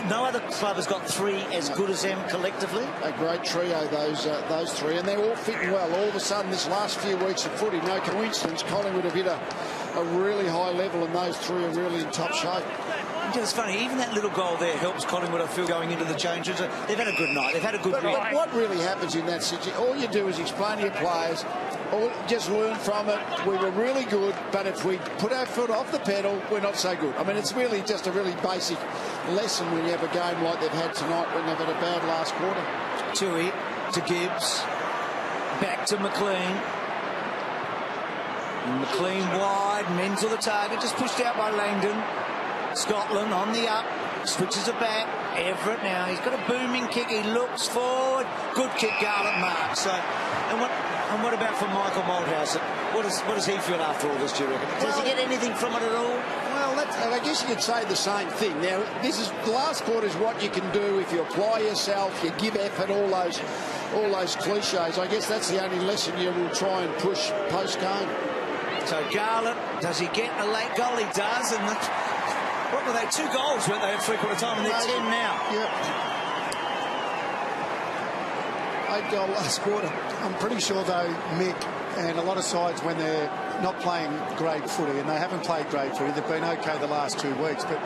No other club has got 3 as good as them collectively. A great trio, those 3, and they're all fitting well. All of a sudden, this last few weeks of footy, no coincidence, Collingwood have hit a really high level, and those 3 are really in top shape. It's funny, even that little goal there helps Collingwood, I feel, going into the changes. They've had a good night. They've had a good win. But what really happens in that situation, all you do is explain to your players, or just learn from it. We were really good, but if we put our foot off the pedal, we're not so good. I mean, it's really just a really basic lesson when you have a game like they've had tonight, when they've had a bad last quarter. Tui to Gibbs. Back to McLean. McLean wide. Menzel the target. Just pushed out by Langdon. Scotland on the up. Switches it back. Everett now. He's got a booming kick. He looks forward. Good kick, Garlett marks. So, and what about for Michael Malthouse? What does he feel after all this, do you reckon? Does he get anything from it at all? Well, I guess you could say the same thing. Now, the last quarter is what you can do if you apply yourself, you give effort, all those cliches. I guess that's the only lesson you will try and push post-game. So Garlett, does he get a late goal? He does, and what were they? 2 goals, weren't they, at 3/4 time, and they're 10 now. Yep. 8 goal last quarter. I'm pretty sure, though, Mick, and a lot of sides, when they're not playing great footy, and they haven't played great footy, they've been okay the last 2 weeks, but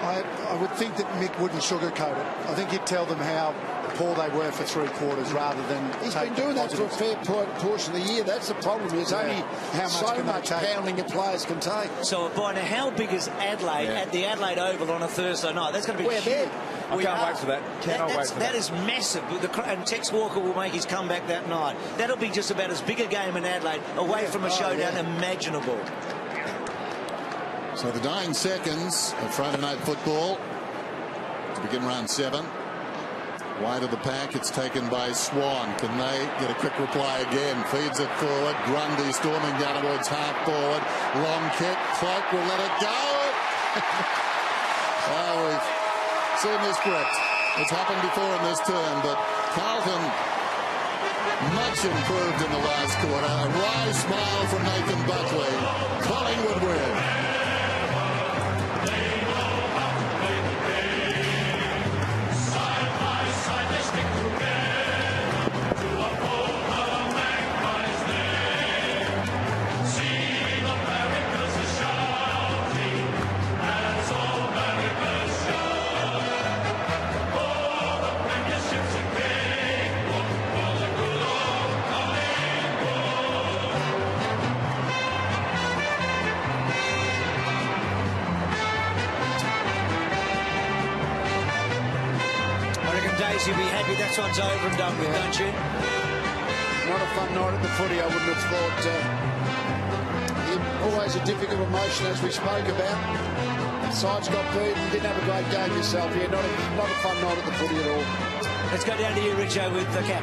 I would think that Mick wouldn't sugarcoat it. I think he'd tell them how poor they were for 3 quarters rather than He's been doing that for a fair portion of the year. That's the problem. It's only how much pounding the players can take. So, by now, how big is Adelaide at the Adelaide Oval on a Thursday night? That's going to be huge. There. I can't wait for that. That is massive. And Tex Walker will make his comeback that night. That'll be just about as big a game in Adelaide, away from a showdown imaginable. So the 9 seconds of Friday night football to begin round 7. Wide of the pack, it's taken by Swan. Can they get a quick reply again? Feeds it forward. Grundy storming down towards half forward. Long kick. Cloak will let it go. We've seen this script. It's happened before in this term, but Carlton much improved in the last quarter. A wry smile from Nathan Buckley. Collingwood win. days you'll be happy that's one's over and done with, don't you? Not a fun night at the footy, I wouldn't have thought. Always a difficult emotion, as we spoke about. Sides got beaten, didn't have a great game yourself here. Not a fun night at the footy at all. Let's go down to you, Richo, with the cap.